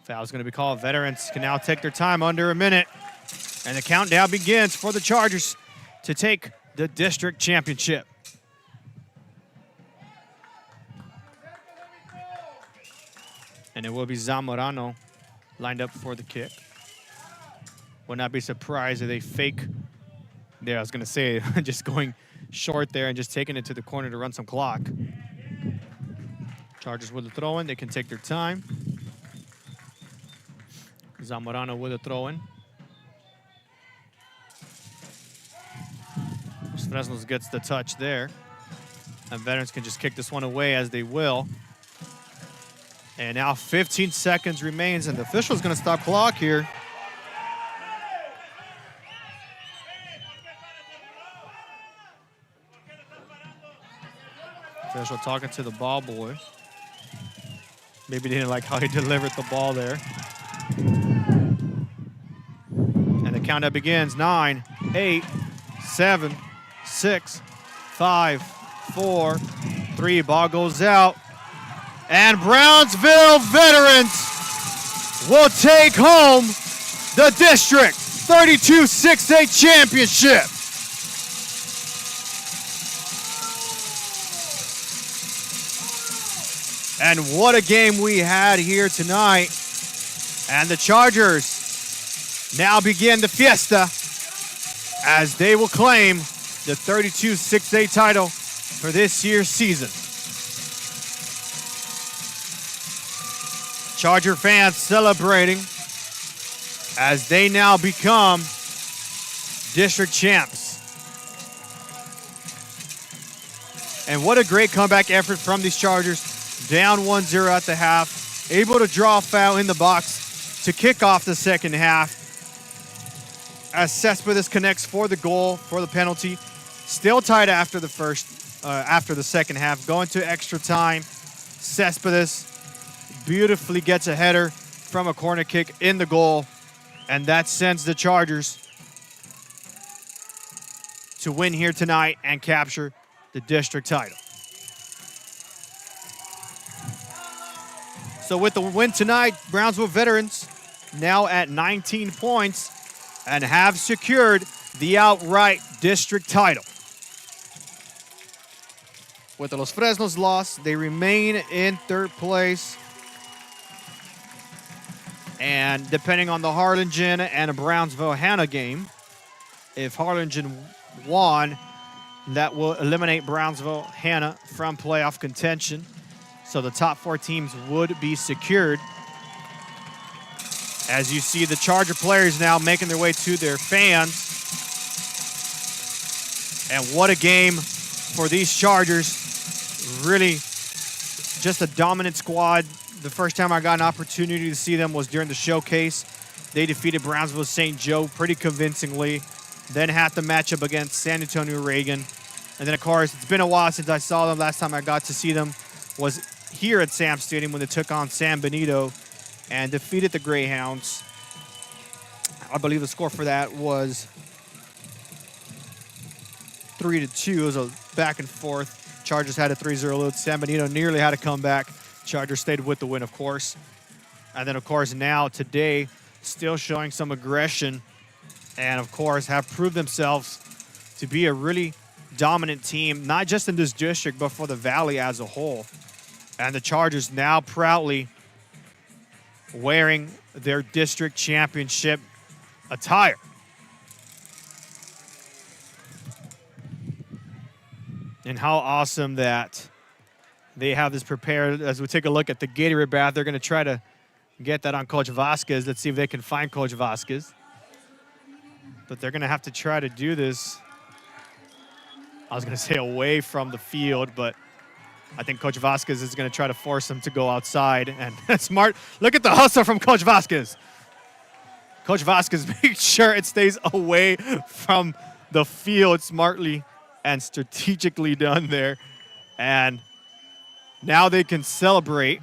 S3: Foul's going to be called. Veterans can now take their time under a minute. And the countdown begins for the Chargers to take the district championship. And it will be Zamorano lined up for the kick. Would not be surprised if they fake there. I was going to say, just going short there and just taking it to the corner to run some clock. Chargers with a throw-in. They can take their time. Zamorano with a throw-in. Fresnos gets the touch there. And Veterans can just kick this one away as they will. And now 15 seconds remains, and the official's going to stop clock here. Official talking to the ball boy. Maybe they didn't like how he delivered the ball there. And the countdown begins. 9, 8, 7, 6, 5, 4, 3. Ball goes out. And Brownsville Veterans will take home the district 32-6A championship. And what a game we had here tonight. And the Chargers now begin the fiesta as they will claim the 32-6A title for this year's season. Charger fans celebrating as they now become district champs. And what a great comeback effort from these Chargers. Down 1-0 at the half, able to draw a foul in the box to kick off the second half. As Cespedes connects for the goal, for the penalty. Still tied after the second half. Going to extra time. Cespedes beautifully gets a header from a corner kick in the goal. And that sends the Chargers to win here tonight and capture the district title. So with the win tonight, Brownsville Veterans now at 19 points and have secured the outright district title. With the Los Fresnos loss, they remain in third place. And depending on the Harlingen and a Brownsville-Hanna game, if Harlingen won, that will eliminate Brownsville-Hanna from playoff contention. So the top 4 teams would be secured. As you see the Charger players now making their way to their fans. And what a game for these Chargers. Really just a dominant squad. The first time I got an opportunity to see them was during the showcase. They defeated Brownsville St. Joe pretty convincingly. Then had the matchup against San Antonio Reagan. And then, of course, it's been a while since I saw them. Last time I got to see them was here at Sam Stadium when they took on San Benito and defeated the Greyhounds. I believe the score for that was 3-2. It was a back and forth. Chargers had a 3-0 lead. San Benito nearly had a comeback. Chargers stayed with the win, of course. And then, of course, now today, still showing some aggression and, of course, have proved themselves to be a really dominant team, not just in this district, but for the Valley as a whole. And the Chargers now proudly wearing their district championship attire. And how awesome that they have this prepared. As we take a look at the Gatorade bath, they're going to try to get that on Coach Vasquez. Let's see if they can find Coach Vasquez. But they're going to have to try to do this. I was going to say away from the field, but I think Coach Vasquez is going to try to force them to go outside. And smart. Look at the hustle from Coach Vasquez. Coach Vasquez makes sure it stays away from the field smartly and strategically done there. And now they can celebrate.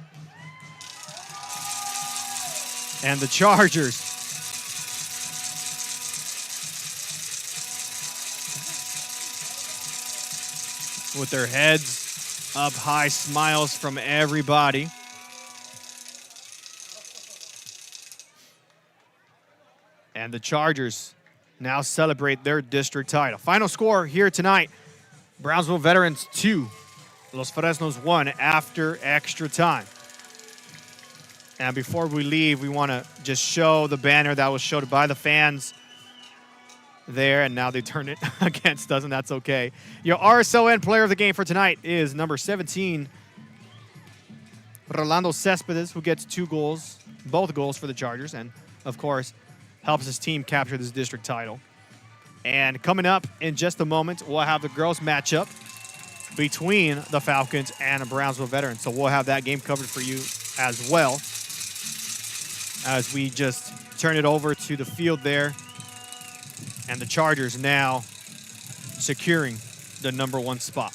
S3: And the Chargers with their heads up high, smiles from everybody. And the Chargers now celebrate their district title. Final score here tonight, Brownsville Veterans 2, Los Fresnos 1 after extra time. And before we leave, we want to just show the banner that was showed by the fans there, and now they turn it against us, and that's okay. Your RSON player of the game for tonight is number 17, Rolando Cespedes, who gets 2 goals, both goals for the Chargers, and, of course, helps his team capture this district title. And coming up in just a moment, we'll have the girls matchup between the Falcons and the Brownsville Veterans. So we'll have that game covered for you as well as we just turn it over to the field there. And the Chargers now securing the #1 spot.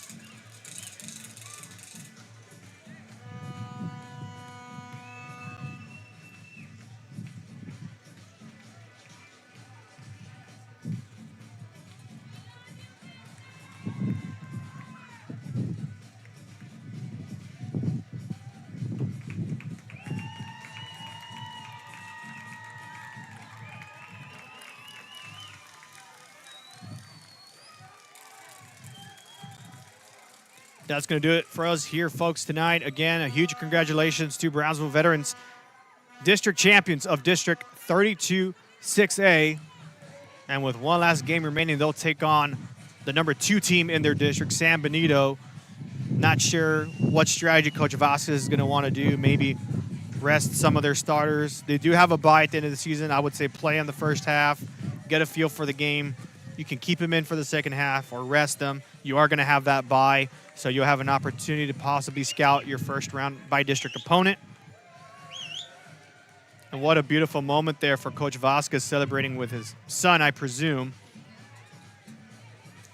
S3: That's going to do it for us here, folks, tonight. Again, a huge congratulations to Brownsville Veterans, district champions of District 32-6A. And with one last game remaining, they'll take on the #2 team in their district, San Benito. Not sure what strategy Coach Vasquez is going to want to do. Maybe rest some of their starters. They do have a bye at the end of the season. I would say play in the first half, get a feel for the game. You can keep them in for the second half or rest them. You are going to have that bye, so you'll have an opportunity to possibly scout your first round by district opponent. And what a beautiful moment there for Coach Vasquez, celebrating with his son, I presume.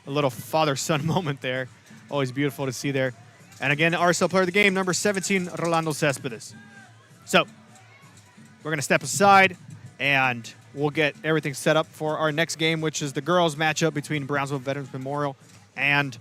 S3: A little father-son moment there. Always beautiful to see there. And again, RSL player of the game, number 17, Rolando Cespedes. So we're going to step aside and we'll get everything set up for our next game, which is the girls matchup between Brownsville Veterans Memorial and